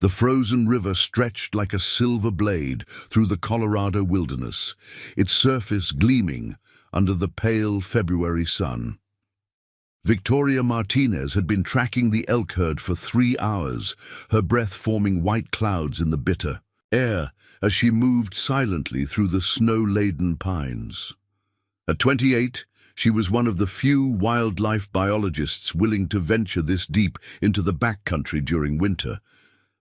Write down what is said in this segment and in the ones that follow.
The frozen river stretched like a silver blade through the Colorado wilderness, its surface gleaming under the pale February sun. Victoria Martinez had been tracking the elk herd for 3 hours, her breath forming white clouds in the bitter air as she moved silently through the snow-laden pines. At 28, she was one of the few wildlife biologists willing to venture this deep into the backcountry during winter,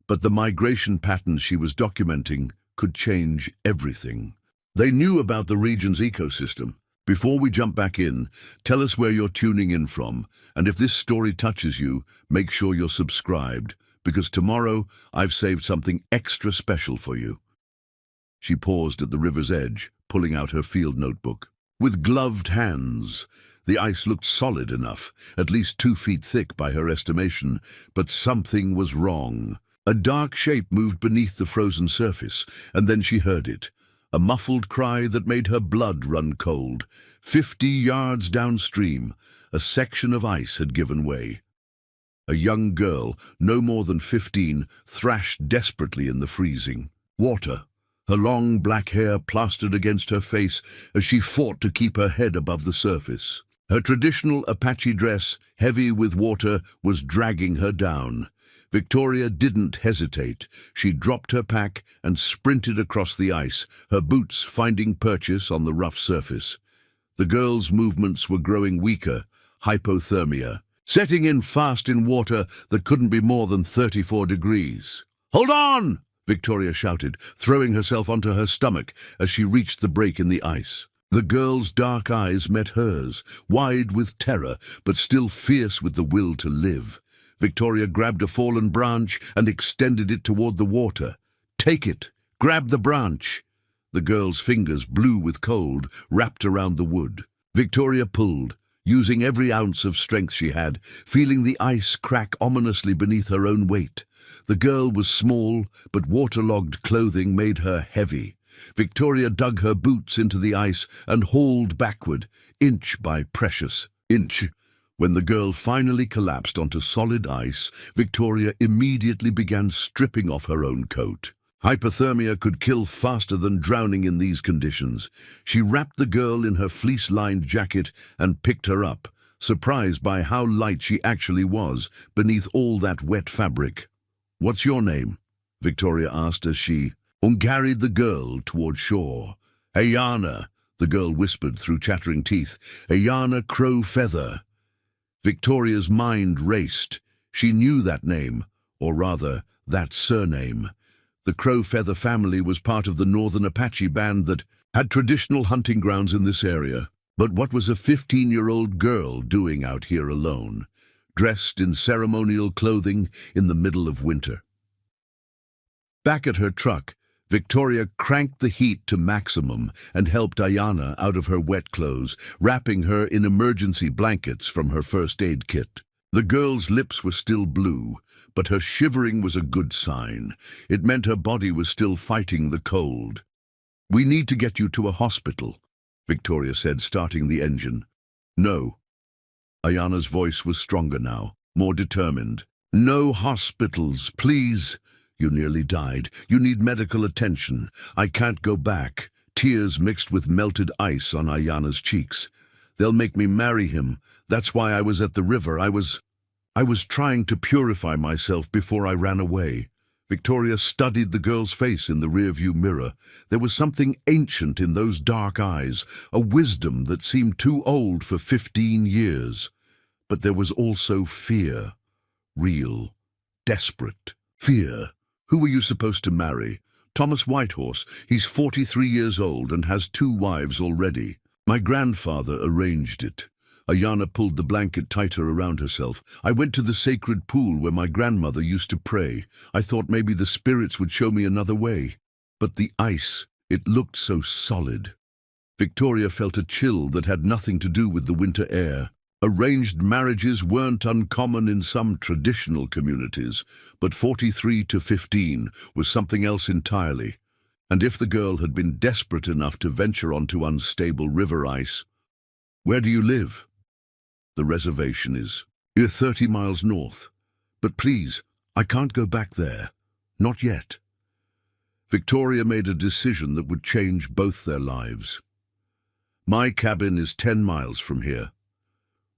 but the migration patterns she was documenting could change everything. They knew about the region's ecosystem. Before we jump back in, tell us where you're tuning in from, and if this story touches you, make sure you're subscribed, because tomorrow I've saved something extra special for you. She paused at the river's edge, pulling out her field notebook. With gloved hands, the ice looked solid enough, at least 2 feet thick by her estimation, but something was wrong. A dark shape moved beneath the frozen surface, and then she heard it. A muffled cry that made her blood run cold. 50 yards downstream, a section of ice had given way. A young girl, no more than 15, thrashed desperately in the freezing water, her long black hair plastered against her face as she fought to keep her head above the surface. Her traditional Apache dress, heavy with water, was dragging her down. Victoria didn't hesitate. She dropped her pack and sprinted across the ice, her boots finding purchase on the rough surface. The girl's movements were growing weaker, hypothermia, setting in fast in water that couldn't be more than 34 degrees. "Hold on!" Victoria shouted, throwing herself onto her stomach as she reached the break in the ice. The girl's dark eyes met hers, wide with terror, but still fierce with the will to live. Victoria grabbed a fallen branch and extended it toward the water. "Take it! Grab the branch!" The girl's fingers, blue with cold, wrapped around the wood. Victoria pulled, using every ounce of strength she had, feeling the ice crack ominously beneath her own weight. The girl was small, but waterlogged clothing made her heavy. Victoria dug her boots into the ice and hauled backward, inch by precious inch. When the girl finally collapsed onto solid ice, Victoria immediately began stripping off her own coat. Hypothermia could kill faster than drowning in these conditions. She wrapped the girl in her fleece-lined jacket and picked her up, surprised by how light she actually was beneath all that wet fabric. "What's your name?" Victoria asked as she carried the girl toward shore. "Ayana," the girl whispered through chattering teeth. "Ayana Crow Feather." Victoria's mind raced. She knew that name, or rather, that surname. The Crow Feather family was part of the Northern Apache band that had traditional hunting grounds in this area. But what was a 15-year-old girl doing out here alone, dressed in ceremonial clothing in the middle of winter? Back at her truck, Victoria cranked the heat to maximum and helped Ayana out of her wet clothes, wrapping her in emergency blankets from her first aid kit. The girl's lips were still blue, but her shivering was a good sign. It meant her body was still fighting the cold. "We need to get you to a hospital," Victoria said, starting the engine. "No." Ayana's voice was stronger now, more determined. "No hospitals, please. You nearly died. You need medical attention. I can't go back." Tears mixed with melted ice on Ayana's cheeks. "They'll make me marry him. That's why I was at the river. I was trying to purify myself before I ran away." Victoria studied the girl's face in the rearview mirror. There was something ancient in those dark eyes, a wisdom that seemed too old for 15 years. But there was also fear. Real, desperate fear. "Who were you supposed to marry?" "Thomas Whitehorse. He's 43 years old and has 2 wives already. My grandfather arranged it." Ayana pulled the blanket tighter around herself. "I went to the sacred pool where my grandmother used to pray. I thought maybe the spirits would show me another way. But the ice, it looked so solid." Victoria felt a chill that had nothing to do with the winter air. Arranged marriages weren't uncommon in some traditional communities, but 43 to 15 was something else entirely. And if the girl had been desperate enough to venture onto unstable river ice— "Where do you live?" "The reservation is 30 miles north. But please, I can't go back there. Not yet. Victoria made a decision that would change both their lives. My cabin is 10 miles from here.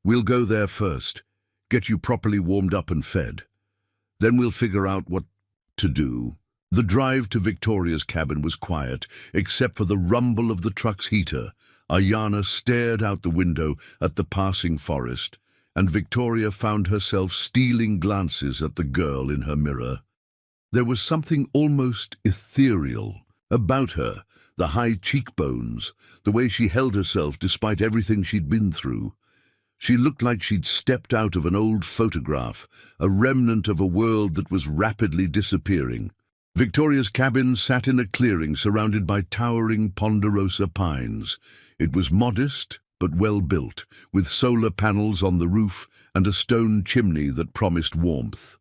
We'll go there first, get you properly warmed up and fed. Then we'll figure out what to do. The drive to Victoria's cabin was quiet, except for the rumble of the truck's heater. Ayana stared out the window at the passing forest, and Victoria found herself stealing glances at the girl in her mirror. There was something almost ethereal about her, the high cheekbones, the way she held herself despite everything she'd been through. She looked like she'd stepped out of an old photograph, a remnant of a world that was rapidly disappearing. Victoria's cabin sat in a clearing surrounded by towering ponderosa pines. It was modest but well built, with solar panels on the roof and a stone chimney that promised warmth.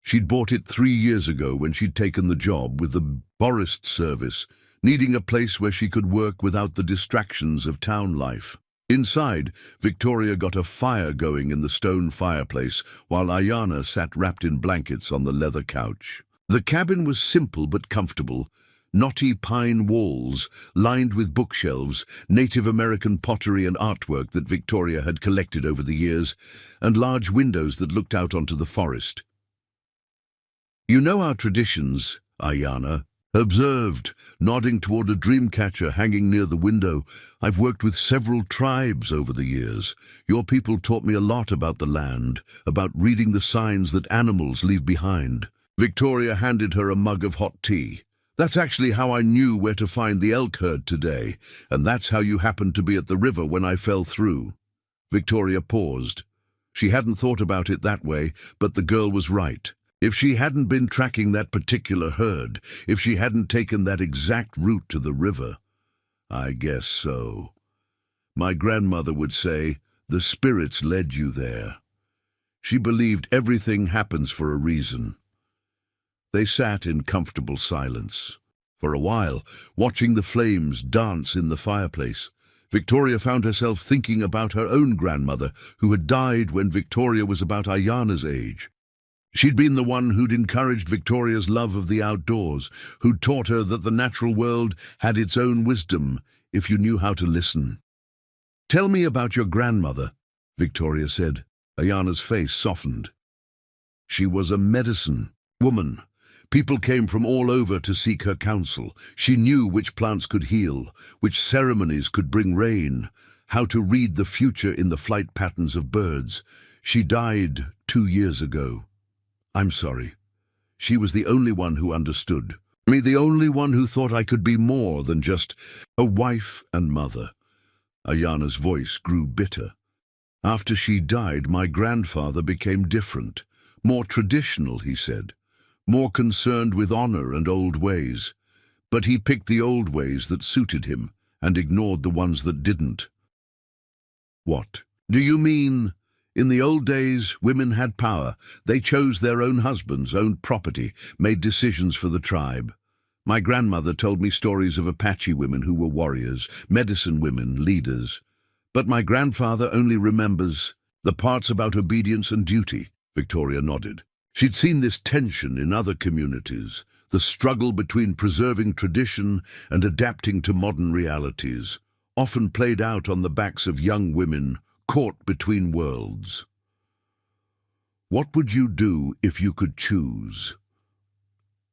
She'd bought it 3 years ago when she'd taken the job with the Forest Service, needing a place where she could work without the distractions of town life. Inside, Victoria got a fire going in the stone fireplace, while Ayana sat wrapped in blankets on the leather couch. The cabin was simple but comfortable. Knotty pine walls, lined with bookshelves, Native American pottery and artwork that Victoria had collected over the years, and large windows that looked out onto the forest. "You know our traditions," Ayana observed, nodding toward a dream catcher hanging near the window. "I've worked with several tribes over the years. Your people taught me a lot about the land, about reading the signs that animals leave behind." Victoria handed her a mug of hot tea. "That's actually how I knew where to find the elk herd today, and that's how you happened to be at the river when I fell through." Victoria paused. She hadn't thought about it that way, but the girl was right. If she hadn't been tracking that particular herd, if she hadn't taken that exact route to the river, I guess so. My grandmother would say, the spirits led you there. She believed everything happens for a reason. They sat in comfortable silence. For a while, watching the flames dance in the fireplace, Victoria found herself thinking about her own grandmother, who had died when Victoria was about Ayana's age. She'd been the one who'd encouraged Victoria's love of the outdoors, who'd taught her that the natural world had its own wisdom if you knew how to listen. "Tell me about your grandmother," Victoria said. Ayana's face softened. "She was a medicine woman. People came from all over to seek her counsel. She knew which plants could heal, which ceremonies could bring rain, how to read the future in the flight patterns of birds. She died 2 years ago. I'm sorry. She was the only one who understood. Me, the only one who thought I could be more than just a wife and mother." Ayana's voice grew bitter. "After she died, my grandfather became different. More traditional," he said. "More concerned with honor and old ways. But he picked the old ways that suited him and ignored the ones that didn't." "What? Do you mean... In the old days, women had power. They chose their own husbands, owned property, made decisions for the tribe. My grandmother told me stories of Apache women who were warriors, medicine women, leaders. But my grandfather only remembers the parts about obedience and duty." Victoria nodded. She'd seen this tension in other communities, the struggle between preserving tradition and adapting to modern realities, often played out on the backs of young women caught between worlds. "What would you do if you could choose?"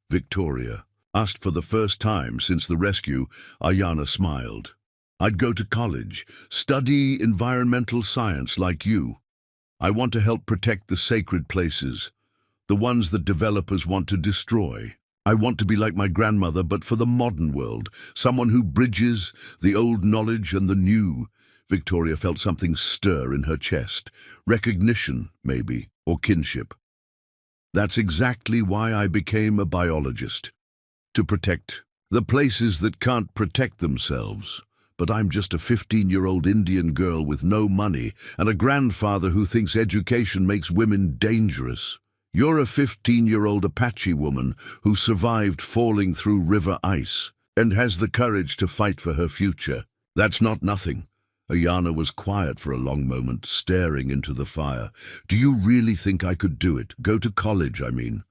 Victoria asked. For the first time since the rescue, Ayana smiled. "I'd go to college, study environmental science like you. I want to help protect the sacred places, the ones that developers want to destroy. I want to be like my grandmother, but for the modern world, someone who bridges the old knowledge and the new." Victoria felt something stir in her chest. Recognition, maybe, or kinship. "That's exactly why I became a biologist. To protect the places that can't protect themselves. But I'm just a 15-year-old Indian girl with no money and a grandfather who thinks education makes women dangerous. You're a 15-year-old Apache woman who survived falling through river ice and has the courage to fight for her future. That's not nothing." Ayana was quiet for a long moment, staring into the fire. "Do you really think I could do it? Go to college, I mean?"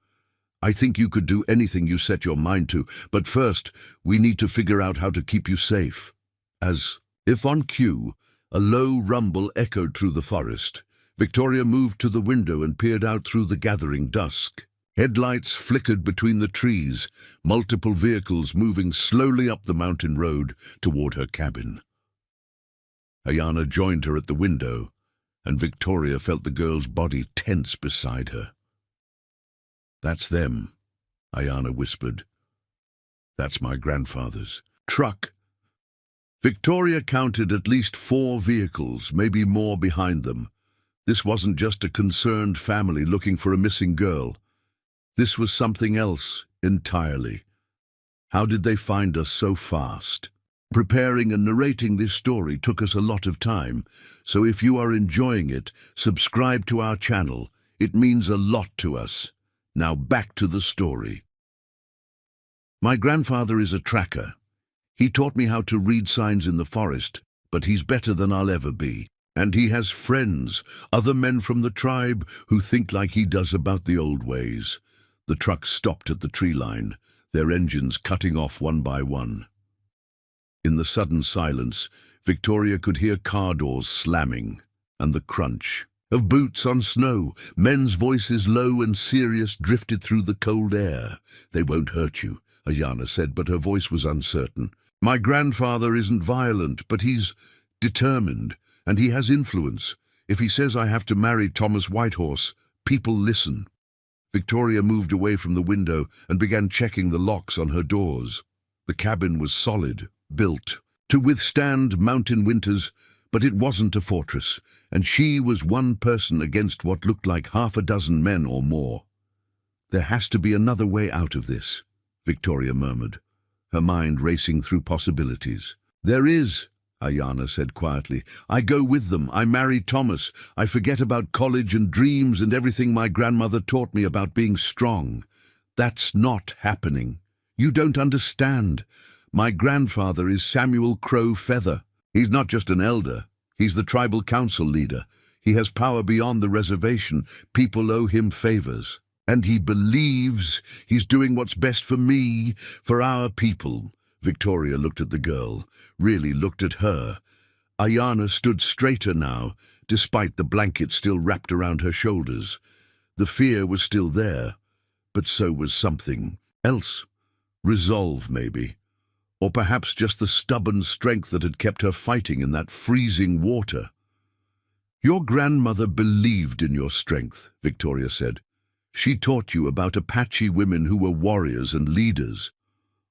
I think you could do anything you set your mind to, but first, we need to figure out how to keep you safe. As if on cue, a low rumble echoed through the forest. Victoria moved to the window and peered out through the gathering dusk. Headlights flickered between the trees, multiple vehicles moving slowly up the mountain road toward her cabin. Ayana joined her at the window, and Victoria felt the girl's body tense beside her. "That's them," Ayana whispered. "That's my grandfather's truck." Victoria counted at least 4 vehicles, maybe more behind them. This wasn't just a concerned family looking for a missing girl. This was something else entirely. How did they find us so fast? Preparing and narrating this story took us a lot of time, so if you are enjoying it, subscribe to our channel. It means a lot to us. Now back to the story. My grandfather is a tracker. He taught me how to read signs in the forest, but he's better than I'll ever be. And he has friends, other men from the tribe, who think like he does about the old ways. The truck stopped at the tree line, their engines cutting off one by one. In the sudden silence, Victoria could hear car doors slamming, and the crunch of boots on snow. Men's voices, low and serious, drifted through the cold air. "They won't hurt you," Ayana said, but her voice was uncertain. "My grandfather isn't violent, but he's determined, and he has influence. If he says I have to marry Thomas Whitehorse, people listen." Victoria moved away from the window and began checking the locks on her doors. The cabin was solid, built to withstand mountain winters, but it wasn't a fortress, and she was one person against what looked like half a dozen men or more. "There has to be another way out of this," Victoria murmured, her mind racing through possibilities. "There is," Ayana said quietly. "I go with them. I marry Thomas. I forget about college and dreams and everything my grandmother taught me about being strong. That's not happening. You don't understand. My grandfather is Samuel Crow Feather. He's not just an elder. He's the tribal council leader. He has power beyond the reservation. People owe him favors. And he believes he's doing what's best for me, for our people." Victoria looked at the girl, really looked at her. Ayana stood straighter now, despite the blanket still wrapped around her shoulders. The fear was still there, but so was something else. Resolve, maybe. Or perhaps just the stubborn strength that had kept her fighting in that freezing water. "Your grandmother believed in your strength," Victoria said. "She taught you about Apache women who were warriors and leaders.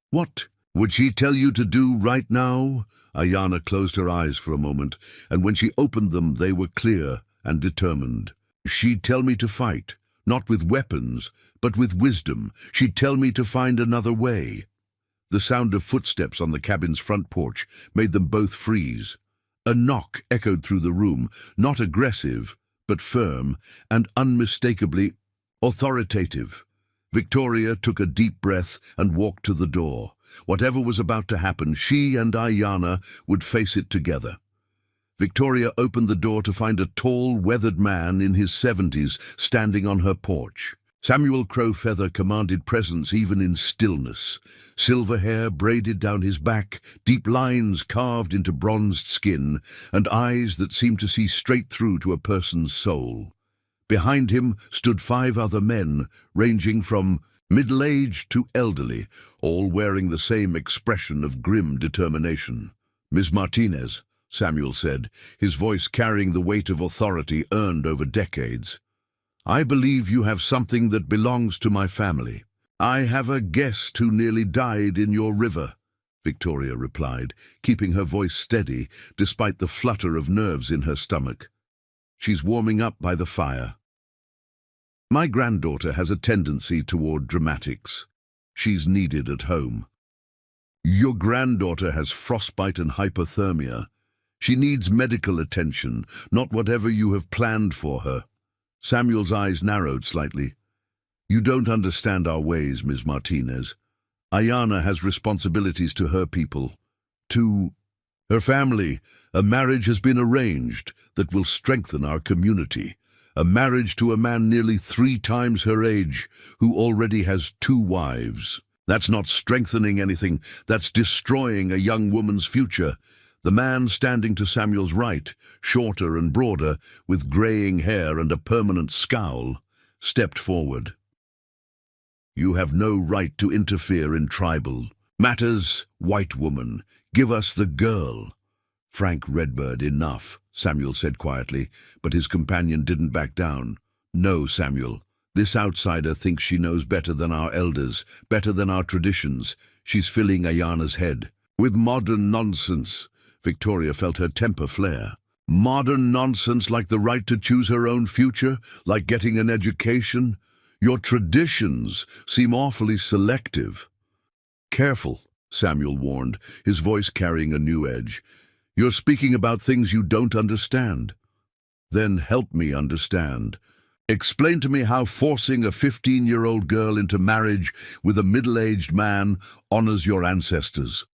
What would she tell you to do right now?" Ayana closed her eyes for a moment, and when she opened them they were clear and determined. "She'd tell me to fight, not with weapons, but with wisdom. She'd tell me to find another way." The sound of footsteps on the cabin's front porch made them both freeze. A knock echoed through the room, not aggressive, but firm and unmistakably authoritative. Victoria took a deep breath and walked to the door. Whatever was about to happen, she and Ayana would face it together. Victoria opened the door to find a tall, weathered man in his 70s standing on her porch. Samuel Crow Feather commanded presence even in stillness. Silver hair braided down his back, deep lines carved into bronzed skin, and eyes that seemed to see straight through to a person's soul. Behind him stood 5 other men, ranging from middle-aged to elderly, all wearing the same expression of grim determination. "Miss Martinez," Samuel said, his voice carrying the weight of authority earned over decades. "I believe you have something that belongs to my family." "I have a guest who nearly died in your river," Victoria replied, keeping her voice steady despite the flutter of nerves in her stomach. "She's warming up by the fire." "My granddaughter has a tendency toward dramatics. She's needed at home." "Your granddaughter has frostbite and hypothermia. She needs medical attention, not whatever you have planned for her." Samuel's eyes narrowed slightly. "You don't understand our ways, Ms. Martinez. Ayana has responsibilities to her people, to her family. A marriage has been arranged that will strengthen our community. A marriage to a man nearly 3 times her age, who already has 2 wives. That's not strengthening anything, that's destroying a young woman's future. The man standing to Samuel's right, shorter and broader, with greying hair and a permanent scowl, stepped forward. "You have no right to interfere in tribal matters, white woman. Give us the girl." "Frank Redbird, enough," Samuel said quietly, but his companion didn't back down. "No, Samuel. This outsider thinks she knows better than our elders, better than our traditions. She's filling Ayana's head with modern nonsense." Victoria felt her temper flare. "Modern nonsense like the right to choose her own future, like getting an education? Your traditions seem awfully selective." "Careful," Samuel warned, his voice carrying a new edge. "You're speaking about things you don't understand." "Then help me understand. Explain to me how forcing a 15-year-old girl into marriage with a middle-aged man honors your ancestors."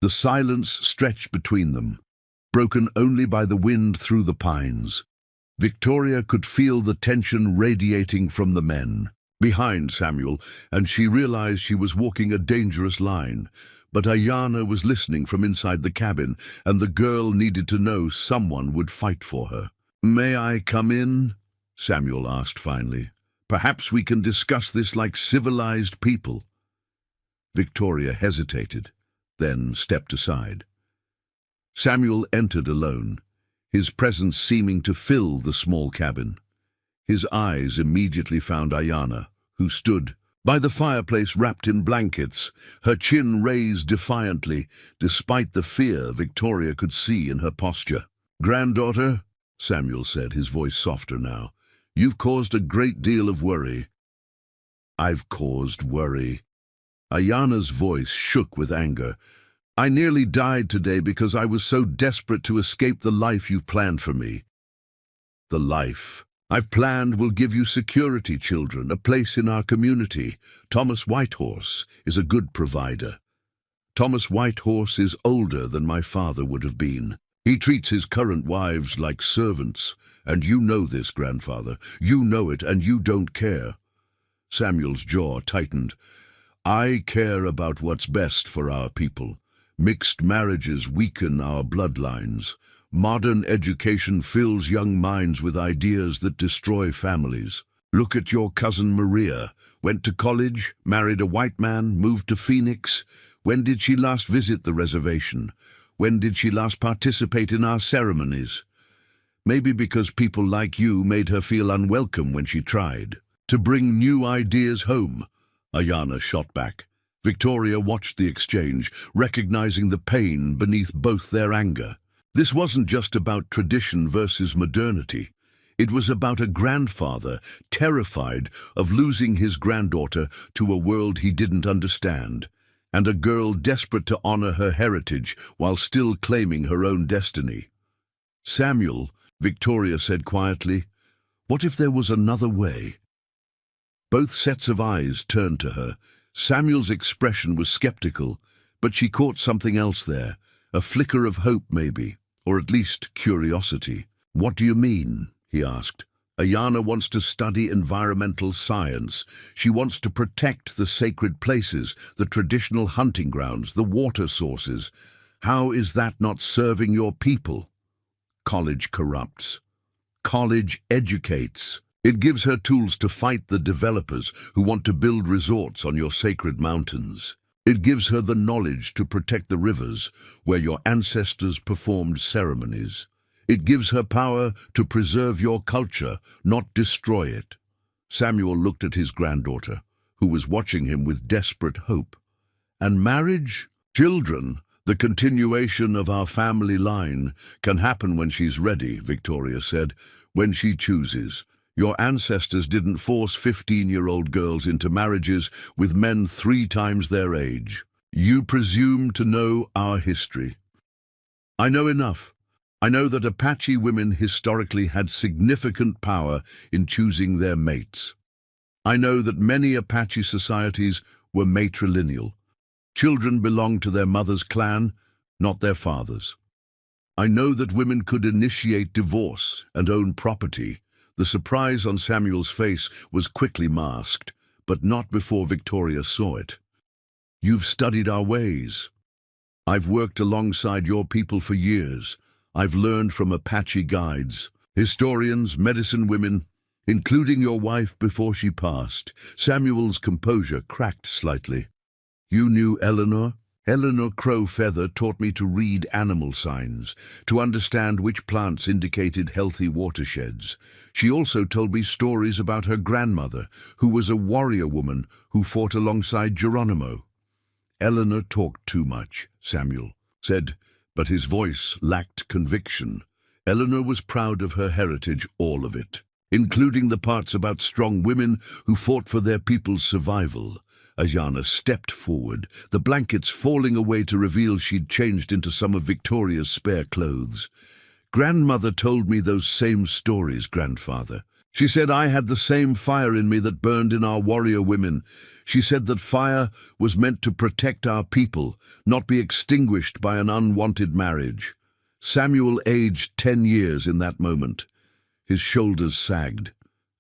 The silence stretched between them, broken only by the wind through the pines. Victoria could feel the tension radiating from the men behind Samuel, and she realized she was walking a dangerous line. But Ayana was listening from inside the cabin, and the girl needed to know someone would fight for her. "May I come in?" Samuel asked finally. "Perhaps we can discuss this like civilized people." Victoria hesitated, then stepped aside. Samuel entered alone, his presence seeming to fill the small cabin. His eyes immediately found Ayana, who stood by the fireplace wrapped in blankets, her chin raised defiantly, despite the fear Victoria could see in her posture. "Granddaughter," Samuel said, his voice softer now, "you've caused a great deal of worry." "I've caused worry." Ayana's voice shook with anger. "I nearly died today because I was so desperate to escape the life you've planned for me." "The life I've planned will give you security, children, a place in our community. Thomas Whitehorse is a good provider. Thomas Whitehorse is older than my father would have been. He treats his current wives like servants, and you know this, grandfather. You know it, and you don't care." Samuel's jaw tightened. "I care about what's best for our people. Mixed marriages weaken our bloodlines. Modern education fills young minds with ideas that destroy families. Look at your cousin Maria. Went to college, married a white man, moved to Phoenix. When did she last visit the reservation? When did she last participate in our ceremonies? Maybe because people like you made her feel unwelcome when she tried to bring new ideas home." Ayana shot back. Victoria watched the exchange, recognizing the pain beneath both their anger. This wasn't just about tradition versus modernity. It was about a grandfather terrified of losing his granddaughter to a world he didn't understand, and a girl desperate to honor her heritage while still claiming her own destiny. "Samuel," Victoria said quietly, "what if there was another way?" Both sets of eyes turned to her. Samuel's expression was skeptical, but she caught something else there, a flicker of hope maybe, or at least curiosity. "What do you mean?" he asked. "Ayana wants to study environmental science. She wants to protect the sacred places, the traditional hunting grounds, the water sources. How is that not serving your people?" College corrupts. College educates. It gives her tools to fight the developers who want to build resorts on your sacred mountains. It gives her the knowledge to protect the rivers where your ancestors performed ceremonies. It gives her power to preserve your culture, not destroy it. Samuel looked at his granddaughter, who was watching him with desperate hope. "And marriage? Children, the continuation of our family line, can happen when she's ready," Victoria said, "when she chooses. Your ancestors didn't force 15-year-old girls into marriages with men 3 times their age. You presume to know our history." "I know enough. I know that Apache women historically had significant power in choosing their mates. I know that many Apache societies were matrilineal. Children belonged to their mother's clan, not their father's. I know that women could initiate divorce and own property, The surprise on Samuel's face was quickly masked, but not before Victoria saw it. "You've studied our ways. I've worked alongside your people for years. I've learned from Apache guides, historians, medicine women, including your wife before she passed." Samuel's composure cracked slightly. "You knew Eleanor?" "Eleanor Crowfeather taught me to read animal signs, to understand which plants indicated healthy watersheds. She also told me stories about her grandmother, who was a warrior woman who fought alongside Geronimo." "Eleanor talked too much," Samuel said, but his voice lacked conviction. Eleanor was proud of her heritage, all of it, including the parts about strong women who fought for their people's survival. Ayana stepped forward, the blankets falling away to reveal she'd changed into some of Victoria's spare clothes. "Grandmother told me those same stories, grandfather. She said I had the same fire in me that burned in our warrior women. She said that fire was meant to protect our people, not be extinguished by an unwanted marriage." Samuel aged 10 years in that moment. His shoulders sagged,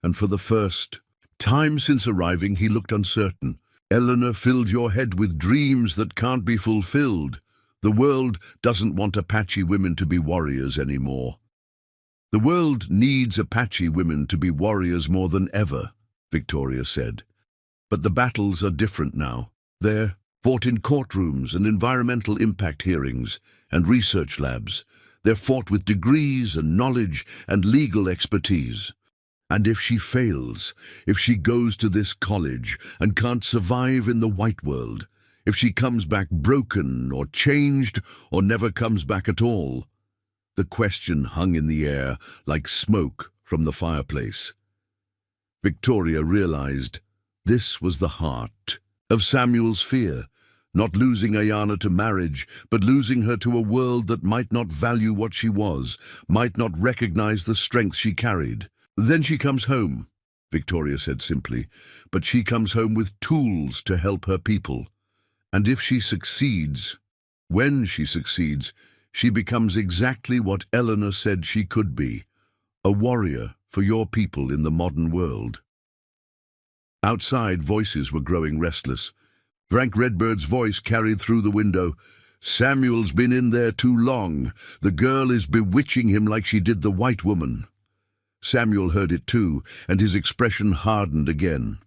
and for the first time since arriving, he looked uncertain. "Eleanor filled your head with dreams that can't be fulfilled. The world doesn't want Apache women to be warriors anymore." "The world needs Apache women to be warriors more than ever," Victoria said. "But the battles are different now. They're fought in courtrooms and environmental impact hearings and research labs. They're fought with degrees and knowledge and legal expertise. And if she fails, if she goes to this college and can't survive in the white world, if she comes back broken or changed or never comes back at all." The question hung in the air like smoke from the fireplace. Victoria realized this was the heart of Samuel's fear, not losing Ayana to marriage, but losing her to a world that might not value what she was, might not recognize the strength she carried. "Then she comes home," Victoria said simply, "but she comes home with tools to help her people. And if she succeeds, when she succeeds, she becomes exactly what Eleanor said she could be, a warrior for your people in the modern world." Outside, voices were growing restless. Frank Redbird's voice carried through the window. "Samuel's been in there too long. The girl is bewitching him like she did the white woman." Samuel heard it too, and his expression hardened again.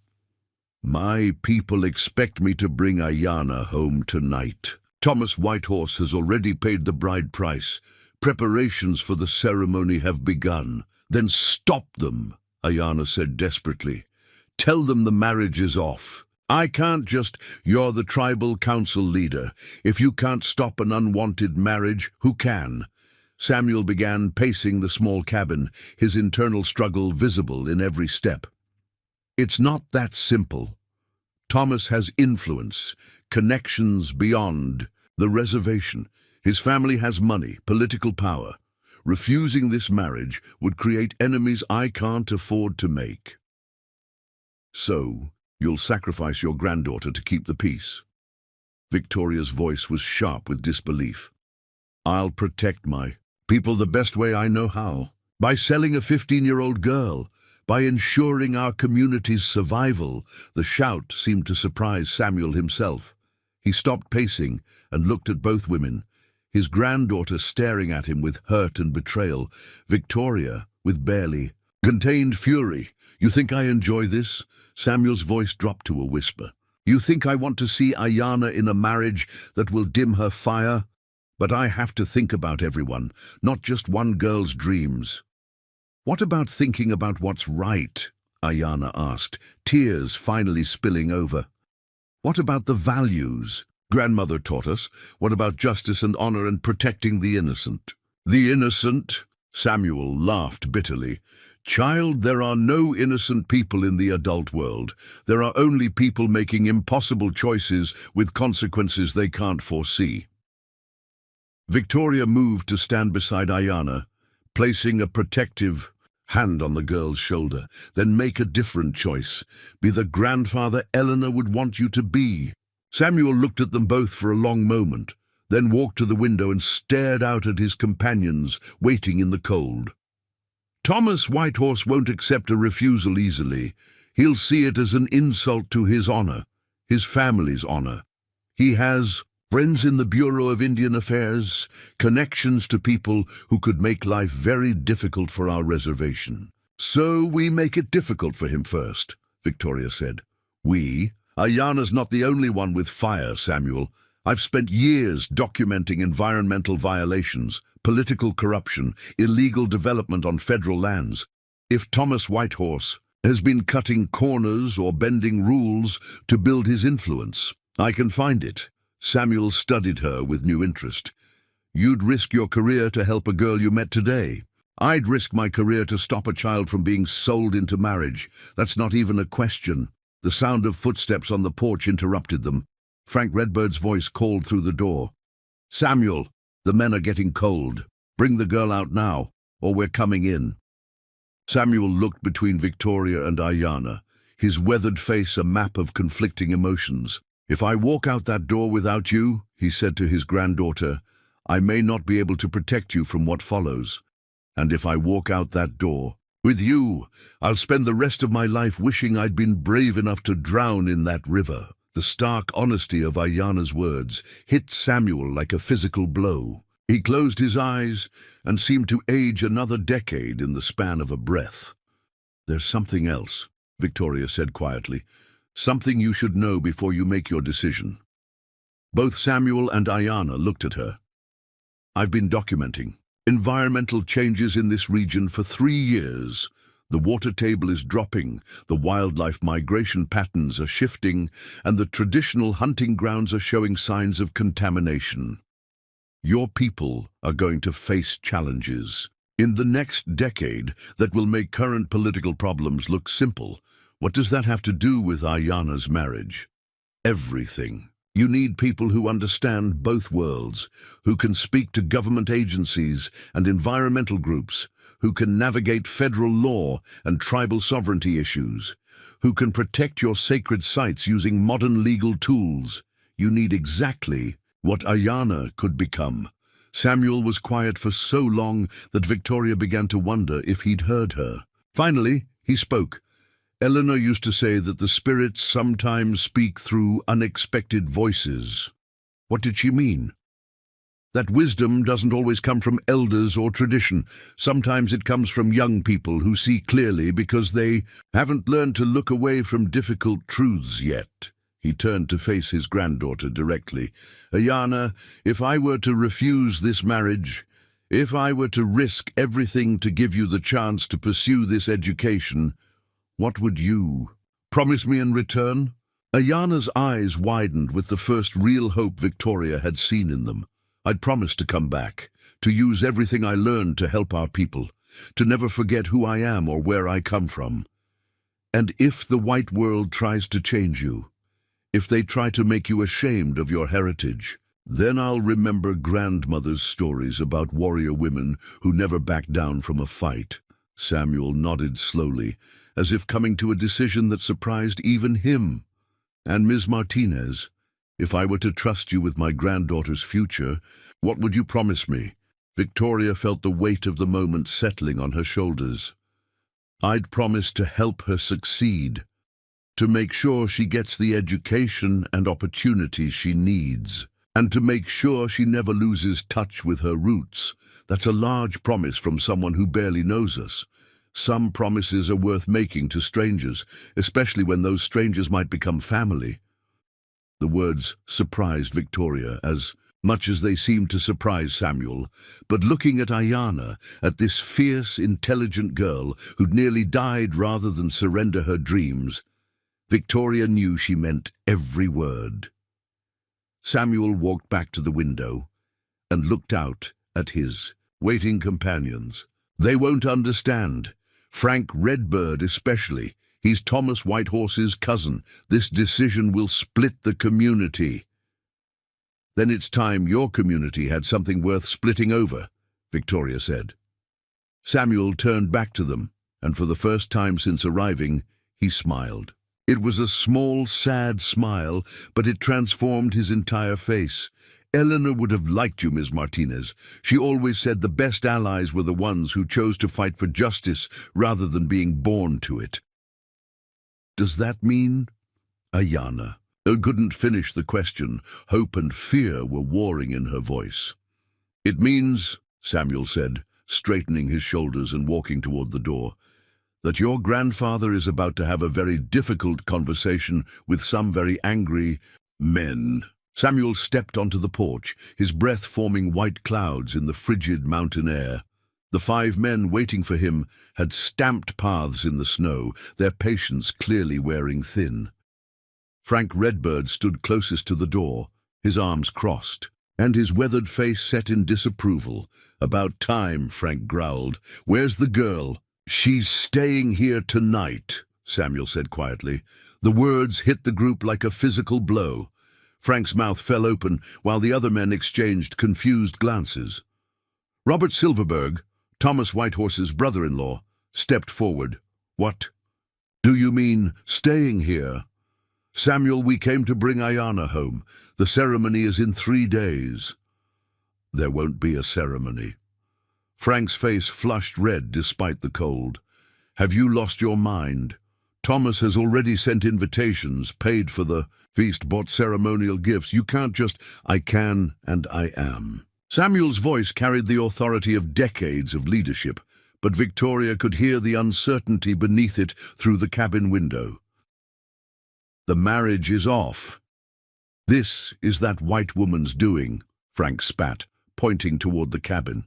"My people expect me to bring Ayana home tonight. Thomas Whitehorse has already paid the bride price. Preparations for the ceremony have begun." "Then stop them," Ayana said desperately. "Tell them the marriage is off. I can't just—" "You're the tribal council leader. If you can't stop an unwanted marriage, who can?" Samuel began pacing the small cabin, his internal struggle visible in every step. "It's not that simple. Thomas has influence, connections beyond the reservation. His family has money, political power. Refusing this marriage would create enemies I can't afford to make." "So, you'll sacrifice your granddaughter to keep the peace?" Victoria's voice was sharp with disbelief. "I'll protect my people the best way I know how. By selling a 15-year-old girl. By ensuring our community's survival." The shout seemed to surprise Samuel himself. He stopped pacing and looked at both women, his granddaughter staring at him with hurt and betrayal, Victoria with barely contained fury. "You think I enjoy this?" Samuel's voice dropped to a whisper. "You think I want to see Ayana in a marriage that will dim her fire? But I have to think about everyone, not just one girl's dreams." "What about thinking about what's right?" Ayana asked, tears finally spilling over. "What about the values grandmother taught us? What about justice and honor and protecting the innocent?" "The innocent?" Samuel laughed bitterly. "Child, there are no innocent people in the adult world. There are only people making impossible choices with consequences they can't foresee." Victoria moved to stand beside Ayana, placing a protective hand on the girl's shoulder. "Then make a different choice. Be the grandfather Eleanor would want you to be." Samuel looked at them both for a long moment, then walked to the window and stared out at his companions waiting in the cold. Thomas Whitehorse won't accept a refusal easily. He'll see it as an insult to his honor, his family's honor. He has friends in the Bureau of Indian Affairs, connections to people who could make life very difficult for our reservation. So we make it difficult for him first, Victoria said. We? Ayana's not the only one with fire, Samuel. I've spent years documenting environmental violations, political corruption, illegal development on federal lands. If Thomas Whitehorse has been cutting corners or bending rules to build his influence, I can find it. Samuel studied her with new interest. You'd risk your career to help a girl you met today. I'd risk my career to stop a child from being sold into marriage. That's not even a question. The sound of footsteps on the porch interrupted them. Frank Redbird's voice called through the door. Samuel, the men are getting cold. Bring the girl out now, or we're coming in. Samuel looked between Victoria and Ayana, his weathered face a map of conflicting emotions. If I walk out that door without you, he said to his granddaughter, I may not be able to protect you from what follows. And if I walk out that door with you, I'll spend the rest of my life wishing I'd been brave enough to drown in that river. The stark honesty of Ayana's words hit Samuel like a physical blow. He closed his eyes and seemed to age another decade in the span of a breath. There's something else, Victoria said quietly. Something you should know before you make your decision. Both Samuel and Ayana looked at her. I've been documenting environmental changes in this region for 3 years. The water table is dropping, the wildlife migration patterns are shifting, and the traditional hunting grounds are showing signs of contamination. Your people are going to face challenges in the next decade that will make current political problems look simple. What does that have to do with Ayana's marriage? Everything. You need people who understand both worlds, who can speak to government agencies and environmental groups, who can navigate federal law and tribal sovereignty issues, who can protect your sacred sites using modern legal tools. You need exactly what Ayana could become. Samuel was quiet for so long that Victoria began to wonder if he'd heard her. Finally, he spoke. Eleanor used to say that the spirits sometimes speak through unexpected voices. What did she mean? That wisdom doesn't always come from elders or tradition. Sometimes it comes from young people who see clearly because they haven't learned to look away from difficult truths yet. He turned to face his granddaughter directly. Ayana, if I were to refuse this marriage, if I were to risk everything to give you the chance to pursue this education, what would you promise me in return? Ayana's eyes widened with the first real hope Victoria had seen in them. I'd promise to come back, to use everything I learned to help our people, to never forget who I am or where I come from. And if the white world tries to change you, if they try to make you ashamed of your heritage, then I'll remember grandmother's stories about warrior women who never backed down from a fight. Samuel nodded slowly, as if coming to a decision that surprised even him. And Ms. Martinez, if I were to trust you with my granddaughter's future, what would you promise me? Victoria felt the weight of the moment settling on her shoulders. I'd promise to help her succeed, to make sure she gets the education and opportunities she needs, and to make sure she never loses touch with her roots. That's a large promise from someone who barely knows us. Some promises are worth making to strangers, especially when those strangers might become family. The words surprised Victoria as much as they seemed to surprise Samuel, but looking at Ayana, at this fierce, intelligent girl who'd nearly died rather than surrender her dreams, Victoria knew she meant every word. Samuel walked back to the window and looked out at his waiting companions. They won't understand. Frank Redbird especially. He's Thomas Whitehorse's cousin. This decision will split the community. Then it's time your community had something worth splitting over, Victoria said. Samuel turned back to them, and for the first time since arriving, he smiled. It was a small, sad smile, but it transformed his entire face. Eleanor would have liked you, Ms. Martinez. She always said the best allies were the ones who chose to fight for justice rather than being born to it. Does that mean? Ayana couldn't finish the question. Hope and fear were warring in her voice. It means, Samuel said, straightening his shoulders and walking toward the door, that your grandfather is about to have a very difficult conversation with some very angry men. Samuel stepped onto the porch, his breath forming white clouds in the frigid mountain air. The 5 men waiting for him had stamped paths in the snow, their patience clearly wearing thin. Frank Redbird stood closest to the door, his arms crossed, and his weathered face set in disapproval. About time, Frank growled. Where's the girl? She's staying here tonight, Samuel said quietly. The words hit the group like a physical blow. Frank's mouth fell open while the other men exchanged confused glances. Robert Silverberg, Thomas Whitehorse's brother-in-law, stepped forward. What? Do you mean staying here? Samuel, we came to bring Ayana home. The ceremony is in 3 days. There won't be a ceremony. Frank's face flushed red despite the cold. Have you lost your mind? Thomas has already sent invitations, paid for the feast, bought ceremonial gifts. You can't just, I can and I am. Samuel's voice carried the authority of decades of leadership, but Victoria could hear the uncertainty beneath it through the cabin window. The marriage is off. This is that white woman's doing, Frank spat, pointing toward the cabin.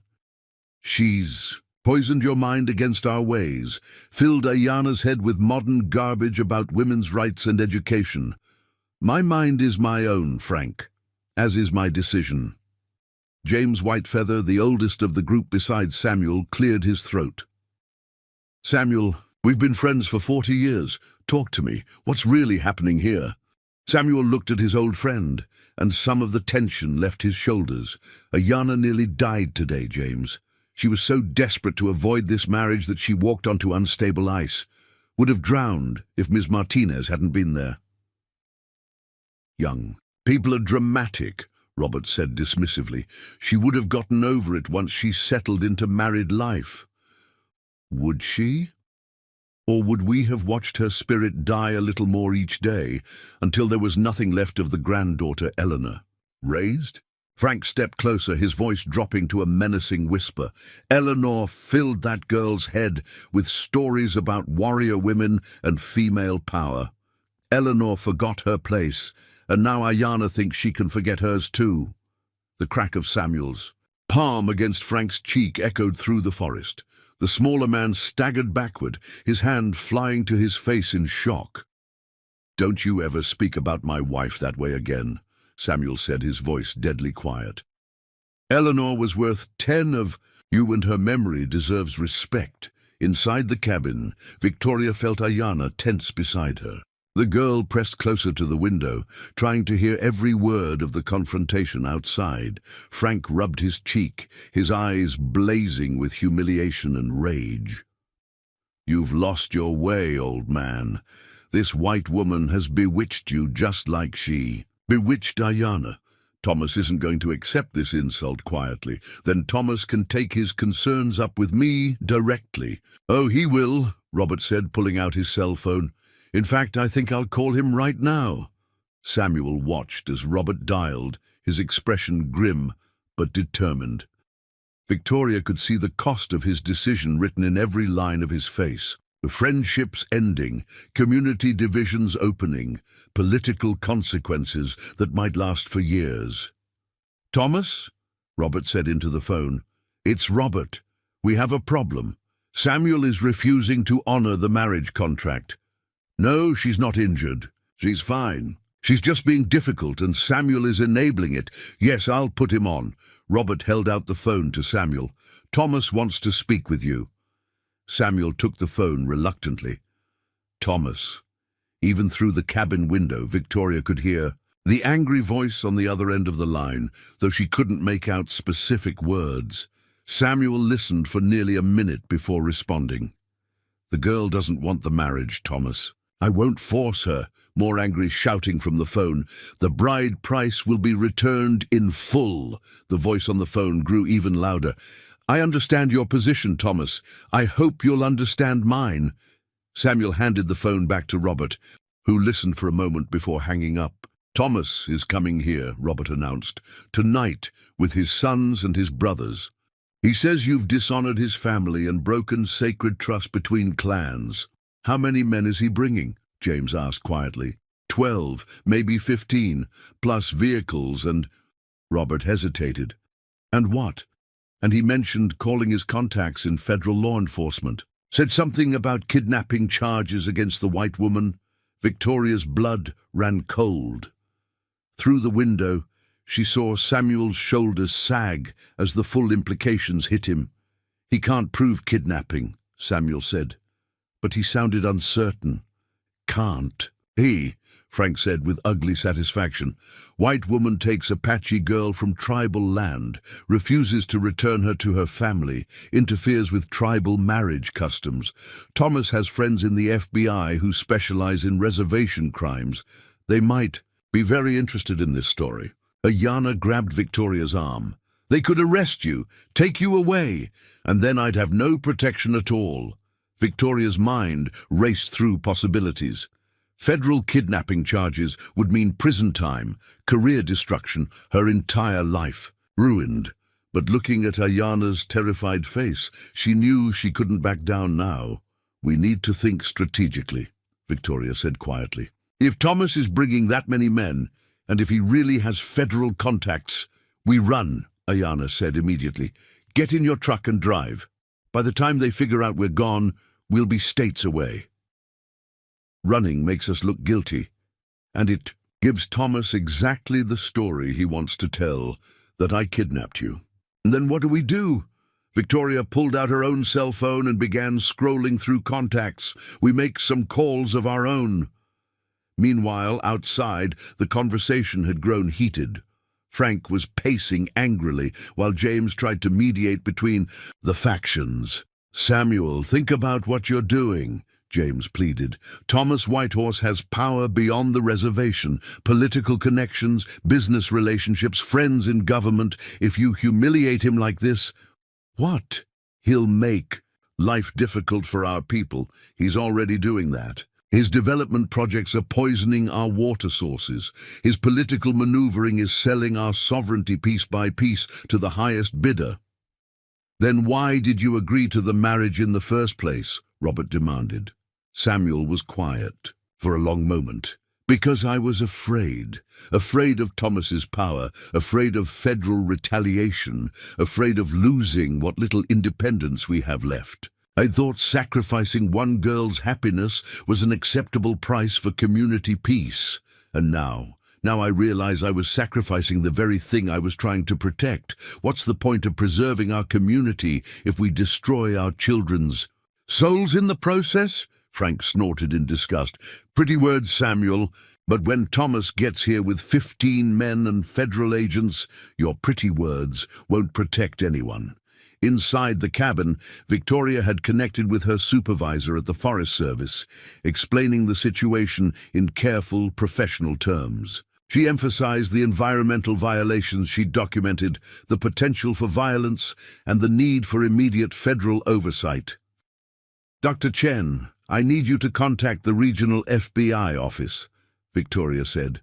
She's poisoned your mind against our ways, filled Ayana's head with modern garbage about women's rights and education. My mind is my own, Frank, as is my decision. James Whitefeather, the oldest of the group besides Samuel, cleared his throat. Samuel, we've been friends for 40 years. Talk to me. What's really happening here? Samuel looked at his old friend, and some of the tension left his shoulders. Ayana nearly died today, James. She was so desperate to avoid this marriage that she walked onto unstable ice. Would have drowned if Ms. Martinez hadn't been there. Young. People are dramatic, Robert said dismissively. She would have gotten over it once she settled into married life. Would she? Or would we have watched her spirit die a little more each day until there was nothing left of the granddaughter Eleanor? Raised? Frank stepped closer, his voice dropping to a menacing whisper. Eleanor filled that girl's head with stories about warrior women and female power. Eleanor forgot her place, and now Ayana thinks she can forget hers too. The crack of Samuel's palm against Frank's cheek echoed through the forest. The smaller man staggered backward, his hand flying to his face in shock. Don't you ever speak about my wife that way again, Samuel said, his voice deadly quiet. Eleanor was worth 10 of you, and her memory deserves respect. Inside the cabin, Victoria felt Ayana tense beside her. The girl pressed closer to the window, trying to hear every word of the confrontation outside. Frank rubbed his cheek, his eyes blazing with humiliation and rage. You've lost your way, old man. This white woman has bewitched you just like she bewitched Ayana. Thomas isn't going to accept this insult quietly. Then Thomas can take his concerns up with me directly. Oh, he will, Robert said, pulling out his cell phone. In fact, I think I'll call him right now. Samuel watched as Robert dialed, his expression grim but determined. Victoria could see the cost of his decision written in every line of his face. Friendships ending, community divisions opening, political consequences that might last for years. Thomas? Robert said into the phone. It's Robert. We have a problem. Samuel is refusing to honor the marriage contract. No, she's not injured. She's fine. She's just being difficult, and Samuel is enabling it. Yes, I'll put him on. Robert held out the phone to Samuel. Thomas wants to speak with you. Samuel took the phone reluctantly. Thomas. Even through the cabin window, Victoria could hear the angry voice on the other end of the line, though she couldn't make out specific words. Samuel listened for nearly a minute before responding. The girl doesn't want the marriage, Thomas. I won't force her, more angry, shouting from the phone. The bride price will be returned in full. The voice on the phone grew even louder. I understand your position, Thomas. I hope you'll understand mine. Samuel handed the phone back to Robert, who listened for a moment before hanging up. Thomas is coming here, Robert announced, tonight with his sons and his brothers. He says you've dishonored his family and broken sacred trust between clans. How many men is he bringing? James asked quietly. 12, maybe 15, plus vehicles and... Robert hesitated. And what? And he mentioned calling his contacts in federal law enforcement. Said something about kidnapping charges against the white woman. Victoria's blood ran cold. Through the window, she saw Samuel's shoulders sag as the full implications hit him. He can't prove kidnapping, Samuel said. But he sounded uncertain. Can't. He, Frank said with ugly satisfaction. White woman takes Apache girl from tribal land, refuses to return her to her family, interferes with tribal marriage customs. Thomas has friends in the FBI who specialize in reservation crimes. They might be very interested in this story. Ayanna grabbed Victoria's arm. They could arrest you, take you away, and then I'd have no protection at all. Victoria's mind raced through possibilities. Federal kidnapping charges would mean prison time, career destruction, her entire life ruined. But looking at Ayanna's terrified face, she knew she couldn't back down now. We need to think strategically, Victoria said quietly. If Thomas is bringing that many men, and if he really has federal contacts, we run, Ayanna said immediately. Get in your truck and drive. By the time they figure out we're gone, we'll be states away. Running makes us look guilty, and it gives Thomas exactly the story he wants to tell, that I kidnapped you. And then what do we do? Victoria pulled out her own cell phone and began scrolling through contacts. We make some calls of our own. Meanwhile, outside, the conversation had grown heated. Frank was pacing angrily while James tried to mediate between the factions. Samuel, think about what you're doing, James pleaded. Thomas Whitehorse has power beyond the reservation, political connections, business relationships, friends in government. If you humiliate him like this, what? He'll make life difficult for our people. He's already doing that. His development projects are poisoning our water sources. His political maneuvering is selling our sovereignty piece by piece to the highest bidder. Then why did you agree to the marriage in the first place? Robert demanded. Samuel was quiet for a long moment. Because I was afraid of Thomas's power, afraid of federal retaliation, afraid of losing what little independence we have left. I thought sacrificing one girl's happiness was an acceptable price for community peace. And now I realize I was sacrificing the very thing I was trying to protect. What's the point of preserving our community if we destroy our children's souls in the process? Frank snorted in disgust. Pretty words, Samuel, but when Thomas gets here with 15 men and federal agents, your pretty words won't protect anyone. Inside the cabin, Victoria had connected with her supervisor at the Forest Service, explaining the situation in careful, professional terms. She emphasized the environmental violations she'd documented, the potential for violence, and the need for immediate federal oversight. Dr. Chen, I need you to contact the regional FBI office, Victoria said.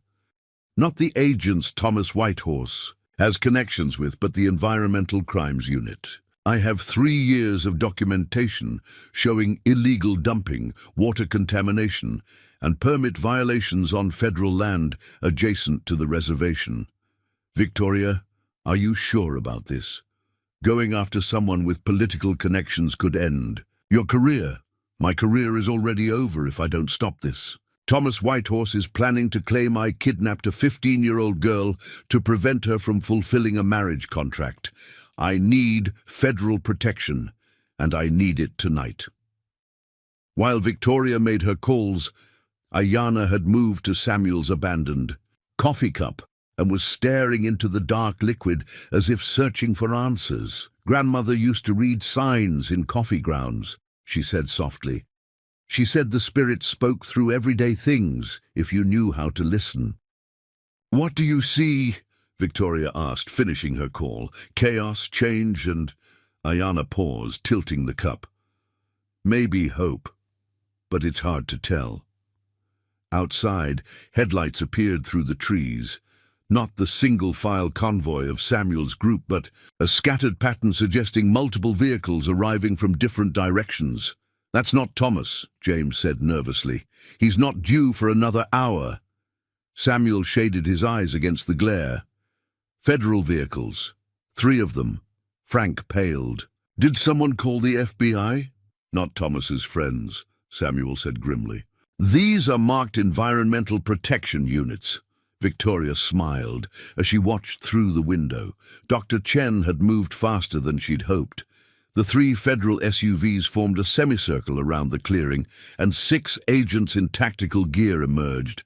Not the agents Thomas Whitehorse has connections with, but the Environmental Crimes Unit. I have 3 years of documentation showing illegal dumping, water contamination, and permit violations on federal land adjacent to the reservation. Victoria, are you sure about this? Going after someone with political connections could end your career. My career is already over if I don't stop this. Thomas Whitehorse is planning to claim I kidnapped a 15-year-old girl to prevent her from fulfilling a marriage contract. I need federal protection, and I need it tonight. While Victoria made her calls, Ayanna had moved to Samuel's abandoned coffee cup and was staring into the dark liquid as if searching for answers. Grandmother used to read signs in coffee grounds, she said softly. She said the spirit spoke through everyday things if you knew how to listen. "What do you see?" Victoria asked, finishing her call. "Chaos, change, and—" Ayana paused, tilting the cup. "Maybe hope, but it's hard to tell." Outside, headlights appeared through the trees. Not the single-file convoy of Samuel's group, but a scattered pattern suggesting multiple vehicles arriving from different directions. "That's not Thomas," James said nervously. "He's not due for another hour." Samuel shaded his eyes against the glare. "Federal vehicles. 3 of them." Frank paled. "Did someone call the FBI?" "Not Thomas's friends," Samuel said grimly. "These are marked environmental protection units." Victoria smiled as she watched through the window. Dr. Chen had moved faster than she'd hoped. The 3 federal SUVs formed a semicircle around the clearing, and 6 agents in tactical gear emerged,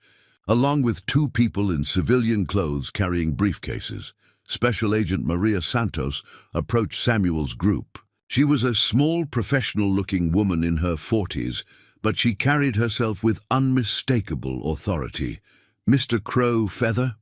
along with 2 people in civilian clothes carrying briefcases. Special Agent Maria Santos approached Samuel's group. She was a small, professional-looking woman in her 40s, but she carried herself with unmistakable authority. "Mr. Crow Feather?"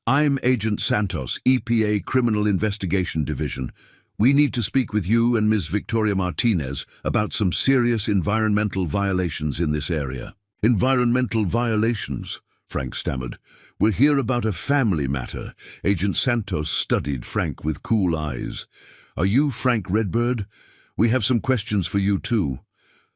"I'm Agent Santos, EPA Criminal Investigation Division. We need to speak with you and Ms. Victoria Martinez about some serious environmental violations in this area." "Environmental violations?" Frank stammered. "We're here about a family matter." Agent Santos studied Frank with cool eyes. "Are you Frank Redbird? We have some questions for you too.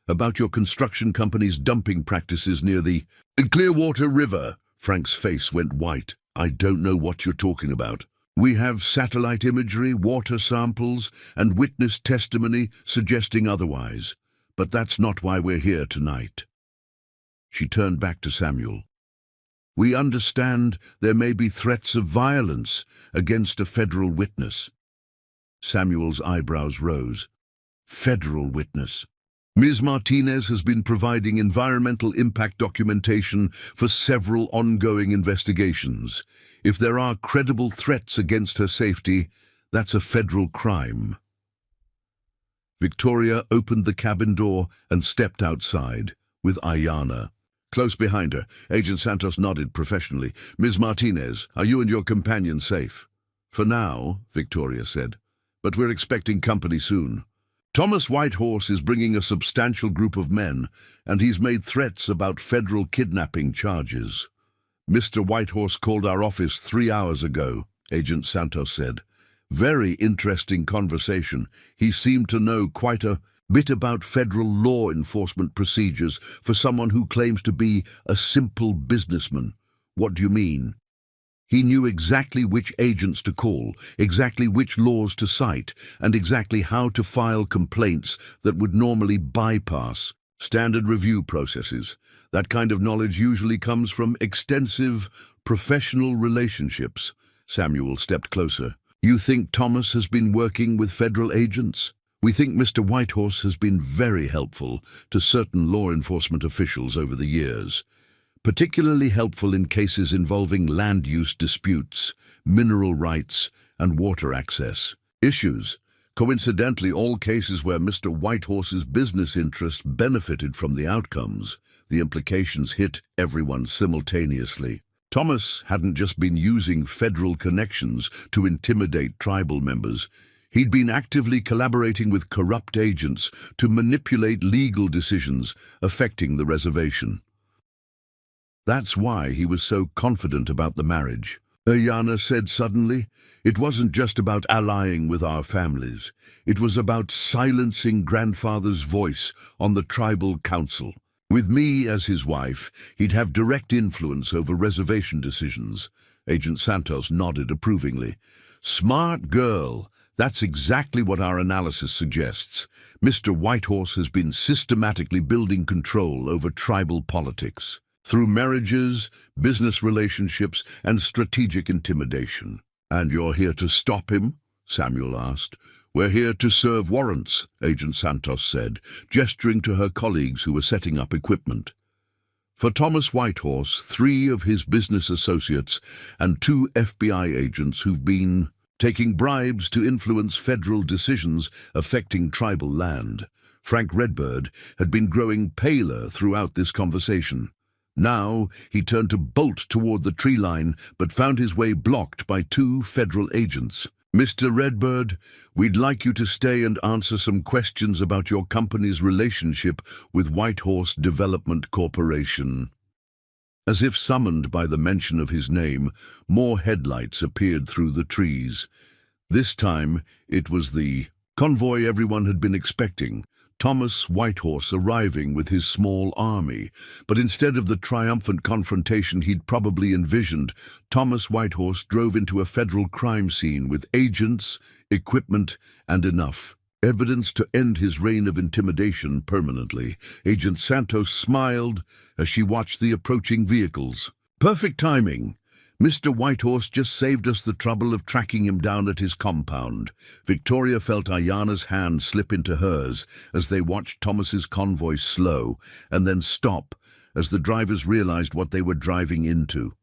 About your construction company's dumping practices near the Clearwater River." Frank's face went white. "I don't know what you're talking about. We have satellite imagery, water samples, and witness testimony suggesting otherwise. But that's not why we're here tonight." She turned back to Samuel. "We understand there may be threats of violence against a federal witness." Samuel's eyebrows rose. "Federal witness?" "Ms. Martinez has been providing environmental impact documentation for several ongoing investigations. If there are credible threats against her safety, that's a federal crime." Victoria opened the cabin door and stepped outside, with Ayana close behind her. Agent Santos nodded professionally. "Ms. Martinez, are you and your companion safe?" "For now," Victoria said, "but we're expecting company soon. Thomas Whitehorse is bringing a substantial group of men, and he's made threats about federal kidnapping charges." "Mr. Whitehorse called our office 3 hours ago," Agent Santos said. "Very interesting conversation. He seemed to know quite a bit about federal law enforcement procedures for someone who claims to be a simple businessman." "What do you mean?" "He knew exactly which agents to call, exactly which laws to cite, and exactly how to file complaints that would normally bypass standard review processes. That kind of knowledge usually comes from extensive professional relationships." Samuel stepped closer. "You think Thomas has been working with federal agents?" "We think Mr. Whitehorse has been very helpful to certain law enforcement officials over the years. Particularly helpful in cases involving land use disputes, mineral rights, and water access issues. Coincidentally, all cases where Mr. Whitehorse's business interests benefited from the outcomes. The implications hit everyone simultaneously. Thomas hadn't just been using federal connections to intimidate tribal members. He'd been actively collaborating with corrupt agents to manipulate legal decisions affecting the reservation. That's why he was so confident about the marriage. Ayana said suddenly. "It wasn't just about allying with our families. It was about silencing grandfather's voice on the tribal council. With me as his wife, he'd have direct influence over reservation decisions." Agent Santos nodded approvingly. "Smart girl. That's exactly what our analysis suggests. Mr. Whitehorse has been systematically building control over tribal politics through marriages, business relationships, and strategic intimidation." "And you're here to stop him?" Samuel asked. "We're here to serve warrants," Agent Santos said, gesturing to her colleagues who were setting up equipment. "For Thomas Whitehorse, 3 of his business associates and 2 FBI agents who've been taking bribes to influence federal decisions affecting tribal land." Frank Redbird, had been growing paler throughout this conversation. Now he turned to bolt toward the tree line, but found his way blocked by two federal agents. "Mr. Redbird, we'd like you to stay and answer some questions about your company's relationship with Whitehorse Development Corporation." As if summoned by the mention of his name, more headlights appeared through the trees. This time it was the convoy everyone had been expecting, Thomas Whitehorse arriving with his small army. But instead of the triumphant confrontation he'd probably envisioned, Thomas Whitehorse drove into a federal crime scene with agents, equipment, and enough evidence to end his reign of intimidation permanently. Agent Santos smiled as she watched the approaching vehicles. "Perfect timing. Mr. Whitehorse just saved us the trouble of tracking him down at his compound." Victoria felt Ayana's hand slip into hers as they watched Thomas's convoy slow and then stop as the drivers realized what they were driving into.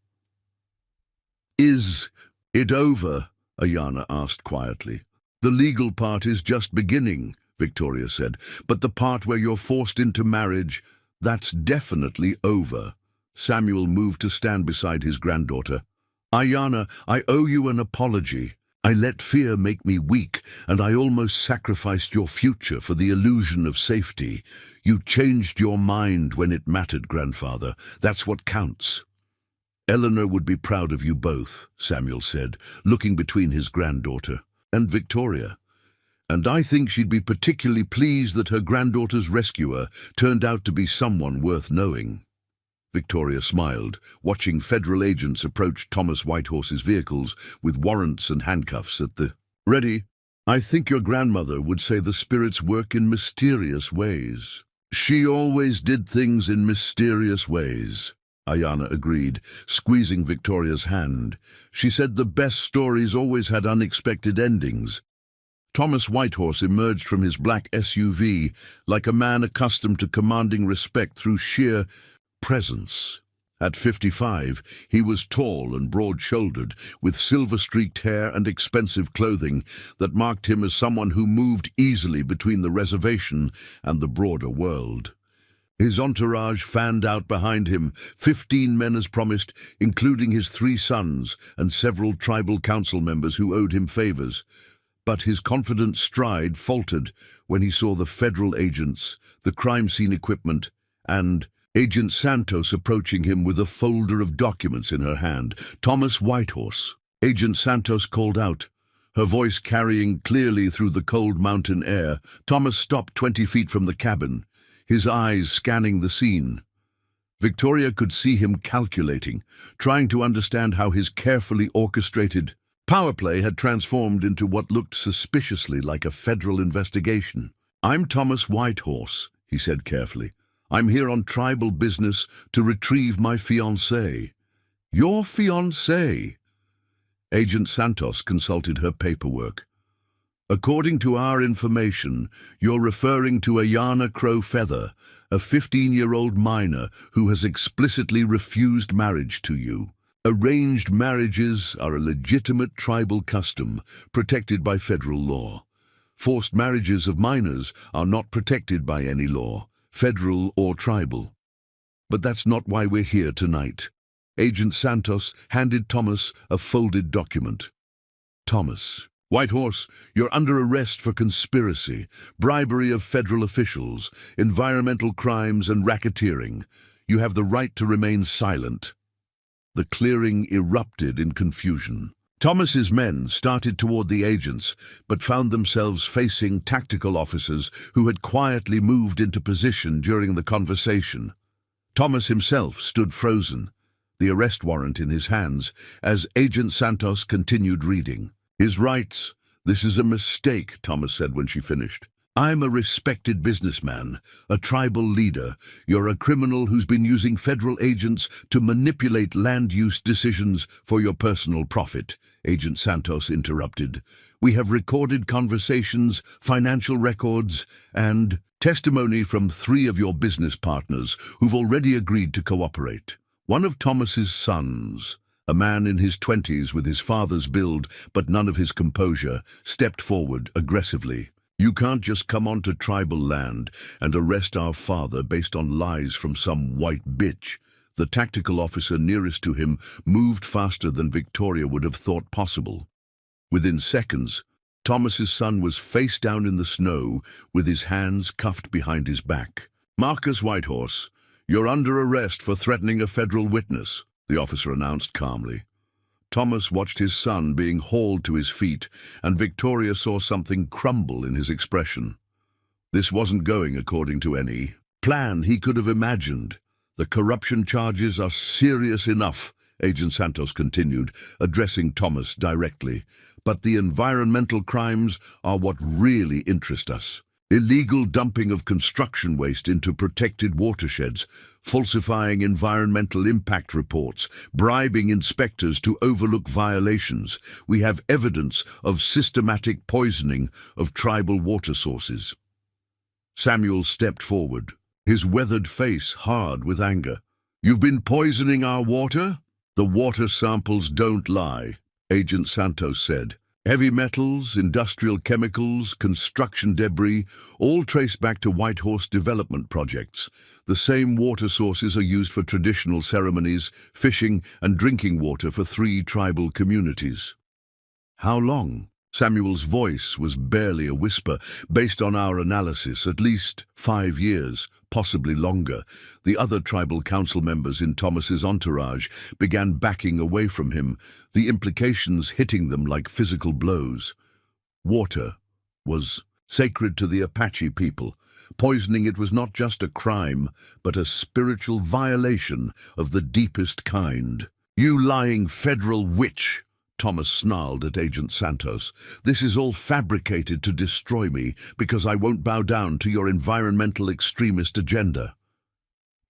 "Is it over?" Ayana asked quietly. "The legal part is just beginning," Victoria said, "but the part where you're forced into marriage, that's definitely over." Samuel moved to stand beside his granddaughter. "Ayana, I owe you an apology. I let fear make me weak, and I almost sacrificed your future for the illusion of safety. You changed your mind when it mattered, grandfather. That's what counts." "Eleanor would be proud of you both," Samuel said, looking between his granddaughter and Victoria. "And I think she'd be particularly pleased that her granddaughter's rescuer turned out to be someone worth knowing." Victoria smiled, watching federal agents approach Thomas Whitehorse's vehicles with warrants and handcuffs at the ready. "I think your grandmother would say the spirits work in mysterious ways." "She always did things in mysterious ways," Ayana agreed, squeezing Victoria's hand. "She said the best stories always had unexpected endings." Thomas Whitehorse emerged from his black SUV like a man accustomed to commanding respect through sheer presence. At 55, he was tall and broad-shouldered, with silver-streaked hair and expensive clothing that marked him as someone who moved easily between the reservation and the broader world. His entourage fanned out behind him, 15 men as promised, including his 3 sons and several tribal council members who owed him favors. But his confident stride faltered when he saw the federal agents, the crime scene equipment, and Agent Santos approaching him with a folder of documents in her hand. "Thomas Whitehorse." Agent Santos called out, her voice carrying clearly through the cold mountain air. Thomas stopped 20 feet from the cabin, his eyes scanning the scene. Victoria could see him calculating, trying to understand how his carefully orchestrated power play had transformed into what looked suspiciously like a federal investigation. "I'm Thomas Whitehorse," he said carefully. "I'm here on tribal business to retrieve my fiancée." "Your fiancée?" Agent Santos consulted her paperwork. "According to our information, you're referring to Ayana Crowfeather, a 15-year-old minor who has explicitly refused marriage to you. Arranged marriages are a legitimate tribal custom protected by federal law. Forced marriages of minors are not protected by any law, federal or tribal. But that's not why we're here tonight." Agent Santos handed Thomas a folded document. "Thomas Whitehorse, you're under arrest for conspiracy, bribery of federal officials, environmental crimes, and racketeering. You have the right to remain silent." The clearing erupted in confusion. Thomas's men started toward the agents, but found themselves facing tactical officers who had quietly moved into position during the conversation. Thomas himself stood frozen, the arrest warrant in his hands, as Agent Santos continued reading. "His rights. This is a mistake," Thomas said when she finished. "I'm a respected businessman, a tribal leader. You're a criminal who's been using federal agents to manipulate land use decisions for your personal profit," Agent Santos interrupted. "We have recorded conversations, financial records, and testimony from 3 of your business partners who've already agreed to cooperate." One of Thomas's sons, a man in his 20s with his father's build but none of his composure, stepped forward aggressively. You can't just come onto tribal land and arrest our father based on lies from some white bitch. The tactical officer nearest to him moved faster than Victoria would have thought possible. Within seconds, Thomas's son was face down in the snow with his hands cuffed behind his back. "Marcus Whitehorse, you're under arrest for threatening a federal witness," the officer announced calmly. Thomas watched his son being hauled to his feet, and Victoria saw something crumble in his expression. This wasn't going according to any plan he could have imagined. "The corruption charges are serious enough," Agent Santos continued, addressing Thomas directly. "But the environmental crimes are what really interest us. Illegal dumping of construction waste into protected watersheds, falsifying environmental impact reports, bribing inspectors to overlook violations. We have evidence of systematic poisoning of tribal water sources." Samuel stepped forward, his weathered face hard with anger. "You've been poisoning our water?" "The water samples don't lie," Agent Santos said. "Heavy metals, industrial chemicals, construction debris, all trace back to Whitehorse development projects. The same water sources are used for traditional ceremonies, fishing and drinking water for 3 tribal communities." "How long?" Samuel's voice was barely a whisper. "Based on our analysis, at least 5 years, possibly longer." The other tribal council members in Thomas's entourage began backing away from him, the implications hitting them like physical blows. Water was sacred to the Apache people. Poisoning it was not just a crime, but a spiritual violation of the deepest kind. "You lying federal witch!" Thomas snarled at Agent Santos. "This is all fabricated to destroy me because I won't bow down to your environmental extremist agenda."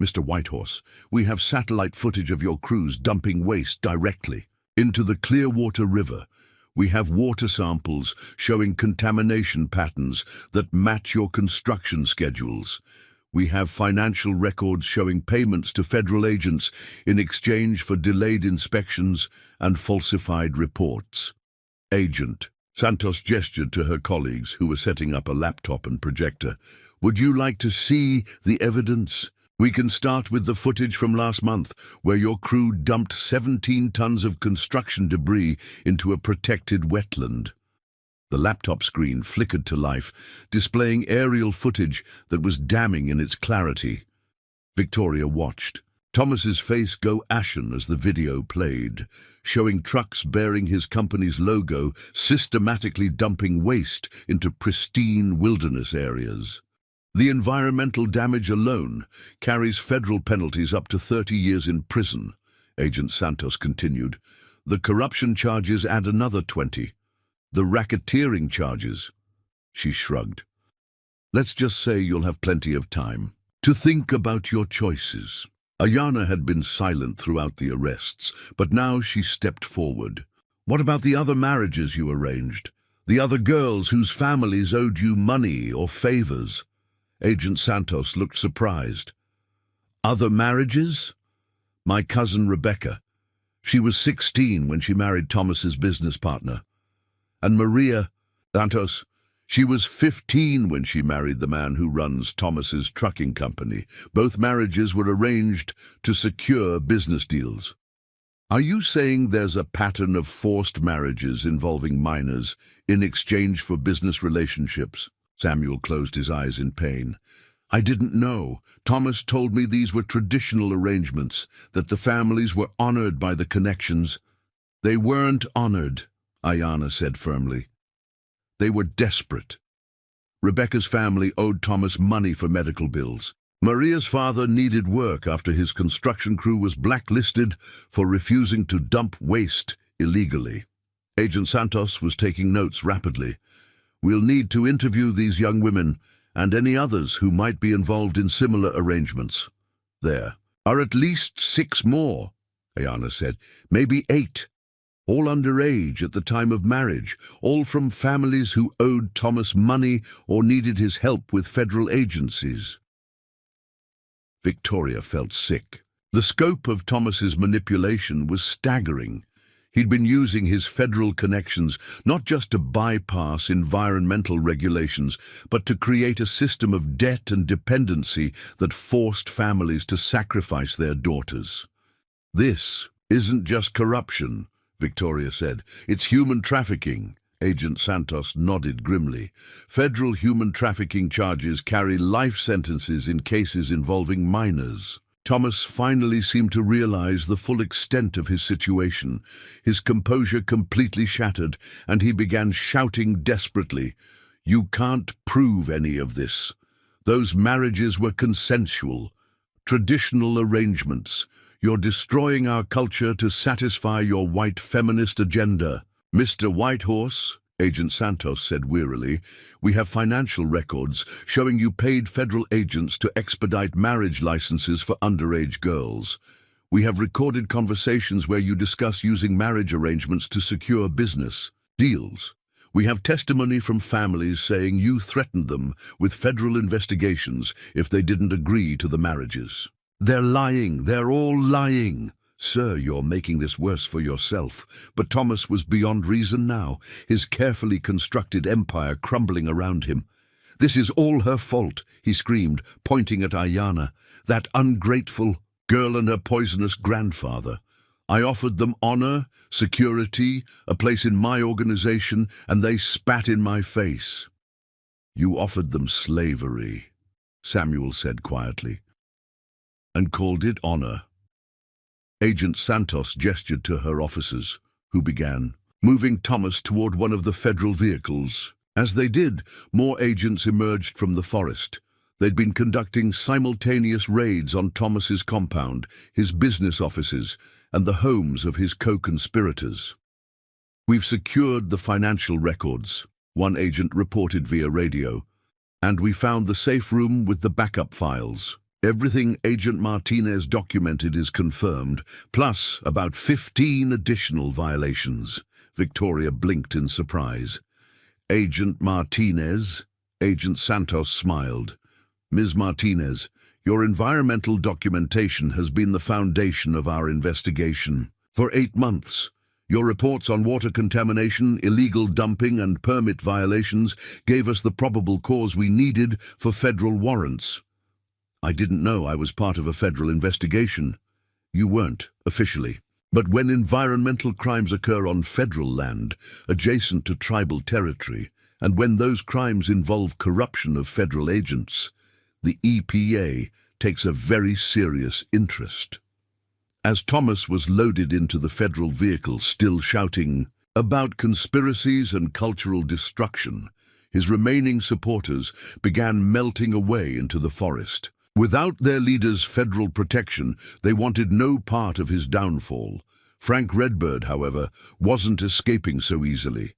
"Mr. Whitehorse, we have satellite footage of your crews dumping waste directly into the Clearwater River. We have water samples showing contamination patterns that match your construction schedules. We have financial records showing payments to federal agents in exchange for delayed inspections and falsified reports." "Agent," Santos gestured to her colleagues who were setting up a laptop and projector, "would you like to see the evidence? We can start with the footage from last month, where your crew dumped 17 tons of construction debris into a protected wetland." The laptop screen flickered to life, displaying aerial footage that was damning in its clarity. Victoria watched, Thomas's face go ashen as the video played, showing trucks bearing his company's logo systematically dumping waste into pristine wilderness areas. "The environmental damage alone carries federal penalties up to 30 years in prison," Agent Santos continued. "The corruption charges add another 20. The racketeering charges," she shrugged. "Let's just say you'll have plenty of time to think about your choices." Ayana had been silent throughout the arrests, but now she stepped forward. "What about the other marriages you arranged? The other girls whose families owed you money or favors?" Agent Santos looked surprised. "Other marriages?" "My cousin Rebecca. She was 16 when she married Thomas's business partner. And Maria Santos, she was 15 when she married the man who runs Thomas's trucking company. Both marriages were arranged to secure business deals." "Are you saying there's a pattern of forced marriages involving minors in exchange for business relationships?" Samuel closed his eyes in pain. "I didn't know. Thomas told me these were traditional arrangements, that the families were honored by the connections." "They weren't honored," Ayana said firmly. "They were desperate. Rebecca's family owed Thomas money for medical bills. Maria's father needed work after his construction crew was blacklisted for refusing to dump waste illegally." Agent Santos was taking notes rapidly. "We'll need to interview these young women and any others who might be involved in similar arrangements." "There are at least 6 more," Ayana said. "Maybe 8. All underage at the time of marriage, all from families who owed Thomas money or needed his help with federal agencies." Victoria felt sick. The scope of Thomas's manipulation was staggering. He'd been using his federal connections not just to bypass environmental regulations, but to create a system of debt and dependency that forced families to sacrifice their daughters. "This isn't just corruption," Victoria said. "It's human trafficking." Agent Santos nodded grimly. "Federal human trafficking charges carry life sentences in cases involving minors." Thomas finally seemed to realize the full extent of his situation. His composure completely shattered, and he began shouting desperately, "You can't prove any of this. Those marriages were consensual, traditional arrangements. You're destroying our culture to satisfy your white feminist agenda." "Mr. Whitehorse," Agent Santos said wearily, "we have financial records showing you paid federal agents to expedite marriage licenses for underage girls. We have recorded conversations where you discuss using marriage arrangements to secure business deals. We have testimony from families saying you threatened them with federal investigations if they didn't agree to the marriages." "They're lying. They're all lying." "Sir, you're making this worse for yourself." But Thomas was beyond reason now, his carefully constructed empire crumbling around him. "This is all her fault," he screamed, pointing at Ayana, "that ungrateful girl and her poisonous grandfather. I offered them honor, security, a place in my organization, and they spat in my face." "You offered them slavery," Samuel said quietly, "and called it honor." Agent Santos gestured to her officers, who began moving Thomas toward one of the federal vehicles. As they did, more agents emerged from the forest. They'd been conducting simultaneous raids on Thomas's compound, his business offices, and the homes of his co-conspirators. "We've secured the financial records," one agent reported via radio, "and we found the safe room with the backup files. Everything Agent Martinez documented is confirmed, plus about 15 additional violations." Victoria blinked in surprise. "Agent Martinez?" Agent Santos smiled. "Ms. Martinez, your environmental documentation has been the foundation of our investigation. For 8 months, your reports on water contamination, illegal dumping, and permit violations gave us the probable cause we needed for federal warrants. I didn't know I was part of a federal investigation. You weren't, officially. But when environmental crimes occur on federal land, adjacent to tribal territory, and when those crimes involve corruption of federal agents, the EPA takes a very serious interest." As Thomas was loaded into the federal vehicle, still shouting about conspiracies and cultural destruction, his remaining supporters began melting away into the forest. Without their leader's federal protection, they wanted no part of his downfall. Frank Redbird, however, wasn't escaping so easily.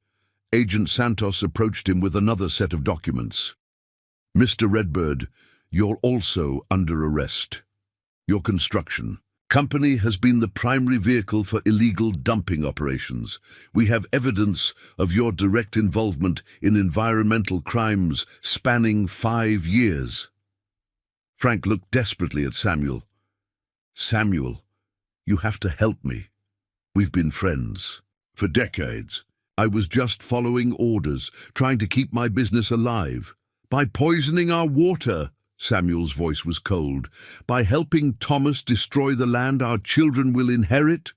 Agent Santos approached him with another set of documents. "Mr. Redbird, you're also under arrest. Your construction company has been the primary vehicle for illegal dumping operations. We have evidence of your direct involvement in environmental crimes spanning 5 years. Frank looked desperately at Samuel. "Samuel, you have to help me. We've been friends for decades. I was just following orders, trying to keep my business alive. By poisoning our water," Samuel's voice was cold, "by helping Thomas destroy the land our children will inherit."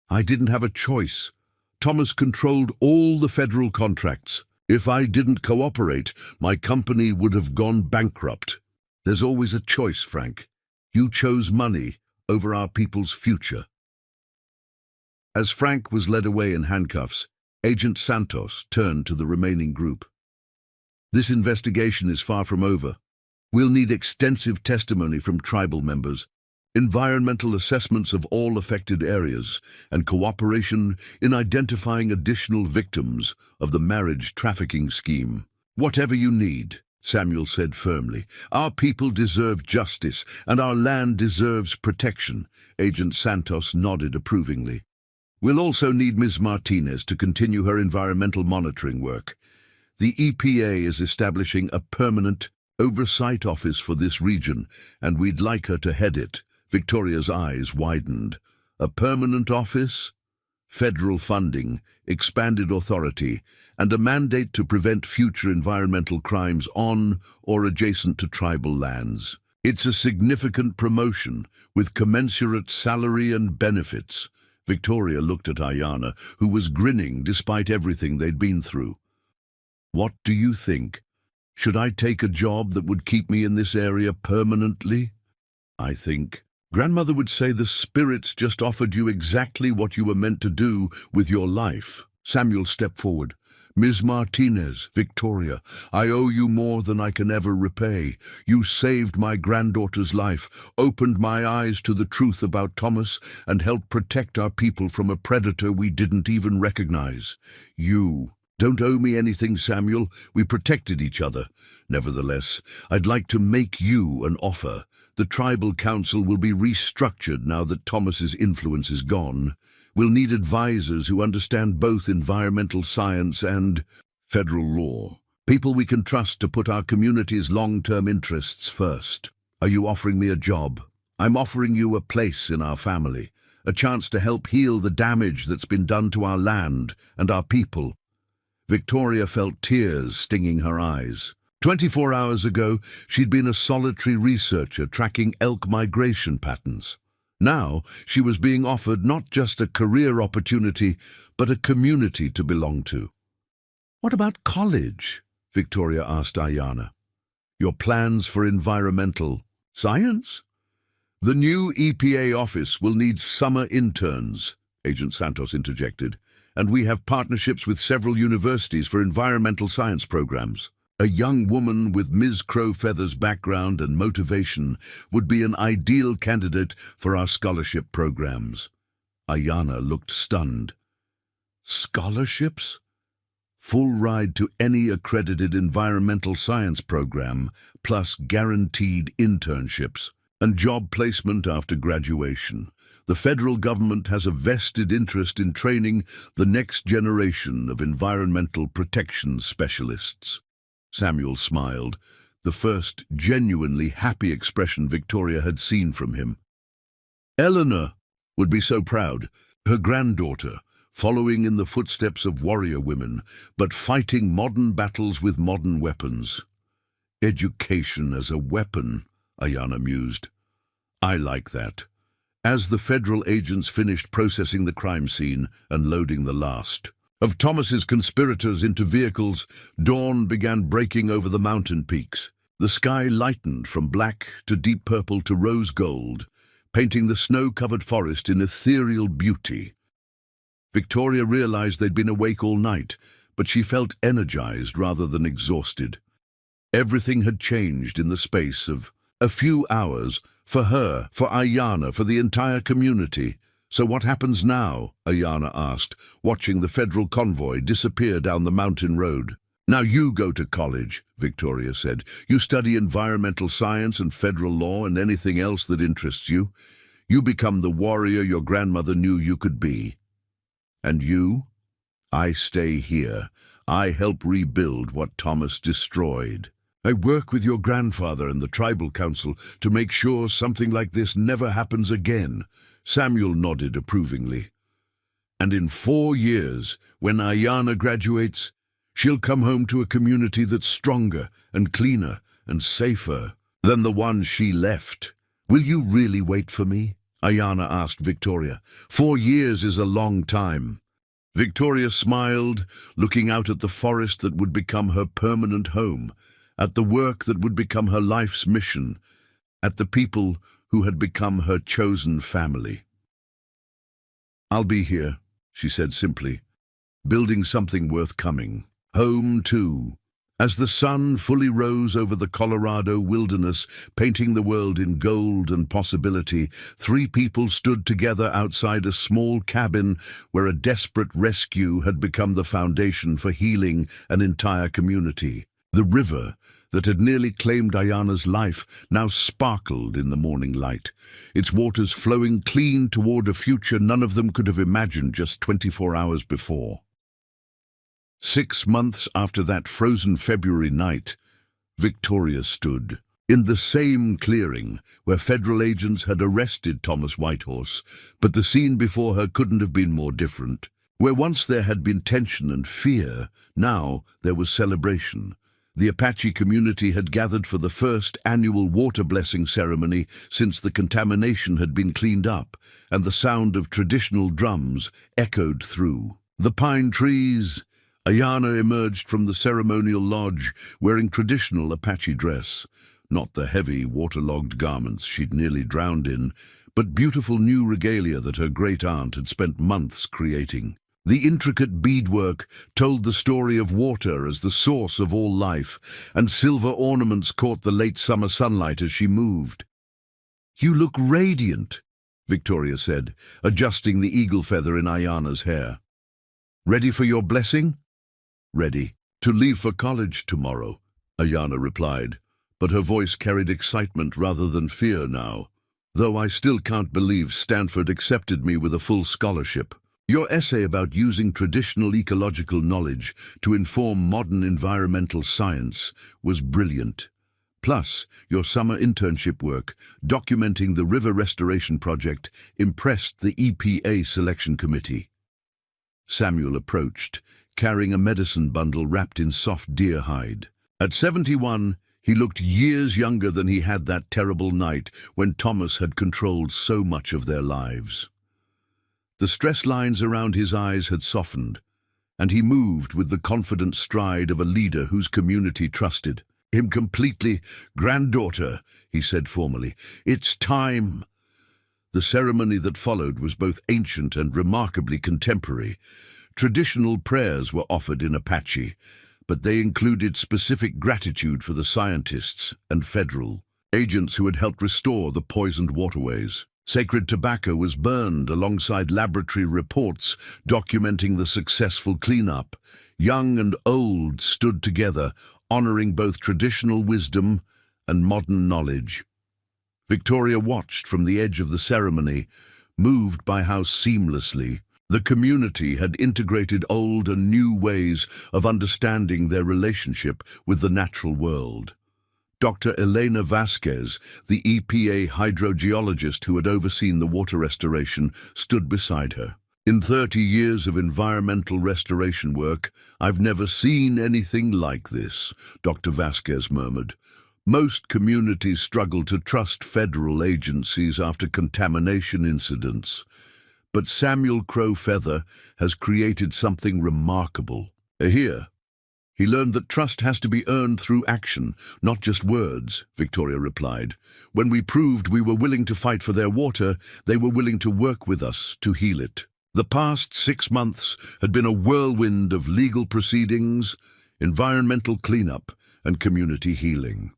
"I didn't have a choice. Thomas controlled all the federal contracts. If I didn't cooperate, my company would have gone bankrupt. There's always a choice, Frank. You chose money over our people's future." As Frank was led away in handcuffs, Agent Santos turned to the remaining group. "This investigation is far from over. We'll need extensive testimony from tribal members, environmental assessments of all affected areas, and cooperation in identifying additional victims of the marriage trafficking scheme. Whatever you need," Samuel said firmly. "Our people deserve justice, and our land deserves protection." Agent Santos nodded approvingly. "We'll also need Ms. Martinez to continue her environmental monitoring work. The EPA is establishing a permanent oversight office for this region, and we'd like her to head it." Victoria's eyes widened. "A permanent office?" federal funding, expanded authority, and a mandate to prevent future environmental crimes on or adjacent to tribal lands. It's a significant promotion, with commensurate salary and benefits. Victoria looked at Ayana, who was grinning despite everything they'd been through. What do you think? Should I take a job that would keep me in this area permanently? I think Grandmother would say the spirits just offered you exactly what you were meant to do with your life. Samuel stepped forward. Ms. Martinez, Victoria, I owe you more than I can ever repay. You saved my granddaughter's life, opened my eyes to the truth about Thomas, and helped protect our people from a predator we didn't even recognize. You don't owe me anything, Samuel. We protected each other. Nevertheless, I'd like to make you an offer. The tribal council will be restructured now that Thomas's influence is gone. We'll need advisors who understand both environmental science and federal law. People we can trust to put our community's long-term interests first. Are you offering me a job? I'm offering you a place in our family, a chance to help heal the damage that's been done to our land and our people. Victoria felt tears stinging her eyes. 24 hours ago, she'd been a solitary researcher tracking elk migration patterns. Now, she was being offered not just a career opportunity, but a community to belong to. What about college? Victoria asked Ayana. Your plans for environmental science? The new EPA office will need summer interns, Agent Santos interjected, and we have partnerships with several universities for environmental science programs. A young woman with Ms. Crowfeather's background and motivation would be an ideal candidate for our scholarship programs. Ayana looked stunned. Scholarships? Full ride to any accredited environmental science program, plus guaranteed internships, and job placement after graduation. The federal government has a vested interest in training the next generation of environmental protection specialists. Samuel smiled, the first genuinely happy expression Victoria had seen from him. Eleanor would be so proud, her granddaughter, following in the footsteps of warrior women, but fighting modern battles with modern weapons. Education as a weapon, Ayana mused. I like that. As the federal agents finished processing the crime scene and loading the last of Thomas's conspirators into vehicles, dawn began breaking over the mountain peaks. The sky lightened from black to deep purple to rose gold, painting the snow-covered forest in ethereal beauty. Victoria realized they'd been awake all night, but she felt energized rather than exhausted. Everything had changed in the space of a few hours, for her, for Ayana, for the entire community. So what happens now? Ayana asked, watching the federal convoy disappear down the mountain road. Now you go to college, Victoria said. You study environmental science and federal law and anything else that interests you. You become the warrior your grandmother knew you could be. And you? I stay here. I help rebuild what Thomas destroyed. I work with your grandfather and the tribal council to make sure something like this never happens again. Samuel nodded approvingly. And in 4 years, when Ayana graduates, she'll come home to a community that's stronger and cleaner and safer than the one she left. Will you really wait for me? Ayana asked Victoria. 4 years is a long time. Victoria smiled, looking out at the forest that would become her permanent home, at the work that would become her life's mission, at the people who had become her chosen family. I'll be here, she said simply, building something worth coming. Home, too. As the sun fully rose over the Colorado wilderness, painting the world in gold and possibility, 3 people stood together outside a small cabin where a desperate rescue had become the foundation for healing an entire community. The river that had nearly claimed Ayana's life now sparkled in the morning light, its waters flowing clean toward a future none of them could have imagined just 24 hours before. 6 months after that frozen February night, Victoria stood, In the same clearing where federal agents had arrested Thomas Whitehorse, but the scene before her couldn't have been more different. Where once there had been tension and fear, now there was celebration. The Apache community had gathered for the first annual water blessing ceremony since the contamination had been cleaned up, and the sound of traditional drums echoed through. The pine trees. Ayana emerged from the ceremonial lodge wearing traditional Apache dress. Not the heavy, waterlogged garments she'd nearly drowned in, but beautiful new regalia that her great-aunt had spent months creating. The intricate beadwork told the story of water as the source of all life, and silver ornaments caught the late summer sunlight as she moved. "You look radiant," Victoria said, adjusting the eagle feather in Ayana's hair. "Ready for your blessing?" "Ready. To leave for college tomorrow," Ayana replied, but her voice carried excitement rather than fear now. "Though I still can't believe Stanford accepted me with a full scholarship. Your essay about using traditional ecological knowledge to inform modern environmental science was brilliant. Plus, your summer internship work, documenting the river restoration project, impressed the EPA selection committee." Samuel approached, carrying a medicine bundle wrapped in soft deer hide. At 71, he looked years younger than he had that terrible night when Thomas had controlled so much of their lives. The stress lines around his eyes had softened, and he moved with the confident stride of a leader whose community trusted him completely. "Granddaughter," he said formally, "it's time." The ceremony that followed was both ancient and remarkably contemporary. Traditional prayers were offered in Apache, but they included specific gratitude for the scientists and federal agents who had helped restore the poisoned waterways. Sacred tobacco was burned alongside laboratory reports documenting the successful cleanup. Young and old stood together, honoring both traditional wisdom and modern knowledge. Victoria watched from the edge of the ceremony, moved by how seamlessly the community had integrated old and new ways of understanding their relationship with the natural world. Dr. Elena Vasquez, the EPA hydrogeologist who had overseen the water restoration, stood beside her. "In 30 years of environmental restoration work, I've never seen anything like this," Dr. Vasquez murmured. "Most communities struggle to trust federal agencies after contamination incidents. But Samuel Crowfeather has created something remarkable. Here, he learned that trust has to be earned through action, not just words," Victoria replied. "When we proved we were willing to fight for their water, they were willing to work with us to heal it." The past 6 months had been a whirlwind of legal proceedings, environmental cleanup, and community healing.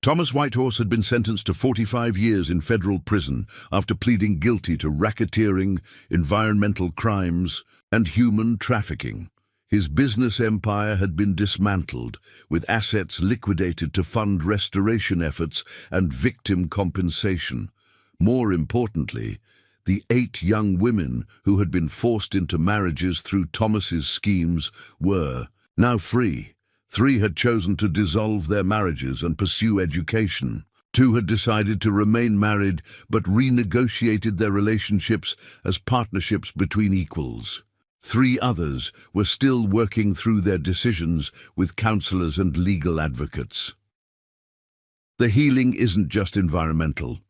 Thomas Whitehorse had been sentenced to 45 years in federal prison after pleading guilty to racketeering, environmental crimes, and human trafficking. His business empire had been dismantled, with assets liquidated to fund restoration efforts and victim compensation. More importantly, the 8 young women who had been forced into marriages through Thomas's schemes were now free. 3 had chosen to dissolve their marriages and pursue education. 2 had decided to remain married but renegotiated their relationships as partnerships between equals. 3 others were still working through their decisions with counselors and legal advocates. "The healing isn't just environmental,"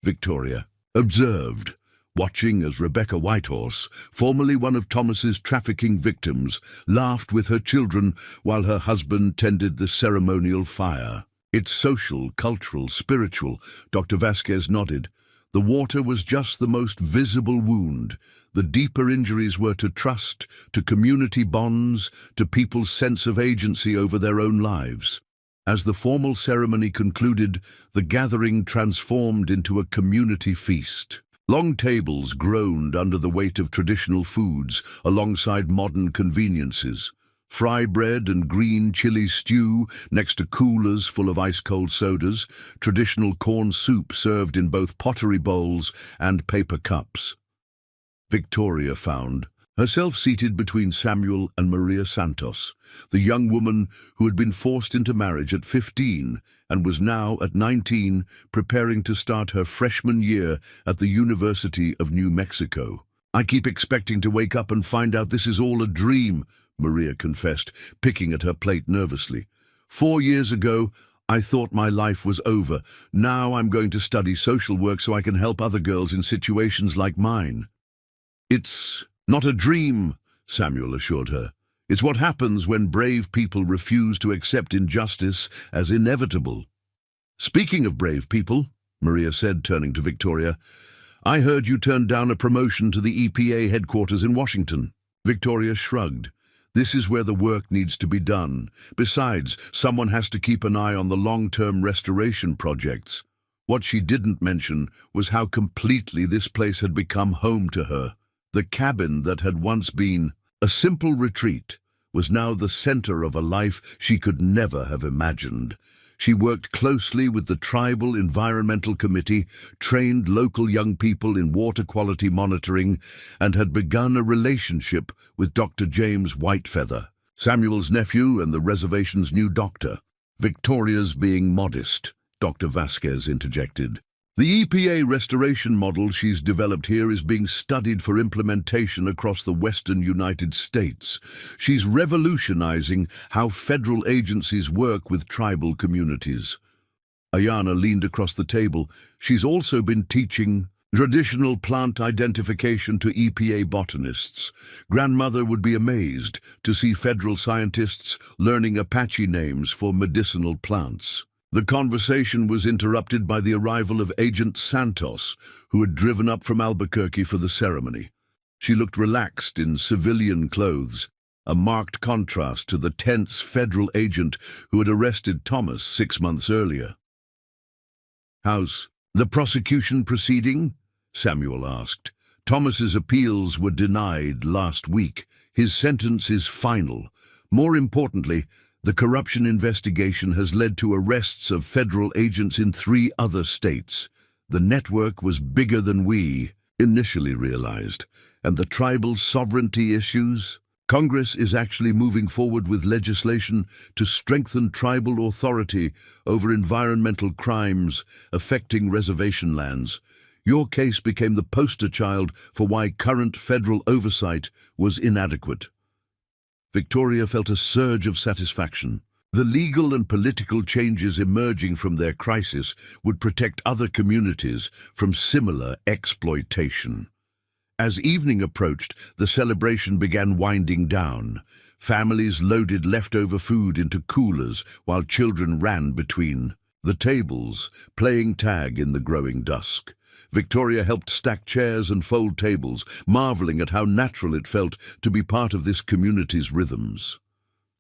Victoria observed, watching as Rebecca Whitehorse, formerly one of Thomas's trafficking victims, laughed with her children while her husband tended the ceremonial fire. "It's social, cultural, spiritual," Dr. Vasquez nodded. "The water was just the most visible wound. The deeper injuries were to trust, to community bonds, to people's sense of agency over their own lives." As the formal ceremony concluded, the gathering transformed into a community feast. Long tables groaned under the weight of traditional foods alongside modern conveniences. Fry bread and green chili stew next to coolers full of ice-cold sodas, traditional corn soup served in both pottery bowls and paper cups. Victoria found herself seated between Samuel and Maria Santos, the young woman who had been forced into marriage at 15 and was now, at 19, preparing to start her freshman year at the University of New Mexico. "I keep expecting to wake up and find out this is all a dream," Maria confessed, picking at her plate nervously. "4 years ago, I thought my life was over. Now I'm going to study social work so I can help other girls in situations like mine." "It's not a dream," Samuel assured her. "It's what happens when brave people refuse to accept injustice as inevitable." "Speaking of brave people," Maria said, turning to Victoria, "I heard you turned down a promotion to the EPA headquarters in Washington." Victoria shrugged. "This is where the work needs to be done. Besides, someone has to keep an eye on the long-term restoration projects." What she didn't mention was how completely this place had become home to her. The cabin that had once been a simple retreat was now the center of a life she could never have imagined. She worked closely with the Tribal Environmental Committee, trained local young people in water quality monitoring, and had begun a relationship with Dr. James Whitefeather, Samuel's nephew and the reservation's new doctor. "Victoria's being modest," Dr. Vasquez interjected. "The EPA restoration model she's developed here is being studied for implementation across the western United States. She's revolutionizing how federal agencies work with tribal communities." Ayana leaned across the table. "She's also been teaching traditional plant identification to EPA botanists. Grandmother would be amazed to see federal scientists learning Apache names for medicinal plants." The conversation was interrupted by the arrival of Agent Santos, who had driven up from Albuquerque for the ceremony. She looked relaxed in civilian clothes, a marked contrast to the tense federal agent who had arrested Thomas 6 months earlier. "How's the prosecution proceeding?" Samuel asked. "Thomas's appeals were denied last week. His sentence is final. More importantly, the corruption investigation has led to arrests of federal agents in 3 other states. The network was bigger than we initially realized. And the tribal sovereignty issues? Congress is actually moving forward with legislation to strengthen tribal authority over environmental crimes affecting reservation lands. Your case became the poster child for why current federal oversight was inadequate." Victoria felt a surge of satisfaction. The legal and political changes emerging from their crisis would protect other communities from similar exploitation. As evening approached, the celebration began winding down. Families loaded leftover food into coolers while children ran between the tables, playing tag in the growing dusk. Victoria helped stack chairs and fold tables, marveling at how natural it felt to be part of this community's rhythms.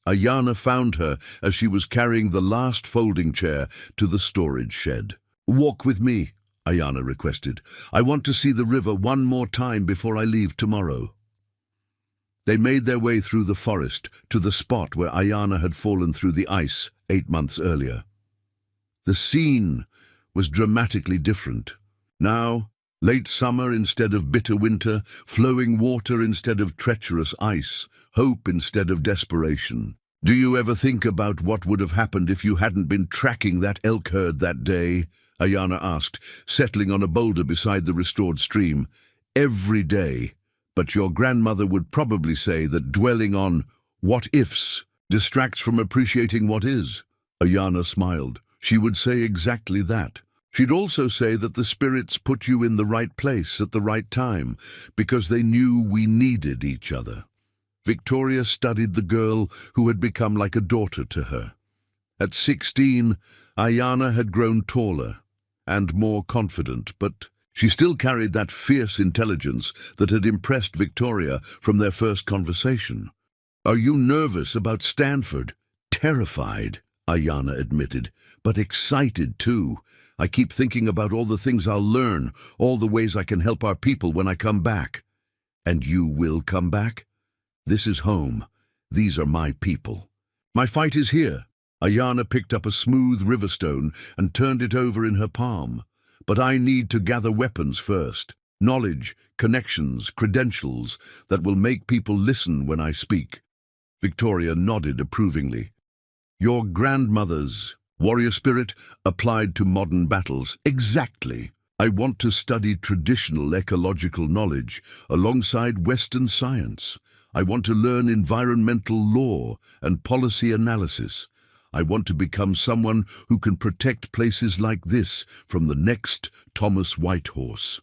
Ayana found her as she was carrying the last folding chair to the storage shed. "Walk with me," Ayana requested. "I want to see the river one more time before I leave tomorrow." They made their way through the forest to the spot where Ayana had fallen through the ice 8 months earlier. The scene was dramatically different. Now, late summer instead of bitter winter, flowing water instead of treacherous ice, hope instead of desperation. "Do you ever think about what would have happened if you hadn't been tracking that elk herd that day?" Ayana asked, settling on a boulder beside the restored stream. "Every day. But your grandmother would probably say that dwelling on what-ifs distracts from appreciating what is." Ayana smiled. "She would say exactly that. She'd also say that the spirits put you in the right place at the right time, because they knew we needed each other." Victoria studied the girl who had become like a daughter to her. At 16, Ayana had grown taller and more confident, but she still carried that fierce intelligence that had impressed Victoria from their first conversation. "Are you nervous about Stanford?" "Terrified," Ayana admitted, "but excited too. I keep thinking about all the things I'll learn, all the ways I can help our people when I come back." "And you will come back?" "This is home. These are my people. My fight is here." Ayana picked up a smooth riverstone and turned it over in her palm. "But I need to gather weapons first." knowledge, connections, credentials that will make people listen when I speak. Victoria nodded approvingly. Your grandmother's warrior spirit applied to modern battles. Exactly. I want to study traditional ecological knowledge alongside Western science. I want to learn environmental law and policy analysis. I want to become someone who can protect places like this from the next Thomas Whitehorse.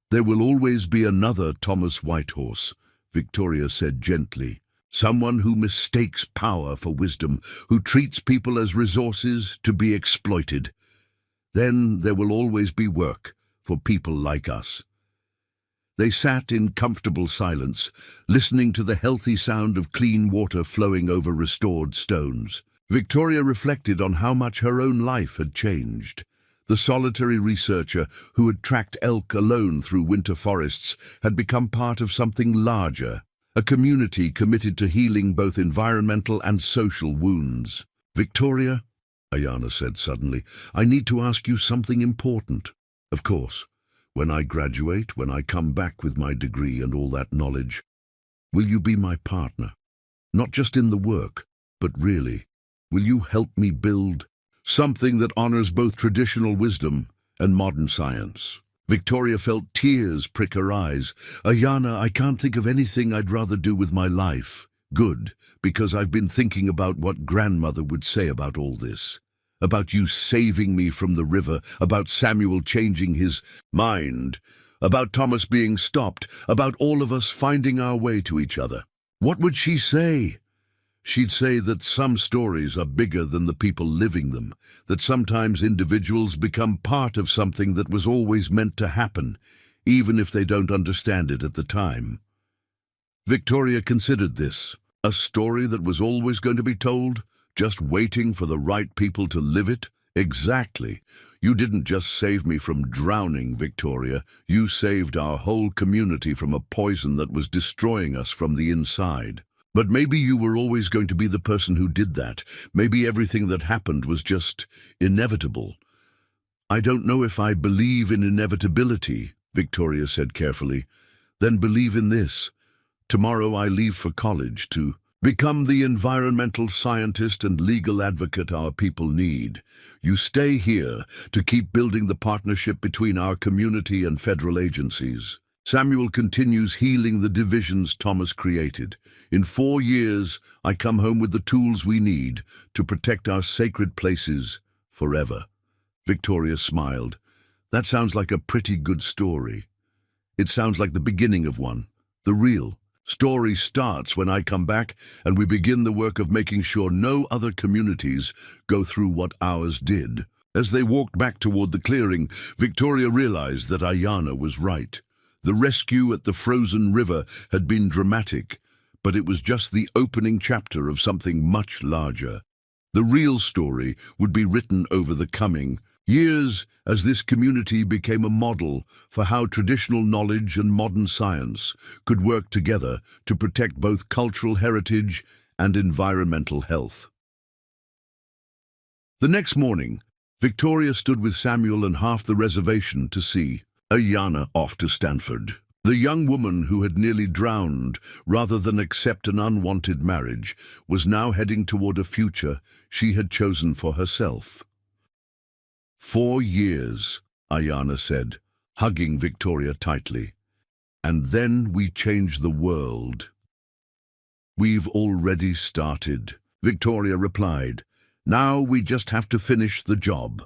There will always be another Thomas Whitehorse, Victoria said gently. Someone who mistakes power for wisdom, who treats people as resources to be exploited. Then there will always be work for people like us. They sat in comfortable silence, listening to the healthy sound of clean water flowing over restored stones. Victoria reflected on how much her own life had changed. The solitary researcher who had tracked elk alone through winter forests had become part of something larger, a community committed to healing both environmental and social wounds. Victoria, Ayana said suddenly, I need to ask you something important. Of course, when I graduate, when I come back with my degree and all that knowledge, will you be my partner? Not just in the work, but really, will you help me build something that honors both traditional wisdom and modern science? Victoria felt tears prick her eyes. Ayana, I can't think of anything I'd rather do with my life. Good, because I've been thinking about what grandmother would say about all this. About you saving me from the river, about Samuel changing his mind, about Thomas being stopped, about all of us finding our way to each other. What would she say? She'd say that some stories are bigger than the people living them, that sometimes individuals become part of something that was always meant to happen, even if they don't understand it at the time. Victoria considered this, a story that was always going to be told, just waiting for the right people to live it. Exactly. You didn't just save me from drowning, Victoria. You saved our whole community from a poison that was destroying us from the inside. But maybe you were always going to be the person who did that. Maybe everything that happened was just inevitable. I don't know if I believe in inevitability, Victoria said carefully. Then believe in this. Tomorrow I leave for college to become the environmental scientist and legal advocate our people need. You stay here to keep building the partnership between our community and federal agencies. Samuel continues healing the divisions Thomas created. In 4 years, I come home with the tools we need to protect our sacred places forever. Victoria smiled. That sounds like a pretty good story. It sounds like the beginning of one. The real story starts when I come back and we begin the work of making sure no other communities go through what ours did. As they walked back toward the clearing, Victoria realized that Ayana was right. The rescue at the frozen river had been dramatic, but it was just the opening chapter of something much larger. The real story would be written over the coming years as this community became a model for how traditional knowledge and modern science could work together to protect both cultural heritage and environmental health. The next morning, Victoria stood with Samuel and half the reservation to see Ayana off to Stanford. The young woman who had nearly drowned rather than accept an unwanted marriage was now heading toward a future she had chosen for herself. 4 years, Ayana said, hugging Victoria tightly. And then we change the world. We've already started, Victoria replied. Now we just have to finish the job.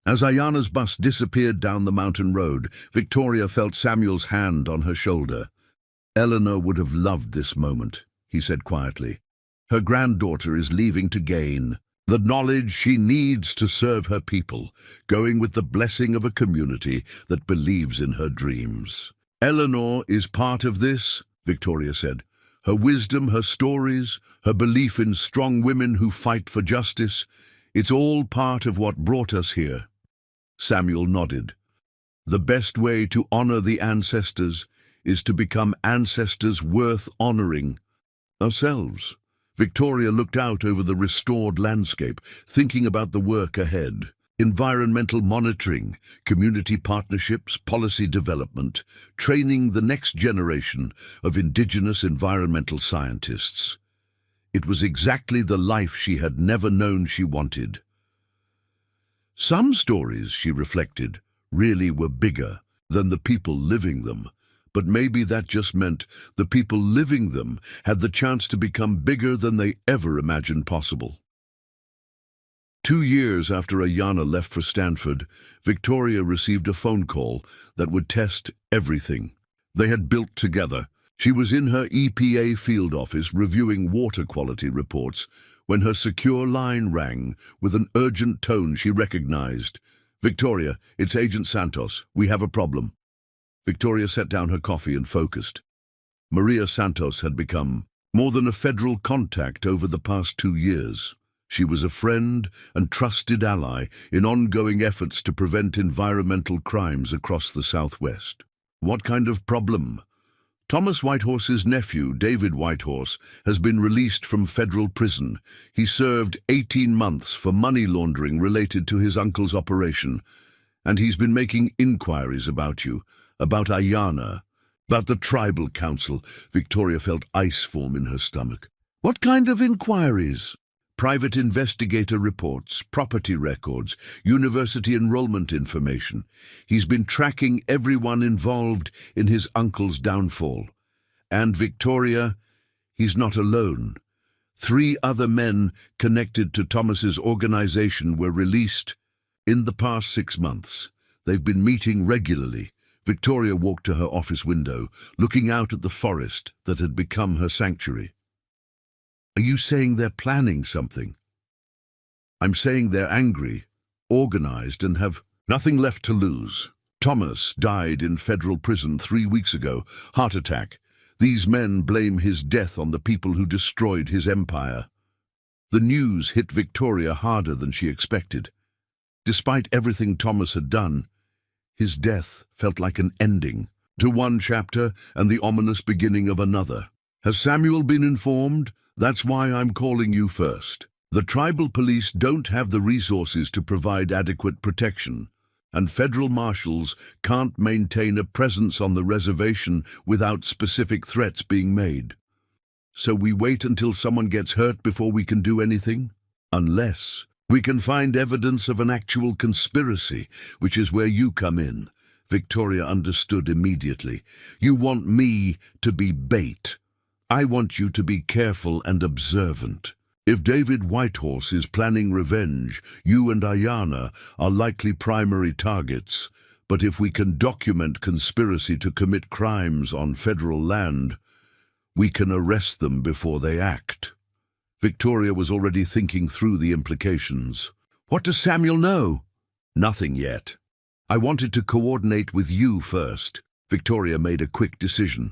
As Ayana's bus disappeared down the mountain road, Victoria felt Samuel's hand on her shoulder. Eleanor would have loved this moment, he said quietly. Her granddaughter is leaving to gain the knowledge she needs to serve her people, going with the blessing of a community that believes in her dreams. Eleanor is part of this, Victoria said. Her wisdom, her stories, her belief in strong women who fight for justice, it's all part of what brought us here. Samuel nodded. The best way to honor the ancestors is to become ancestors worth honoring ourselves. Victoria looked out over the restored landscape, thinking about the work ahead. environmental monitoring, community partnerships, policy development, training the next generation of indigenous environmental scientists. It was exactly the life she had never known she wanted. Some stories, she reflected, really were bigger than the people living them, but maybe that just meant the people living them had the chance to become bigger than they ever imagined possible. 2 years after Ayana left for Stanford, Victoria received a phone call that would test everything they had built together. She was in her EPA field office reviewing water quality reports when her secure line rang with an urgent tone she recognized. "Victoria, it's Agent Santos. We have a problem." Victoria set down her coffee and focused. Maria Santos had become more than a federal contact over the past 2 years. She was a friend and trusted ally in ongoing efforts to prevent environmental crimes across the Southwest. What kind of problem? Thomas Whitehorse's nephew, David Whitehorse, has been released from federal prison. He served 18 months for money laundering related to his uncle's operation, and he's been making inquiries about you, about Ayana, about the tribal council. Victoria felt ice form in her stomach. What kind of inquiries? Private investigator reports, property records, university enrollment information. He's been tracking everyone involved in his uncle's downfall. And Victoria, he's not alone. 3 other men connected to Thomas's organization were released in the past 6 months. They've been meeting regularly. Victoria walked to her office window, looking out at the forest that had become her sanctuary. Are you saying they're planning something? I'm saying they're angry, organized, and have nothing left to lose. Thomas died in federal prison 3 weeks ago. Heart attack. These men blame his death on the people who destroyed his empire. The news hit Victoria harder than she expected. Despite everything Thomas had done, his death felt like an ending to one chapter and the ominous beginning of another. Has Samuel been informed? That's why I'm calling you first. The tribal police don't have the resources to provide adequate protection, and federal marshals can't maintain a presence on the reservation without specific threats being made. So we wait until someone gets hurt before we can do anything? Unless we can find evidence of an actual conspiracy, which is where you come in. Victoria understood immediately. You want me to be bait. I want you to be careful and observant. If David Whitehorse is planning revenge, you and Ayana are likely primary targets. But if we can document conspiracy to commit crimes on federal land, we can arrest them before they act. Victoria was already thinking through the implications. What does Samuel know? Nothing yet. I wanted to coordinate with you first. Victoria made a quick decision.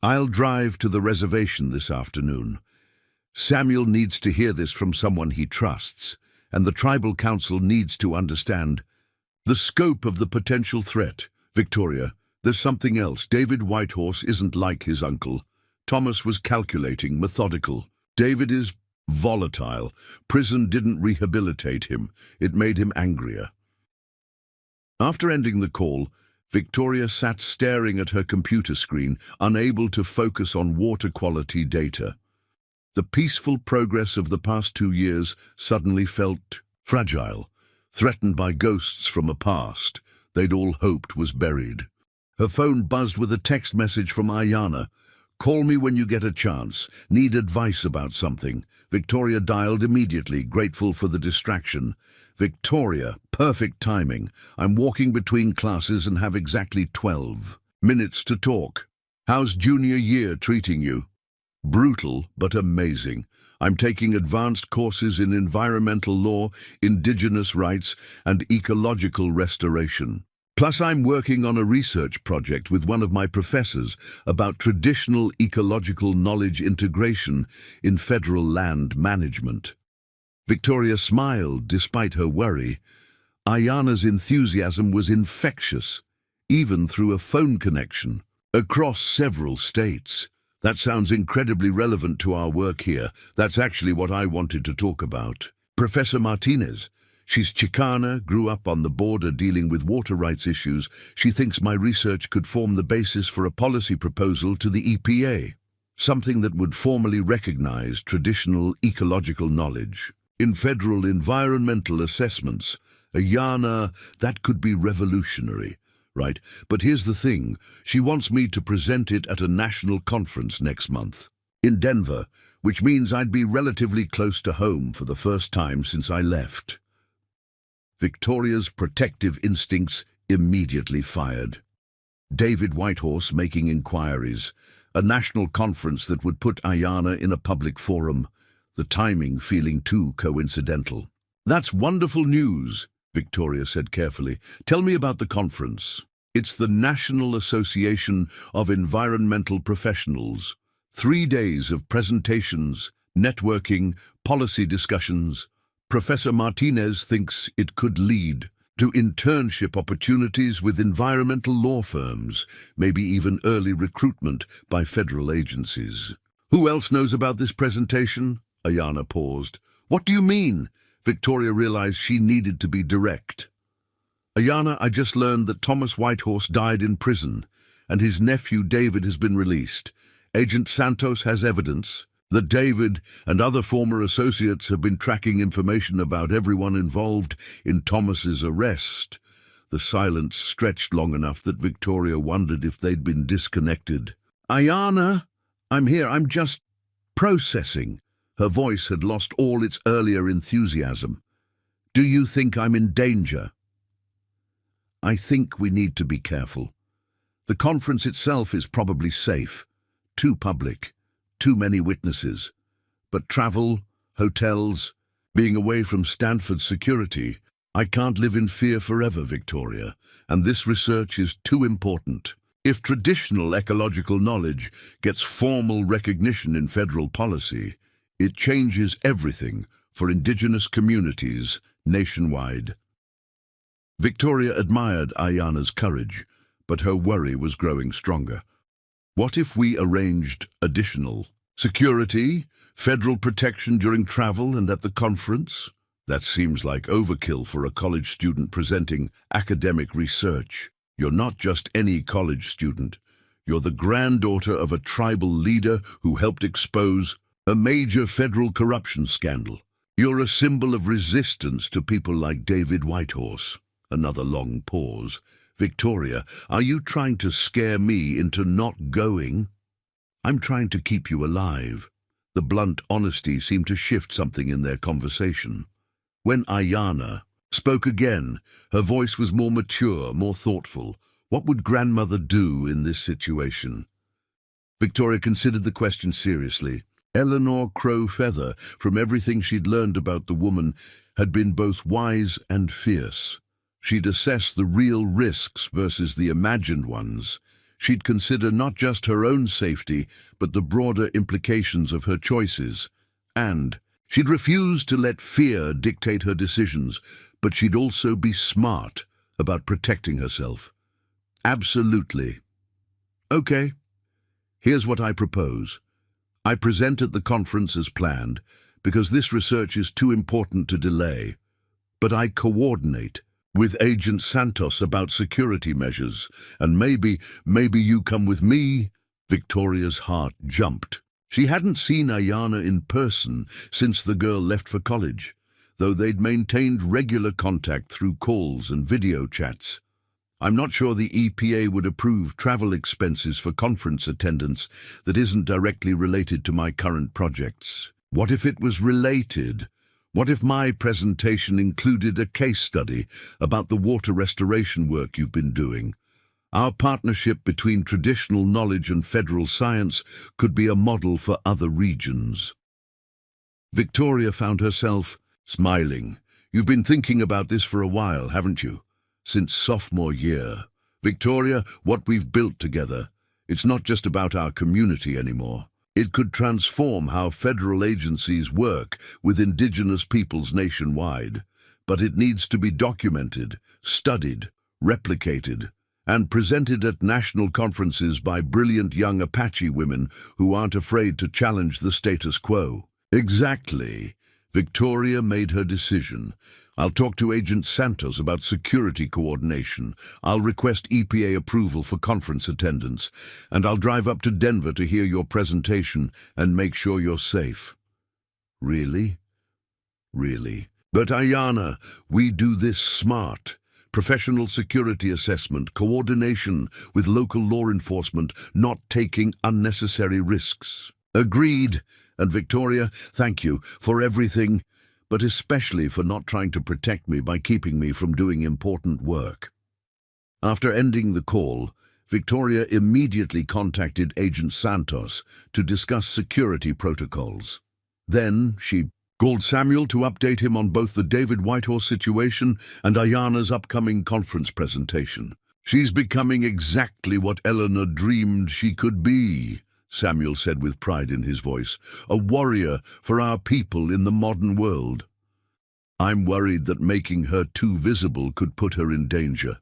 I'll drive to the reservation this afternoon. Samuel needs to hear this from someone he trusts, and the tribal council needs to understand the scope of the potential threat. Victoria, there's something else. David Whitehorse isn't like his uncle. Thomas was calculating, methodical. David is volatile. Prison didn't rehabilitate him. It made him angrier. After ending the call, Victoria sat staring at her computer screen, unable to focus on water quality data. The peaceful progress of the past 2 years suddenly felt fragile, threatened by ghosts from a past they'd all hoped was buried. Her phone buzzed with a text message from Ayana. "Call me when you get a chance. Need advice about something." Victoria dialed immediately, grateful for the distraction. "Victoria, perfect timing. I'm walking between classes and have exactly 12 minutes to talk. How's junior year treating you?" "Brutal, but amazing. I'm taking advanced courses in environmental law, indigenous rights, and ecological restoration. Plus, I'm working on a research project with one of my professors about traditional ecological knowledge integration in federal land management." Victoria smiled despite her worry. Ayana's enthusiasm was infectious, even through a phone connection, across several states. "That sounds incredibly relevant to our work here. That's actually what I wanted to talk about. Professor Martinez, She's Chicana, grew up on the border dealing with water rights issues. She thinks my research could form the basis for a policy proposal to the EPA, something that would formally recognize traditional ecological knowledge. In federal environmental assessments, Ayana, that could be revolutionary, right? But here's the thing, she wants me to present it at a national conference next month, in Denver, which means I'd be relatively close to home for the first time since I left. Victoria's protective instincts immediately fired. David Whitehorse making inquiries, a national conference that would put Ayana in a public forum, the timing feeling too coincidental. That's wonderful news, Victoria said carefully. Tell me about the conference. It's the National Association of Environmental Professionals. 3 days of presentations, networking, policy discussions. Professor Martinez thinks it could lead to internship opportunities with environmental law firms, maybe even early recruitment by federal agencies. Who else knows about this presentation? Ayana paused. What do you mean? Victoria realized she needed to be direct. Ayana, I just learned that Thomas Whitehorse died in prison, and his nephew David has been released. Agent Santos has evidence that David and other former associates have been tracking information about everyone involved in Thomas's arrest. The silence stretched long enough that Victoria wondered if they'd been disconnected. Ayana, I'm here, I'm just processing. Her voice had lost all its earlier enthusiasm. Do you think I'm in danger? I think we need to be careful. The conference itself is probably safe. Too public. Too many witnesses. But travel, hotels, being away from Stanford's security, I can't live in fear forever, Victoria, and this research is too important. If traditional ecological knowledge gets formal recognition in federal policy, it changes everything for indigenous communities nationwide. Victoria admired Ayana's courage, but her worry was growing stronger. What if we arranged additional security, federal protection during travel and at the conference? That seems like overkill for a college student presenting academic research. You're not just any college student. You're the granddaughter of a tribal leader who helped expose a major federal corruption scandal. You're a symbol of resistance to people like David Whitehorse. Another long pause. Victoria, are you trying to scare me into not going? I'm trying to keep you alive. The blunt honesty seemed to shift something in their conversation. When Ayana spoke again, her voice was more mature, more thoughtful. What would grandmother do in this situation? Victoria considered the question seriously. Eleanor Crowfeather, from everything she'd learned about the woman, had been both wise and fierce. She'd assess the real risks versus the imagined ones. She'd consider not just her own safety, but the broader implications of her choices. And she'd refuse to let fear dictate her decisions, but she'd also be smart about protecting herself. Absolutely. Okay, here's what I propose. I present at the conference as planned, because this research is too important to delay. But I coordinate with Agent Santos about security measures, and maybe you come with me. Victoria's heart jumped. She hadn't seen Ayana in person since the girl left for college, though they'd maintained regular contact through calls and video chats. I'm not sure the EPA would approve travel expenses for conference attendance that isn't directly related to my current projects. What if it was related? What if my presentation included a case study about the water restoration work you've been doing? Our partnership between traditional knowledge and federal science could be a model for other regions. Victoria found herself smiling. You've been thinking about this for a while, haven't you? Since sophomore year. Victoria, what we've built together, it's not just about our community anymore. It could transform how federal agencies work with indigenous peoples nationwide. But it needs to be documented, studied, replicated, and presented at national conferences by brilliant young Apache women who aren't afraid to challenge the status quo. Exactly. Victoria made her decision. I'll talk to Agent Santos about security coordination. I'll request EPA approval for conference attendance. And I'll drive up to Denver to hear your presentation and make sure you're safe. Really? Really? But Ayanna, we do this smart. Professional security assessment, coordination with local law enforcement, not taking unnecessary risks. Agreed. And Victoria, thank you for everything, but especially for not trying to protect me by keeping me from doing important work. After ending the call, Victoria immediately contacted Agent Santos to discuss security protocols. Then she called Samuel to update him on both the David Whitehorse situation and Ayanna's upcoming conference presentation. She's becoming exactly what Eleanor dreamed she could be, Samuel said with pride in his voice, a warrior for our people in the modern world. I'm worried that making her too visible could put her in danger.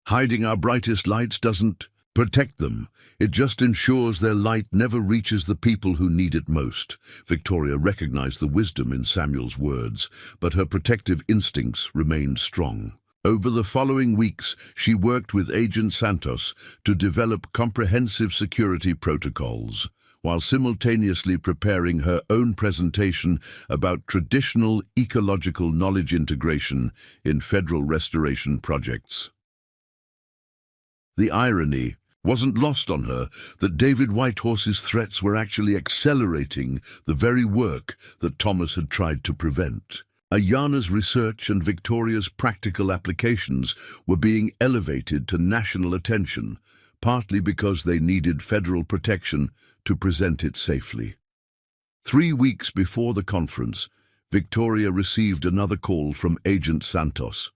Hiding our brightest lights doesn't protect them. It just ensures their light never reaches the people who need it most. Victoria recognized the wisdom in Samuel's words, but her protective instincts remained strong. Over the following weeks, she worked with Agent Santos to develop comprehensive security protocols, while simultaneously preparing her own presentation about traditional ecological knowledge integration in federal restoration projects. The irony wasn't lost on her that David Whitehorse's threats were actually accelerating the very work that Thomas had tried to prevent. Ayanna's research and Victoria's practical applications were being elevated to national attention, partly because they needed federal protection to present it safely. 3 weeks before the conference, Victoria received another call from Agent Santos.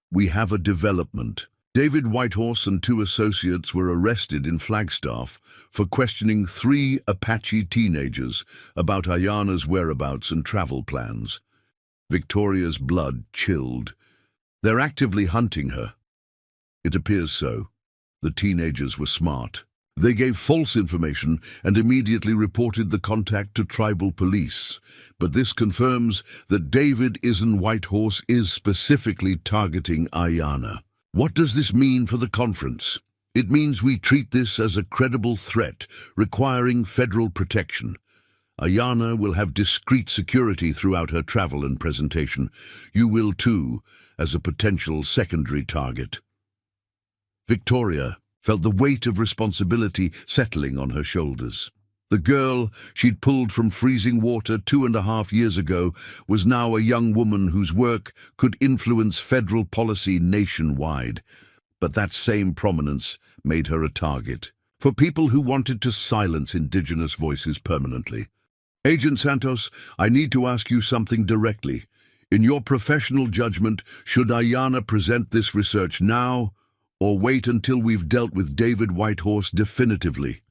We have a development. David Whitehorse and 2 associates were arrested in Flagstaff for questioning 3 Apache teenagers about Ayanna's whereabouts and travel plans. Victoria's blood chilled. They're actively hunting her. It appears so. The teenagers were smart. They gave false information and immediately reported the contact to tribal police. But this confirms that David Whitehorse is specifically targeting Ayanna. What does this mean for the conference? It means we treat this as a credible threat requiring federal protection. Ayanna will have discreet security throughout her travel and presentation. You will too, as a potential secondary target. Victoria felt the weight of responsibility settling on her shoulders. The girl she'd pulled from freezing water 2.5 years ago was now a young woman whose work could influence federal policy nationwide. But that same prominence made her a target for people who wanted to silence indigenous voices permanently. Agent Santos, I need to ask you something directly. In your professional judgment, should Ayanna present this research now or wait until we've dealt with David Whitehorse definitively?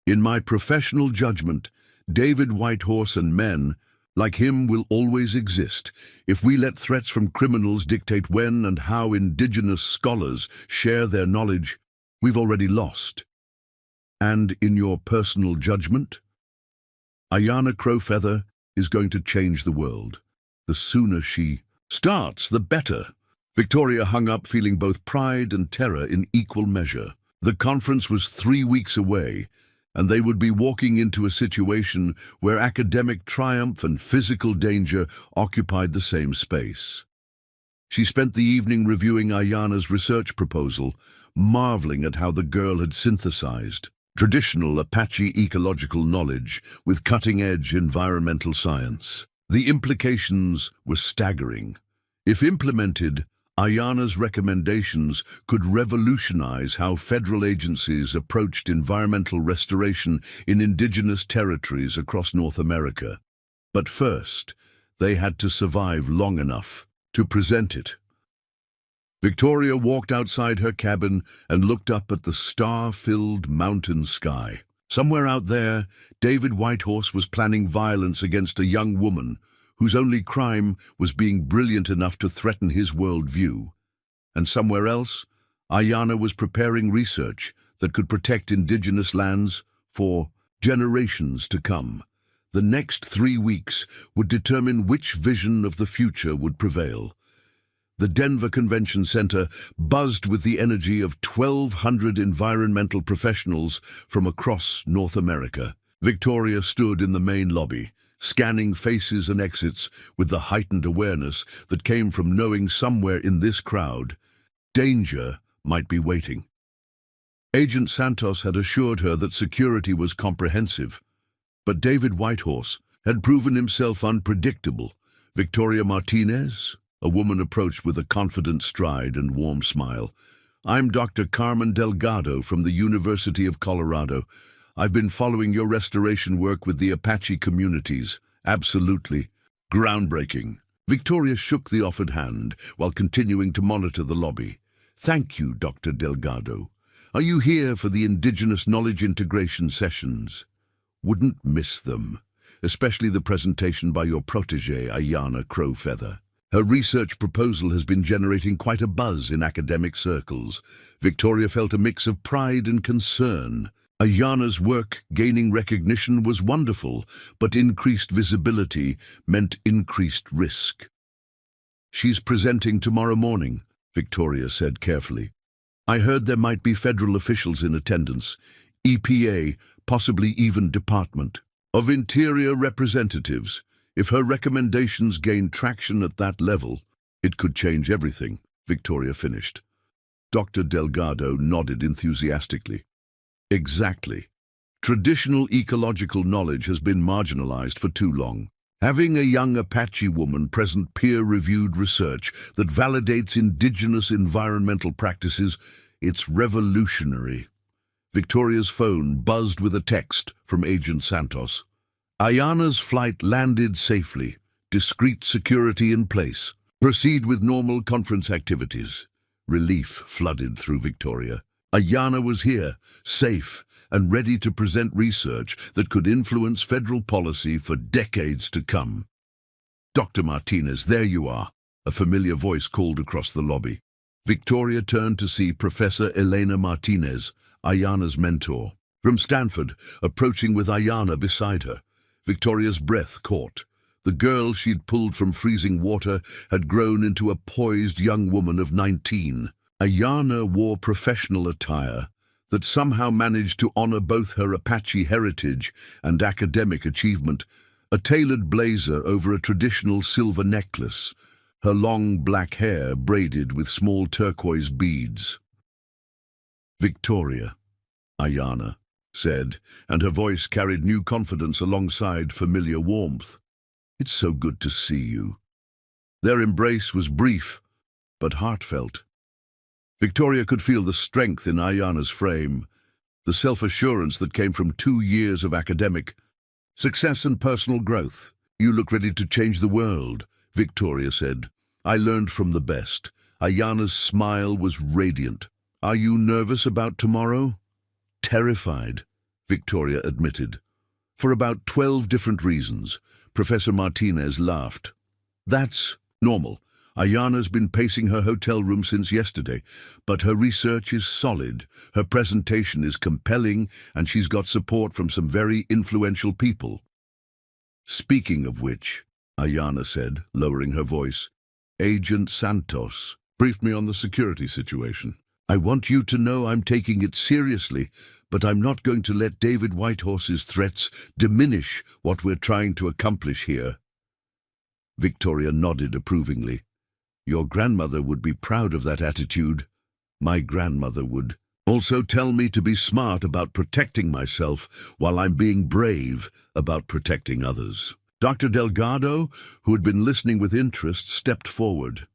In my professional judgment, David Whitehorse and men like him will always exist. If we let threats from criminals dictate when and how indigenous scholars share their knowledge, we've already lost. And in your personal judgment? Ayanna Crowfeather is going to change the world. The sooner she starts, the better. Victoria hung up feeling both pride and terror in equal measure. The conference was 3 weeks away, and they would be walking into a situation where academic triumph and physical danger occupied the same space. She spent the evening reviewing Ayanna's research proposal, marveling at how the girl had synthesized traditional Apache ecological knowledge with cutting-edge environmental science. The implications were staggering. If implemented, Ayanna's recommendations could revolutionize how federal agencies approached environmental restoration in indigenous territories across North America. But first, they had to survive long enough to present it. Victoria walked outside her cabin and looked up at the star-filled mountain sky. Somewhere out there, David Whitehorse was planning violence against a young woman whose only crime was being brilliant enough to threaten his worldview. And somewhere else, Ayanna was preparing research that could protect indigenous lands for generations to come. The next 3 weeks would determine which vision of the future would prevail. The Denver Convention Center buzzed with the energy of 1,200 environmental professionals from across North America. Victoria stood in the main lobby, scanning faces and exits with the heightened awareness that came from knowing somewhere in this crowd, danger might be waiting. Agent Santos had assured her that security was comprehensive, but David Whitehorse had proven himself unpredictable. Victoria Martinez, a woman approached with a confident stride and warm smile. "I'm Dr. Carmen Delgado from the University of Colorado. I've been following your restoration work with the Apache communities. Absolutely groundbreaking." Victoria shook the offered hand while continuing to monitor the lobby. "Thank you, Dr. Delgado. Are you here for the Indigenous Knowledge Integration sessions? Wouldn't miss them, especially the presentation by your protégé, Ayanna Crowfeather. Her research proposal has been generating quite a buzz in academic circles." Victoria felt a mix of pride and concern. Ayanna's work gaining recognition was wonderful, but increased visibility meant increased risk. "She's presenting tomorrow morning," Victoria said carefully. "I heard there might be federal officials in attendance, EPA, possibly even Department of Interior representatives. If her recommendations gain traction at that level, it could change everything," Victoria finished. Dr. Delgado nodded enthusiastically. "Exactly. Traditional ecological knowledge has been marginalized for too long. Having a young Apache woman present peer-reviewed research that validates indigenous environmental practices, it's revolutionary." Victoria's phone buzzed with a text from Agent Santos. "Ayanna's flight landed safely. Discreet security in place. Proceed with normal conference activities." Relief flooded through Victoria. Ayanna was here, safe, and ready to present research that could influence federal policy for decades to come. "Dr. Martinez, there you are," a familiar voice called across the lobby. Victoria turned to see Professor Elena Martinez, Ayanna's mentor, from Stanford, approaching with Ayanna beside her. Victoria's breath caught. The girl she'd pulled from freezing water had grown into a poised young woman of 19. Ayanna wore professional attire that somehow managed to honor both her Apache heritage and academic achievement, a tailored blazer over a traditional silver necklace, her long black hair braided with small turquoise beads. "Victoria," Ayanna said, and her voice carried new confidence alongside familiar warmth. "It's so good to see you." Their embrace was brief, but heartfelt. Victoria could feel the strength in Ayanna's frame, the self-assurance that came from 2 years of academic success and personal growth. "You look ready to change the world," Victoria said. "I learned from the best." Ayanna's smile was radiant. "Are you nervous about tomorrow?" "Terrified," Victoria admitted. "For about 12 different reasons." Professor Martinez laughed. "That's normal. Ayanna's been pacing her hotel room since yesterday, but her research is solid, her presentation is compelling, and she's got support from some very influential people." "Speaking of which," Ayanna said, lowering her voice, "Agent Santos briefed me on the security situation. I want you to know I'm taking it seriously, but I'm not going to let David Whitehorse's threats diminish what we're trying to accomplish here." Victoria nodded approvingly. "Your grandmother would be proud of that attitude. My grandmother would also tell me to be smart about protecting myself while I'm being brave about protecting others." Dr. Delgado, who had been listening with interest, stepped forward.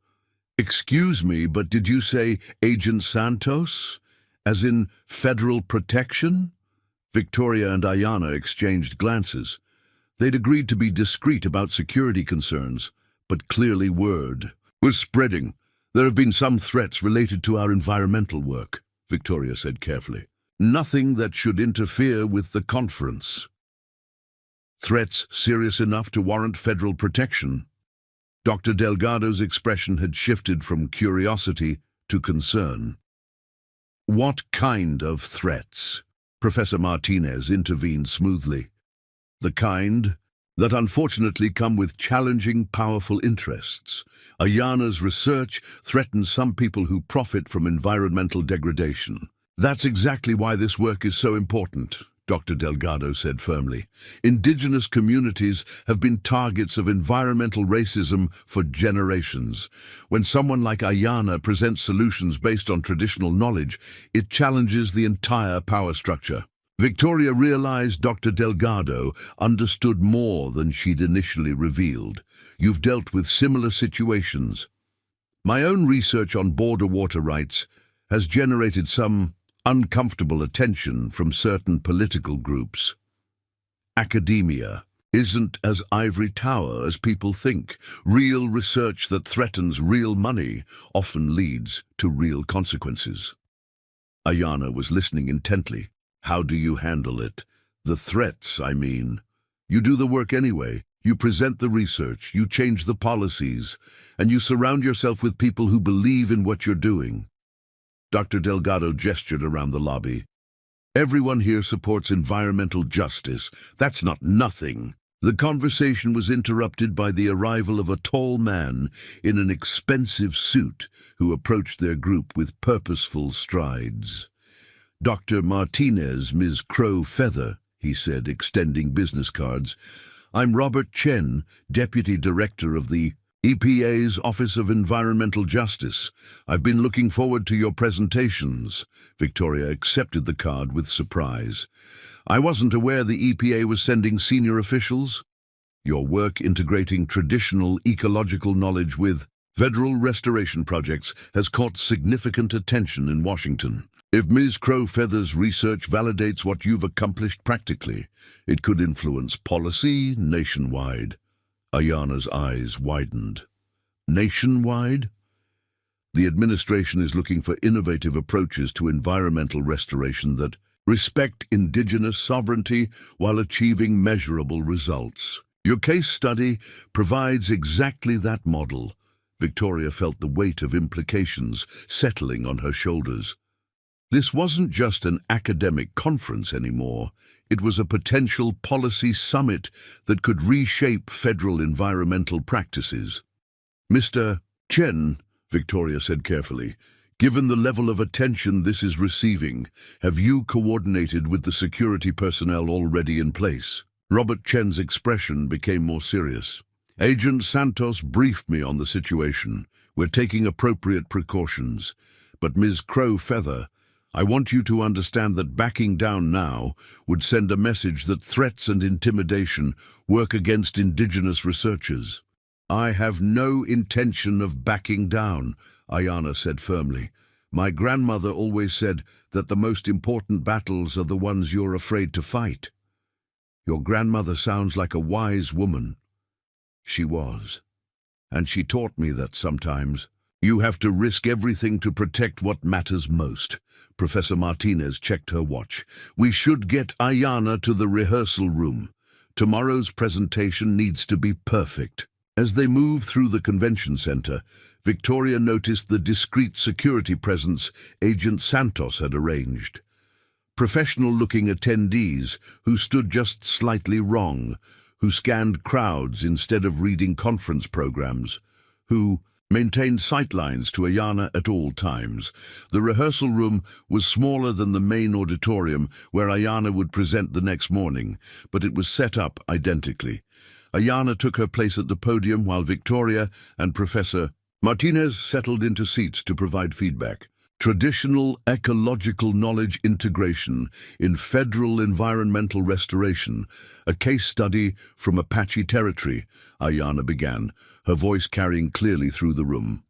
"Excuse me, but did you say Agent Santos? As in federal protection?" Victoria and Ayanna exchanged glances. They'd agreed to be discreet about security concerns, but clearly word was spreading. "There have been some threats related to our environmental work," Victoria said carefully. "Nothing that should interfere with the conference." "Threats serious enough to warrant federal protection?" Dr. Delgado's expression had shifted from curiosity to concern. "What kind of threats?" Professor Martinez intervened smoothly. "The kind that unfortunately come with challenging, powerful interests. Ayana's research threatens some people who profit from environmental degradation. That's exactly why this work is so important, Dr. Delgado said firmly. Indigenous communities have been targets of environmental racism for generations. When someone like Ayana presents solutions based on traditional knowledge, it challenges the entire power structure. Victoria realized Dr. Delgado understood more than she'd initially revealed. You've dealt with similar situations. My own research on border water rights has generated some uncomfortable attention from certain political groups. Academia isn't as ivory tower as people think. Real research that threatens real money often leads to real consequences. Ayana was listening intently. How do you handle it? The threats, I mean. You do the work anyway. You present the research, you change the policies, and you surround yourself with people who believe in what you're doing. Dr. Delgado gestured around the lobby. Everyone here supports environmental justice. That's not nothing. The conversation was interrupted by the arrival of a tall man in an expensive suit who approached their group with purposeful strides. Dr. Martinez, Ms. Crow-Feather, he said, extending business cards. I'm Robert Chen, Deputy Director of the EPA's Office of Environmental Justice. I've been looking forward to your presentations. Victoria accepted the card with surprise. I wasn't aware the EPA was sending senior officials. Your work integrating traditional ecological knowledge with federal restoration projects has caught significant attention in Washington. If Ms. Crow-Feather's research validates what you've accomplished practically, it could influence policy nationwide. Ayana's eyes widened. Nationwide? The administration is looking for innovative approaches to environmental restoration that respect indigenous sovereignty while achieving measurable results. Your case study provides exactly that model. Victoria felt the weight of implications settling on her shoulders. This wasn't just an academic conference anymore. It was a potential policy summit that could reshape federal environmental practices. Mr. Chen, Victoria said carefully, given the level of attention this is receiving, have you coordinated with the security personnel already in place? Robert Chen's expression became more serious. Agent Santos briefed me on the situation. We're taking appropriate precautions. But Ms. Crow-Feather, I want you to understand that backing down now would send a message that threats and intimidation work against indigenous researchers. I have no intention of backing down, Ayana said firmly. My grandmother always said that the most important battles are the ones you're afraid to fight. Your grandmother sounds like a wise woman. She was. And she taught me that sometimes you have to risk everything to protect what matters most. Professor Martinez checked her watch. We should get Ayana to the rehearsal room. Tomorrow's presentation needs to be perfect. As they moved through the convention center, Victoria noticed the discreet security presence Agent Santos had arranged. Professional-looking attendees who stood just slightly wrong, who scanned crowds instead of reading conference programs, who maintained sightlines to Ayana at all times. The rehearsal room was smaller than the main auditorium where Ayana would present the next morning, but it was set up identically. Ayana took her place at the podium while Victoria and Professor Martinez settled into seats to provide feedback. Traditional ecological knowledge integration in federal environmental restoration, a case study from Apache territory, Ayana began, her voice carrying clearly through the room.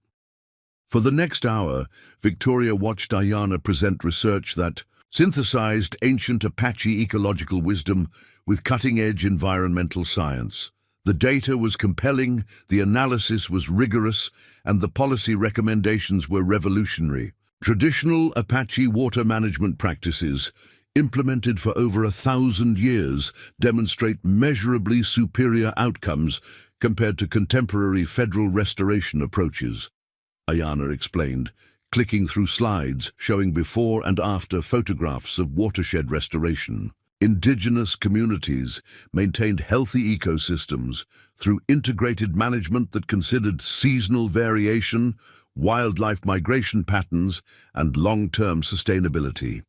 For the next hour, Victoria watched Ayana present research that synthesized ancient Apache ecological wisdom with cutting-edge environmental science. The data was compelling, the analysis was rigorous, and the policy recommendations were revolutionary. Traditional Apache water management practices, implemented for over 1,000 years, demonstrate measurably superior outcomes compared to contemporary federal restoration approaches. Ayana explained, clicking through slides showing before and after photographs of watershed restoration. Indigenous communities maintained healthy ecosystems through integrated management that considered seasonal variation, wildlife migration patterns, and long-term sustainability.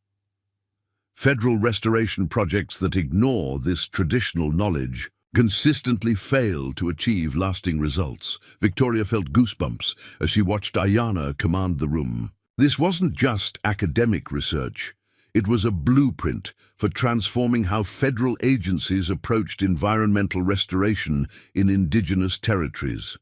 Federal restoration projects that ignore this traditional knowledge consistently fail to achieve lasting results. Victoria felt goosebumps as she watched Ayana command the room. This wasn't just academic research. It was a blueprint for transforming how federal agencies approached environmental restoration in indigenous territories.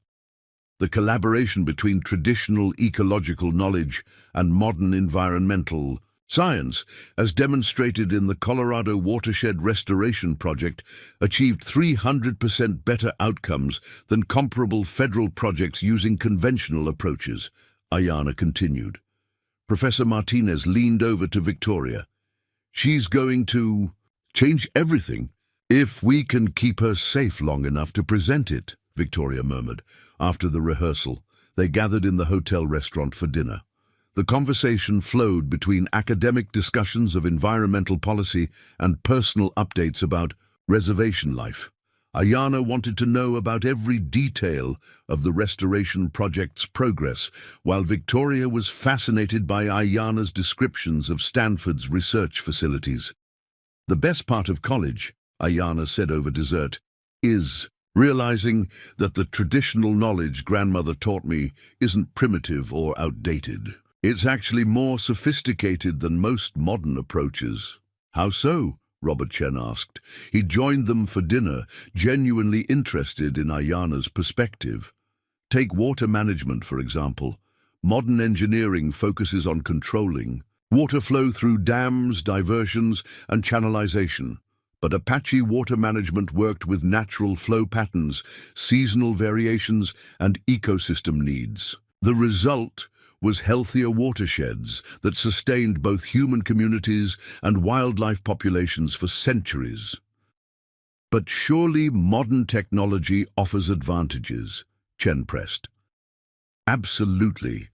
The collaboration between traditional ecological knowledge and modern environmental science, as demonstrated in the Colorado Watershed Restoration Project, achieved 300% better outcomes than comparable federal projects using conventional approaches, Ayana continued. Professor Martinez leaned over to Victoria. She's going to change everything if we can keep her safe long enough to present it, Victoria murmured. After the rehearsal, they gathered in the hotel restaurant for dinner. The conversation flowed between academic discussions of environmental policy and personal updates about reservation life. Ayana wanted to know about every detail of the restoration project's progress, while Victoria was fascinated by Ayana's descriptions of Stanford's research facilities. The best part of college, Ayana said over dessert, is realizing that the traditional knowledge grandmother taught me isn't primitive or outdated. It's actually more sophisticated than most modern approaches. How so? Robert Chen asked. He joined them for dinner, genuinely interested in Ayana's perspective. Take water management, for example. Modern engineering focuses on controlling water flow through dams, diversions, and channelization. But Apache water management worked with natural flow patterns, seasonal variations, and ecosystem needs. The result was healthier watersheds that sustained both human communities and wildlife populations for centuries. But surely modern technology offers advantages, Chen pressed. Absolutely.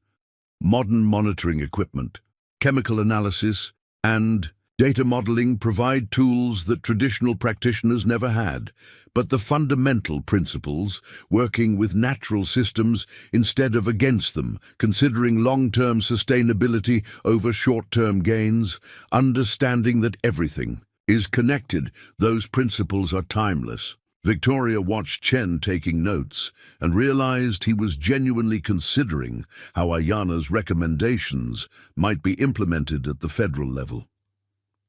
Modern monitoring equipment, chemical analysis, and data modeling provide tools that traditional practitioners never had, but the fundamental principles, working with natural systems instead of against them, considering long-term sustainability over short-term gains, understanding that everything is connected, those principles are timeless. Victoria watched Chen taking notes and realized he was genuinely considering how Ayana's recommendations might be implemented at the federal level.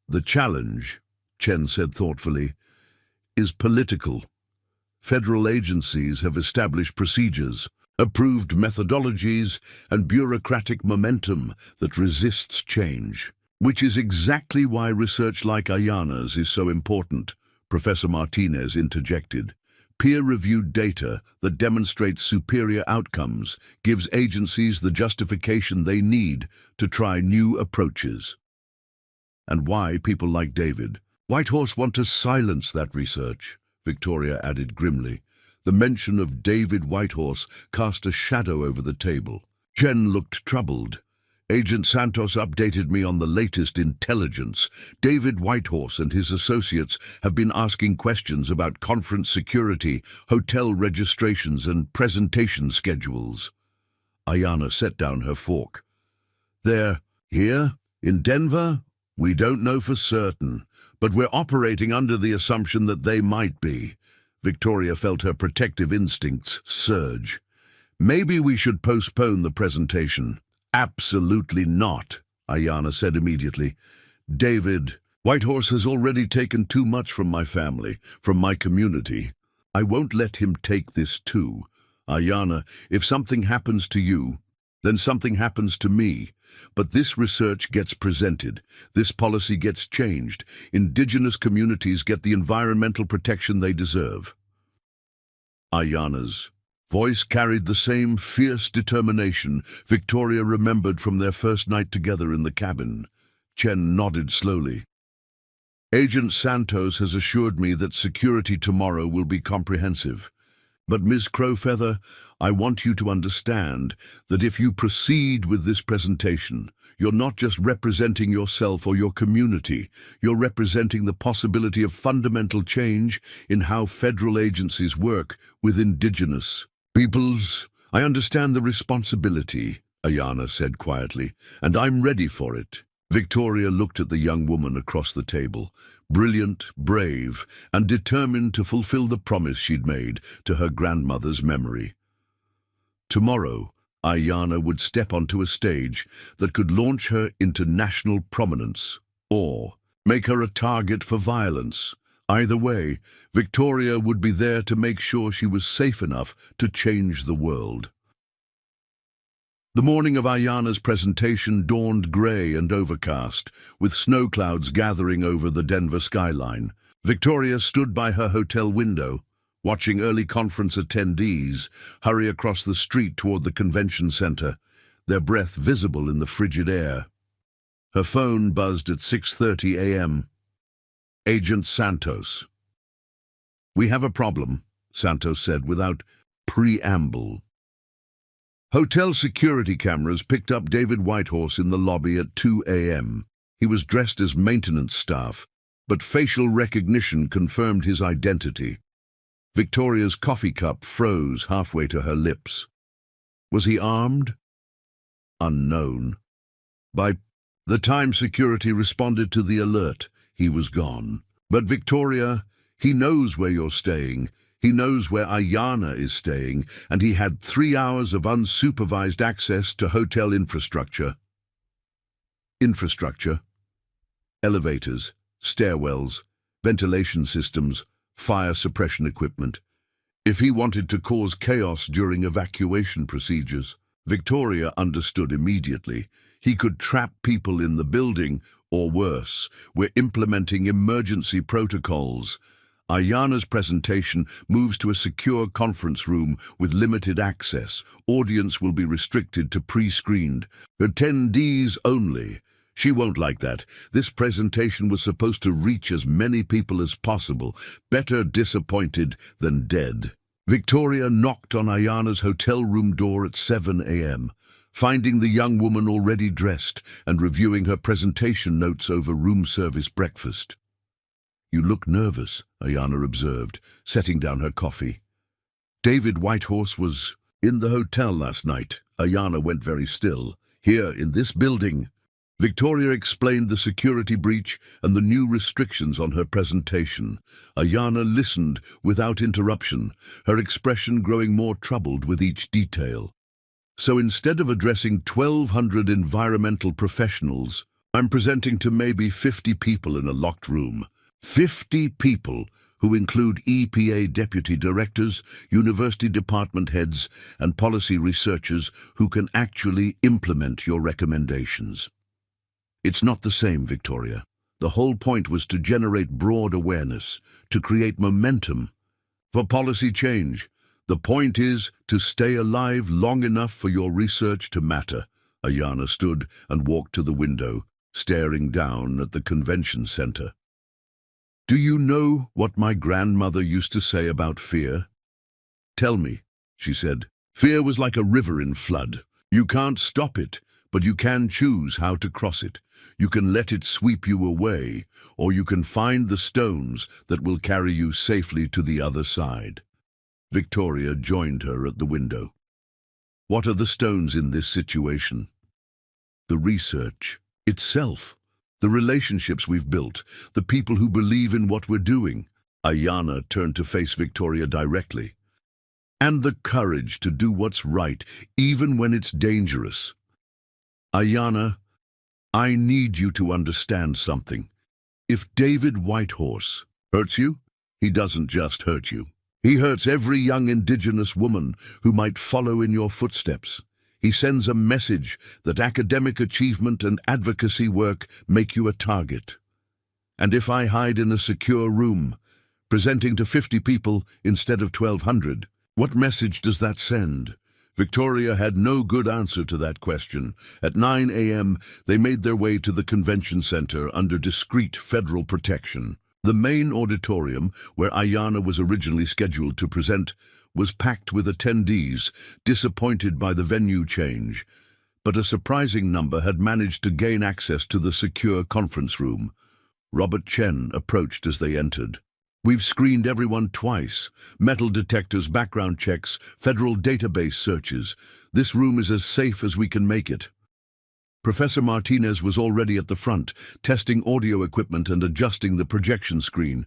The challenge, Chen said thoughtfully, is political. Federal agencies have established procedures, approved methodologies, and bureaucratic momentum that resists change, which is exactly why research like Ayana's is so important, Professor Martinez interjected. Peer-reviewed data that demonstrates superior outcomes gives agencies the justification they need to try new approaches. And why people like David Whitehorse want to silence that research, Victoria added grimly. The mention of David Whitehorse cast a shadow over the table. Chen looked troubled. Agent Santos updated me on the latest intelligence. David Whitehorse and his associates have been asking questions about conference security, hotel registrations, and presentation schedules. Ayana set down her fork. They're here, in Denver? We don't know for certain, but we're operating under the assumption that they might be. Victoria felt her protective instincts surge. Maybe we should postpone the presentation. Absolutely not, Ayana said immediately. David Whitehorse has already taken too much from my family, from my community. I won't let him take this too. Ayana, if something happens to you, then something happens to me. But this research gets presented. This policy gets changed. Indigenous communities get the environmental protection they deserve. Ayana's voice carried the same fierce determination Victoria remembered from their first night together in the cabin. Chen nodded slowly. Agent Santos has assured me that security tomorrow will be comprehensive. But Ms. Crowfeather, I want you to understand that if you proceed with this presentation, you're not just representing yourself or your community, you're representing the possibility of fundamental change in how federal agencies work with indigenous peoples. I understand the responsibility, Ayana said quietly, and I'm ready for it. Victoria looked at the young woman across the table, brilliant, brave, and determined to fulfill the promise she'd made to her grandmother's memory. Tomorrow, Ayana would step onto a stage that could launch her into national prominence, or make her a target for violence. Either way, Victoria would be there to make sure she was safe enough to change the world. The morning of Ayana's presentation dawned grey and overcast, with snow clouds gathering over the Denver skyline. Victoria stood by her hotel window, watching early conference attendees hurry across the street toward the convention center, their breath visible in the frigid air. Her phone buzzed at 6:30 a.m. Agent Santos. "We have a problem," Santos said without preamble. Hotel security cameras picked up David Whitehorse in the lobby at 2 a.m. He was dressed as maintenance staff, but facial recognition confirmed his identity. Victoria's coffee cup froze halfway to her lips. Was he armed? Unknown. By the time security responded to the alert, he was gone. "But Victoria, he knows where you're staying. He knows where Ayana is staying, and he had 3 hours of unsupervised access to hotel infrastructure." Infrastructure? Elevators, stairwells, ventilation systems, fire suppression equipment. If he wanted to cause chaos during evacuation procedures, Victoria understood immediately. He could trap people in the building, or worse, we're implementing emergency protocols. Ayana's presentation moves to a secure conference room with limited access. Audience will be restricted to pre-screened. Attendees only. She won't like that. This presentation was supposed to reach as many people as possible. Better disappointed than dead. Victoria knocked on Ayana's hotel room door at 7 a.m., finding the young woman already dressed and reviewing her presentation notes over room service breakfast. "You look nervous," Ayana observed, setting down her coffee. "David Whitehorse was in the hotel last night." Ayana went very still. "Here, in this building." Victoria explained the security breach and the new restrictions on her presentation. Ayana listened without interruption, her expression growing more troubled with each detail. "So instead of addressing 1,200 environmental professionals, I'm presenting to maybe 50 people in a locked room. 50 people who include EPA deputy directors, university department heads, and policy researchers who can actually implement your recommendations." "It's not the same, Victoria. The whole point was to generate broad awareness, to create momentum for policy change. The point is to stay alive long enough for your research to matter." Ayana stood and walked to the window, staring down at the convention center. "Do you know what my grandmother used to say about fear?" "Tell me," she said. "Fear was like a river in flood. You can't stop it, but you can choose how to cross it. You can let it sweep you away, or you can find the stones that will carry you safely to the other side." Victoria joined her at the window. "What are the stones in this situation?" "The research itself. The relationships we've built, the people who believe in what we're doing." Ayana turned to face Victoria directly. "And the courage to do what's right, even when it's dangerous." "Ayana, I need you to understand something. If David Whitehorse hurts you, he doesn't just hurt you. He hurts every young indigenous woman who might follow in your footsteps. He sends a message that academic achievement and advocacy work make you a target. And if I hide in a secure room, presenting to 50 people instead of 1,200, what message does that send?" Victoria had no good answer to that question. At 9 a.m., they made their way to the convention center under discreet federal protection. The main auditorium, where Ayana was originally scheduled to present, was packed with attendees, disappointed by the venue change, but a surprising number had managed to gain access to the secure conference room. Robert Chen approached as they entered. "We've screened everyone twice. Metal detectors, background checks, federal database searches. This room is as safe as we can make it." Professor Martinez was already at the front, testing audio equipment and adjusting the projection screen.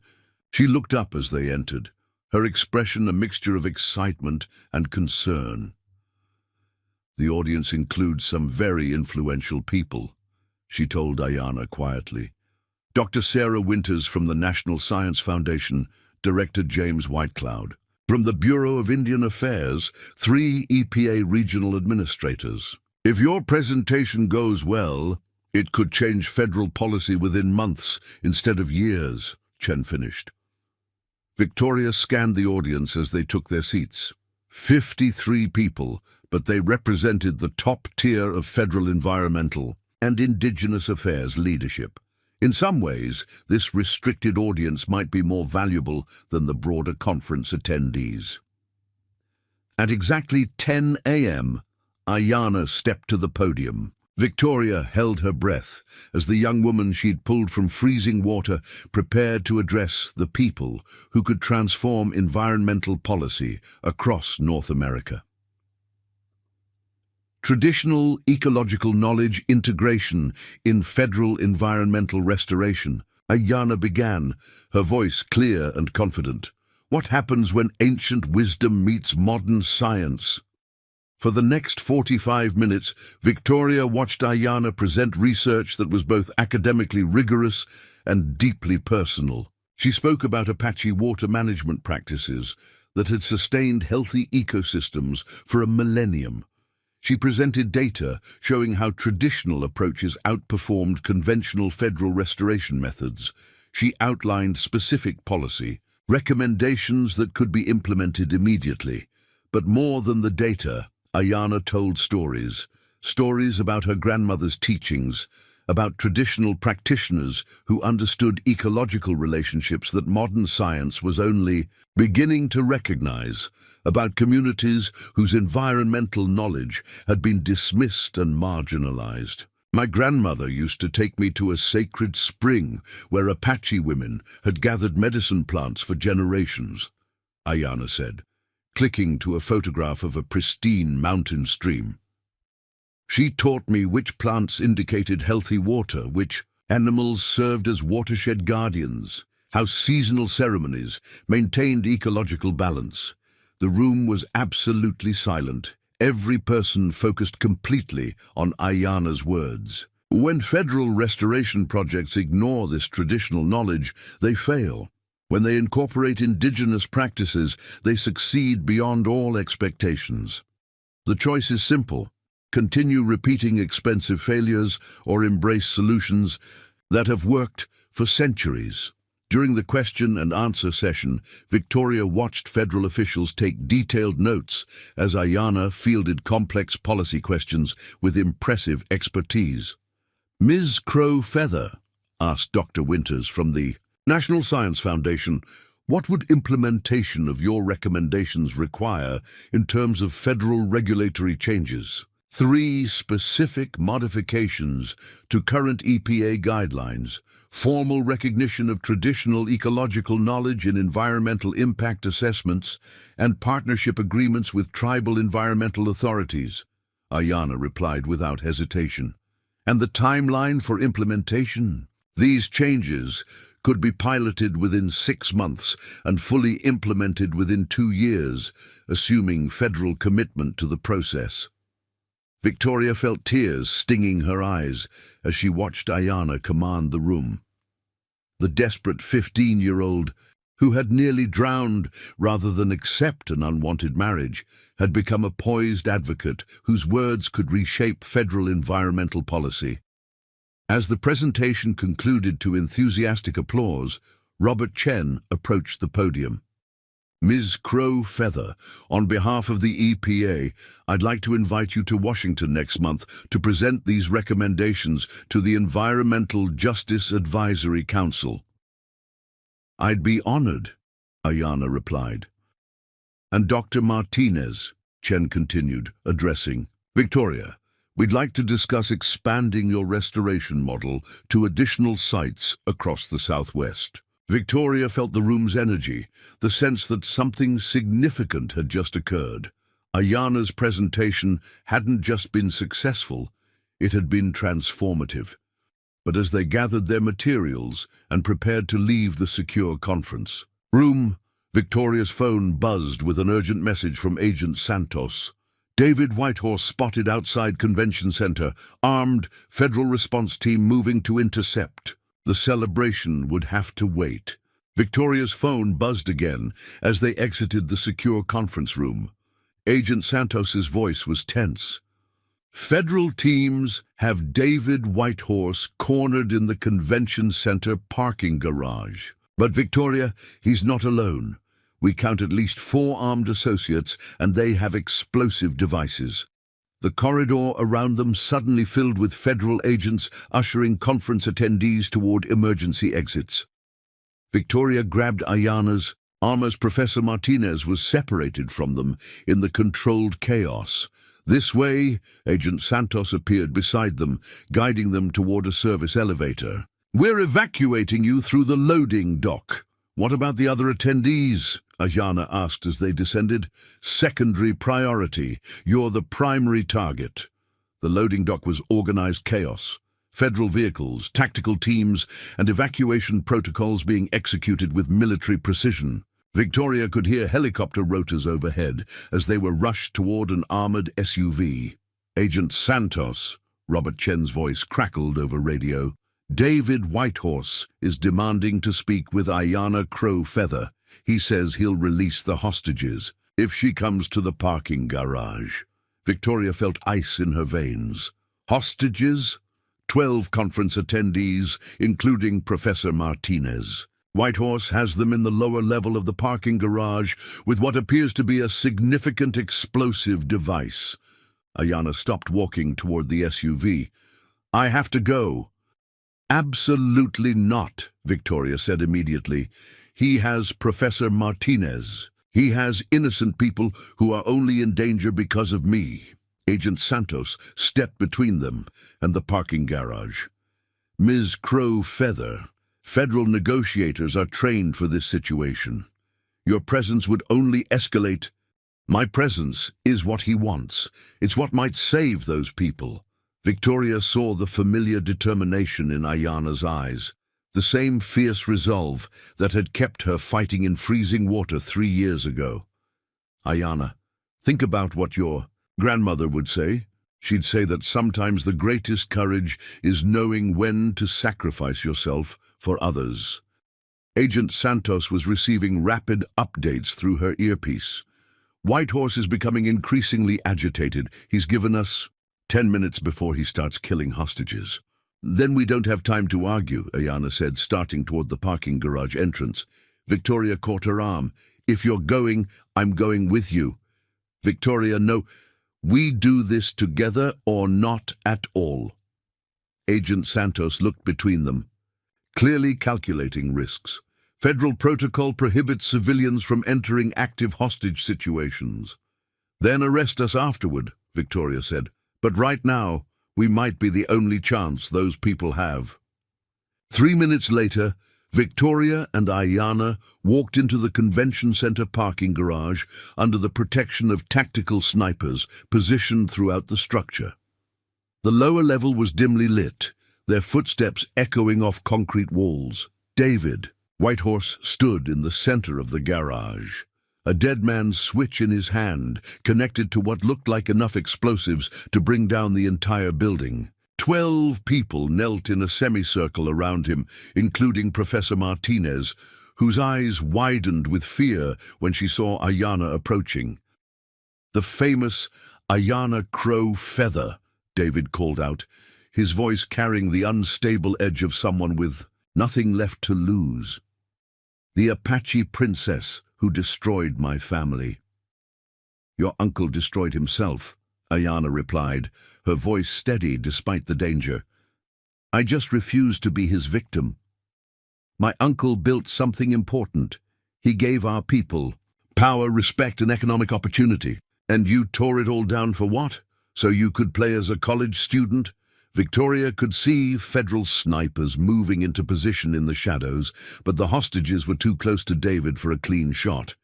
She looked up as they entered, her expression a mixture of excitement and concern. "The audience includes some very influential people," she told Ayana quietly. "Dr. Sarah Winters from the National Science Foundation, Director James Whitecloud. From the Bureau of Indian Affairs, 3 EPA regional administrators. If your presentation goes well, it could change federal policy within months instead of years," Chen finished. Victoria scanned the audience as they took their seats. 53 people, but they represented the top tier of federal environmental and indigenous affairs leadership. In some ways, this restricted audience might be more valuable than the broader conference attendees. At exactly 10 a.m., Ayana stepped to the podium. Victoria held her breath as the young woman she'd pulled from freezing water prepared to address the people who could transform environmental policy across North America. Traditional ecological knowledge integration in federal environmental restoration. Ayana began, her voice clear and confident. What happens when ancient wisdom meets modern science? For the next 45 minutes, Victoria watched Ayana present research that was both academically rigorous and deeply personal. She spoke about Apache water management practices that had sustained healthy ecosystems for a millennium. She presented data showing how traditional approaches outperformed conventional federal restoration methods. She outlined specific policy, recommendations that could be implemented immediately. But more than the data, Ayana told stories about her grandmother's teachings, about traditional practitioners who understood ecological relationships that modern science was only beginning to recognize, about communities whose environmental knowledge had been dismissed and marginalized. "My grandmother used to take me to a sacred spring where Apache women had gathered medicine plants for generations," Ayana said, clicking to a photograph of a pristine mountain stream. "She taught me which plants indicated healthy water, which animals served as watershed guardians, how seasonal ceremonies maintained ecological balance." The room was absolutely silent. Every person focused completely on Ayana's words. When federal restoration projects ignore this traditional knowledge, they fail. When they incorporate indigenous practices, they succeed beyond all expectations. The choice is simple: continue repeating expensive failures or embrace solutions that have worked for centuries. During the question and answer session, Victoria watched federal officials take detailed notes as Ayana fielded complex policy questions with impressive expertise. "Ms. Crow-Feather," asked Dr. Winters from the National Science Foundation, "what would implementation of your recommendations require in terms of federal regulatory changes?" 3 specific modifications to current EPA guidelines, formal recognition of traditional ecological knowledge in environmental impact assessments, and partnership agreements with tribal environmental authorities, Ayana replied without hesitation. "And the timeline for implementation? These changes could be piloted within 6 months and fully implemented within 2 years, assuming federal commitment to the process." Victoria felt tears stinging her eyes as she watched Ayana command the room. The desperate 15-year-old, who had nearly drowned rather than accept an unwanted marriage, had become a poised advocate whose words could reshape federal environmental policy. As the presentation concluded to enthusiastic applause, Robert Chen approached the podium. "Ms. Crow-Feather, on behalf of the EPA, I'd like to invite you to Washington next month to present these recommendations to the Environmental Justice Advisory Council." "I'd be honored," Ayana replied. And Dr. Martinez, Chen continued, addressing. Victoria, we'd like to discuss expanding your restoration model to additional sites across the Southwest. Victoria felt the room's energy, the sense that something significant had just occurred. Ayana's presentation hadn't just been successful, it had been transformative. But as they gathered their materials and prepared to leave the secure conference room, Victoria's phone buzzed with an urgent message from Agent Santos. David Whitehorse spotted outside Convention Center, armed, Federal response team moving to intercept. The celebration would have to wait. Victoria's phone buzzed again as they exited the secure conference room. Agent Santos's voice was tense. Federal teams have David Whitehorse cornered in the Convention Center parking garage. But Victoria, he's not alone. We count at least 4 armed associates, and they have explosive devices. The corridor around them suddenly filled with federal agents ushering conference attendees toward emergency exits. Victoria grabbed Ayana's arm as Professor Martinez was separated from them in the controlled chaos. This way, Agent Santos appeared beside them, guiding them toward a service elevator. We're evacuating you through the loading dock. What about the other attendees? Ayana asked as they descended. Secondary priority. You're the primary target. The loading dock was organized chaos. Federal vehicles, tactical teams, and evacuation protocols being executed with military precision. Victoria could hear helicopter rotors overhead as they were rushed toward an armored SUV. Agent Santos, Robert Chen's voice crackled over radio. David Whitehorse is demanding to speak with Ayana Crow-Feather. He says he'll release the hostages if she comes to the parking garage. Victoria felt ice in her veins. Hostages? 12 conference attendees, including Professor Martinez. Whitehorse has them in the lower level of the parking garage with what appears to be a significant explosive device. Ayana stopped walking toward the SUV. I have to go. Absolutely not, Victoria said immediately. He has Professor Martinez. He has innocent people who are only in danger because of me. Agent Santos stepped between them and the parking garage. Ms. Crow-Feather, federal negotiators are trained for this situation. Your presence would only escalate. My presence is what he wants. It's what might save those people. Victoria saw the familiar determination in Ayana's eyes, the same fierce resolve that had kept her fighting in freezing water 3 years ago. Ayana, think about what your grandmother would say. She'd say that sometimes the greatest courage is knowing when to sacrifice yourself for others. Agent Santos was receiving rapid updates through her earpiece. Whitehorse is becoming increasingly agitated. He's given us 10 minutes before he starts killing hostages. Then we don't have time to argue, Ayana said, starting toward the parking garage entrance. Victoria caught her arm. If you're going, I'm going with you. Victoria, no. We do this together or not at all. Agent Santos looked between them, clearly calculating risks. Federal protocol prohibits civilians from entering active hostage situations. Then arrest us afterward, Victoria said. But right now, we might be the only chance those people have. 3 minutes later, Victoria and Ayana walked into the Convention Center parking garage under the protection of tactical snipers positioned throughout the structure. The lower level was dimly lit, their footsteps echoing off concrete walls. David Whitehorse stood in the center of the garage, a dead man's switch in his hand, connected to what looked like enough explosives to bring down the entire building. 12 people knelt in a semicircle around him, including Professor Martinez, whose eyes widened with fear when she saw Ayana approaching. The famous Ayana Crow-Feather, David called out, his voice carrying the unstable edge of someone with nothing left to lose. The Apache princess who destroyed my family. Your uncle destroyed himself, Ayana replied, her voice steady despite the danger. I just refused to be his victim. My uncle built something important. He gave our people Power, respect, and economic opportunity. And you tore it all down for what? So you could play as a college student? Victoria could see federal snipers moving into position in the shadows, but the hostages were too close to David for a clean shot.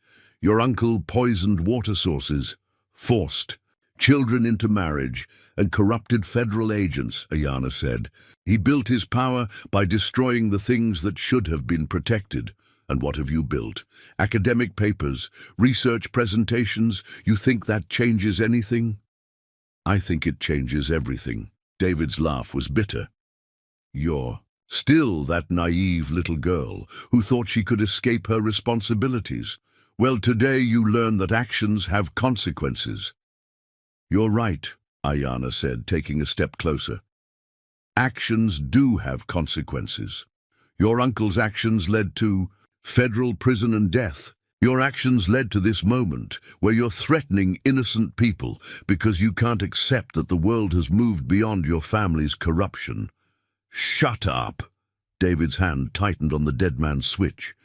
Your uncle poisoned water sources, forced children into marriage, and corrupted federal agents, Ayana said. He built his power by destroying the things that should have been protected. And what have you built? Academic papers, research presentations. You think that changes anything? I think it changes everything. David's laugh was bitter. You're still that naive little girl who thought she could escape her responsibilities. Well, today you learn that actions have consequences. You're right, Ayana said, taking a step closer. Actions do have consequences. Your uncle's actions led to federal prison and death. Your actions led to this moment where you're threatening innocent people because you can't accept that the world has moved beyond your family's corruption. Shut up! David's hand tightened on the dead man's switch.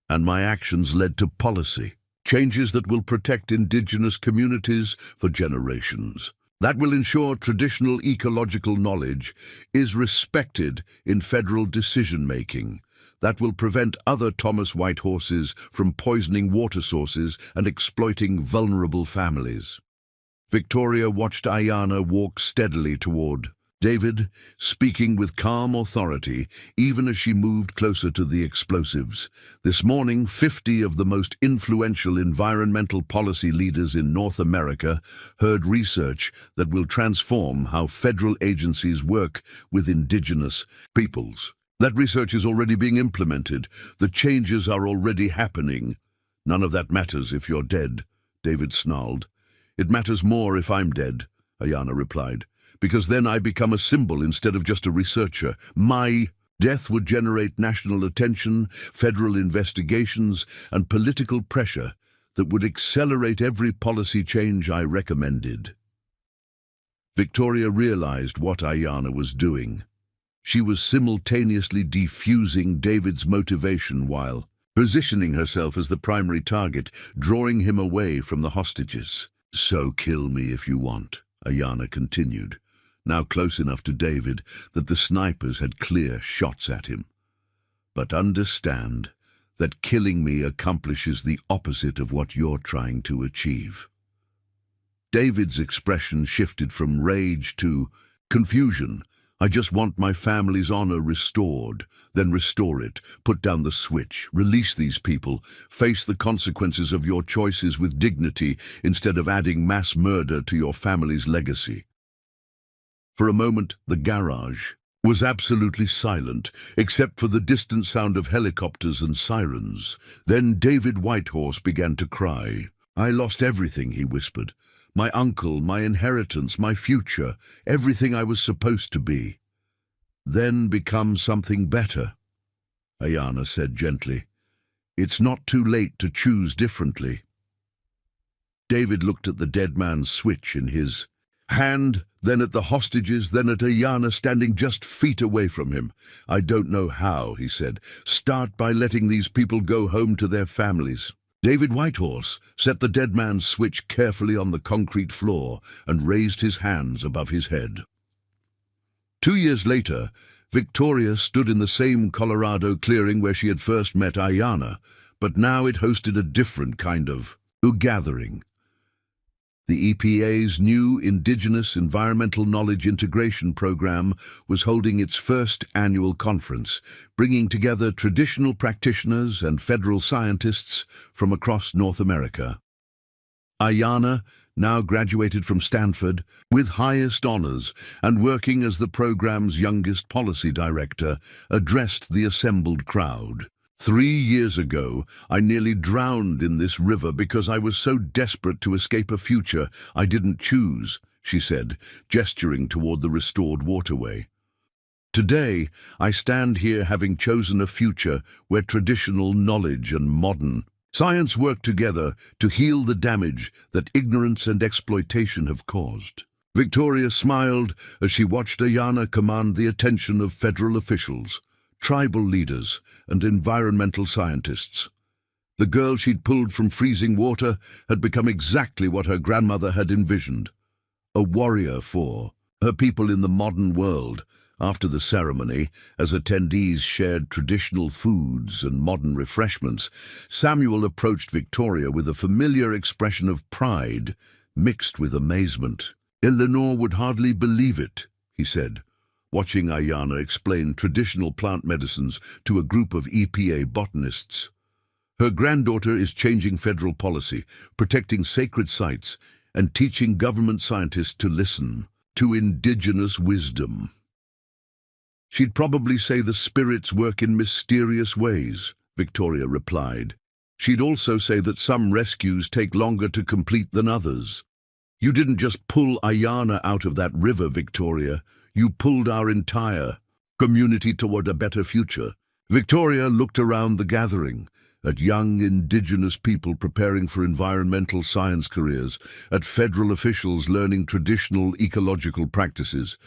And my actions led to policy. Changes that will protect indigenous communities for generations. That will ensure traditional ecological knowledge is respected in federal decision-making. That will prevent other Thomas White horses from poisoning water sources and exploiting vulnerable families. Victoria watched Ayana walk steadily toward David, speaking with calm authority, even as she moved closer to the explosives. This morning, 50 of the most influential environmental policy leaders in North America heard research that will transform how federal agencies work with indigenous peoples. That research is already being implemented. The changes are already happening. None of that matters if you're dead, David snarled. It matters more if I'm dead, Ayana replied, because then I become a symbol instead of just a researcher. My death would generate national attention, federal investigations, and political pressure that would accelerate every policy change I recommended. Victoria realized what Ayana was doing. She was simultaneously defusing David's motivation while positioning herself as the primary target, drawing him away from the hostages. So kill me if you want, Ayana continued, now close enough to David that the snipers had clear shots at him. But understand that killing me accomplishes the opposite of what you're trying to achieve. David's expression shifted from rage to confusion. I just want my family's honor restored. Then restore it. Put down the switch. Release these people. Face the consequences of your choices with dignity instead of adding mass murder to your family's legacy. For a moment, the garage was absolutely silent, except for the distant sound of helicopters and sirens. Then David Whitehorse began to cry. I lost everything, he whispered. My uncle, my inheritance, my future, everything I was supposed to be. Then become something better, Ayana said gently. It's not too late to choose differently. David looked at the dead man's switch in his hand, then at the hostages, then at Ayana standing just feet away from him. I don't know how, he said. Start by letting these people go home to their families. David Whitehorse set the dead man's switch carefully on the concrete floor and raised his hands above his head. 2 years later, Victoria stood in the same Colorado clearing where she had first met Ayana, but now it hosted a different kind of gathering. The EPA's new Indigenous Environmental Knowledge Integration Program was holding its first annual conference, bringing together traditional practitioners and federal scientists from across North America. Ayana, now graduated from Stanford, with highest honors and working as the program's youngest policy director, addressed the assembled crowd. 3 years ago, I nearly drowned in this river because I was so desperate to escape a future I didn't choose, she said, gesturing toward the restored waterway. Today, I stand here having chosen a future where traditional knowledge and modern science work together to heal the damage that ignorance and exploitation have caused. Victoria smiled as she watched Ayana command the attention of federal officials, tribal leaders, and environmental scientists. The girl she'd pulled from freezing water had become exactly what her grandmother had envisioned. A warrior for her people in the modern world. After the ceremony, as attendees shared traditional foods and modern refreshments, Samuel approached Victoria with a familiar expression of pride, mixed with amazement. "Eleanor would hardly believe it," he said, watching Ayana explain traditional plant medicines to a group of EPA botanists. "Her granddaughter is changing federal policy, protecting sacred sites, and teaching government scientists to listen to indigenous wisdom. She'd probably say the spirits work in mysterious ways," Victoria replied. "She'd also say that some rescues take longer to complete than others. You didn't just pull Ayana out of that river, Victoria. You pulled our entire community toward a better future." Victoria looked around the gathering, at young indigenous people preparing for environmental science careers, at federal officials learning traditional ecological practices,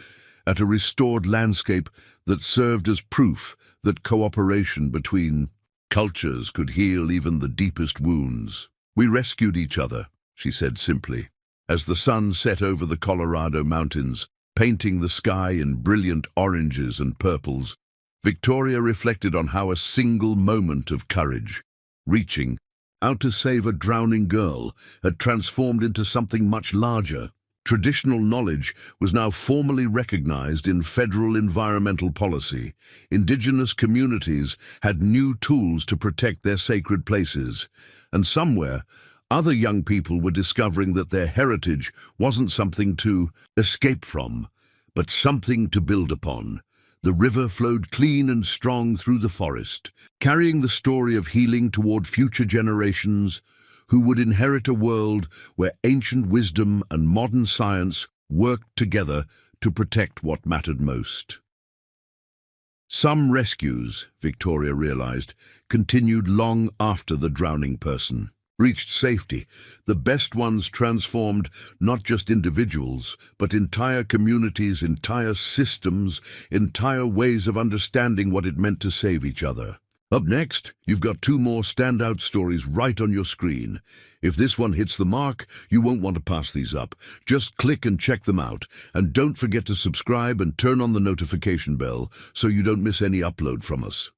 at a restored landscape that served as proof that cooperation between cultures could heal even the deepest wounds. "We rescued each other," she said simply, as the sun set over the Colorado mountains, painting the sky in brilliant oranges and purples. Victoria reflected on how a single moment of courage, reaching out to save a drowning girl, had transformed into something much larger. Traditional knowledge was now formally recognized in federal environmental policy. Indigenous communities had new tools to protect their sacred places. And somewhere, other young people were discovering that their heritage wasn't something to escape from, but something to build upon. The river flowed clean and strong through the forest, carrying the story of healing toward future generations who would inherit a world where ancient wisdom and modern science worked together to protect what mattered most. Some rescues, Victoria realized, continued long after the drowning person reached safety. The best ones transformed not just individuals, but entire communities, entire systems, entire ways of understanding what it meant to save each other. Up next, you've got two more standout stories right on your screen. If this one hits the mark, you won't want to pass these up. Just click and check them out. And don't forget to subscribe and turn on the notification bell so you don't miss any upload from us.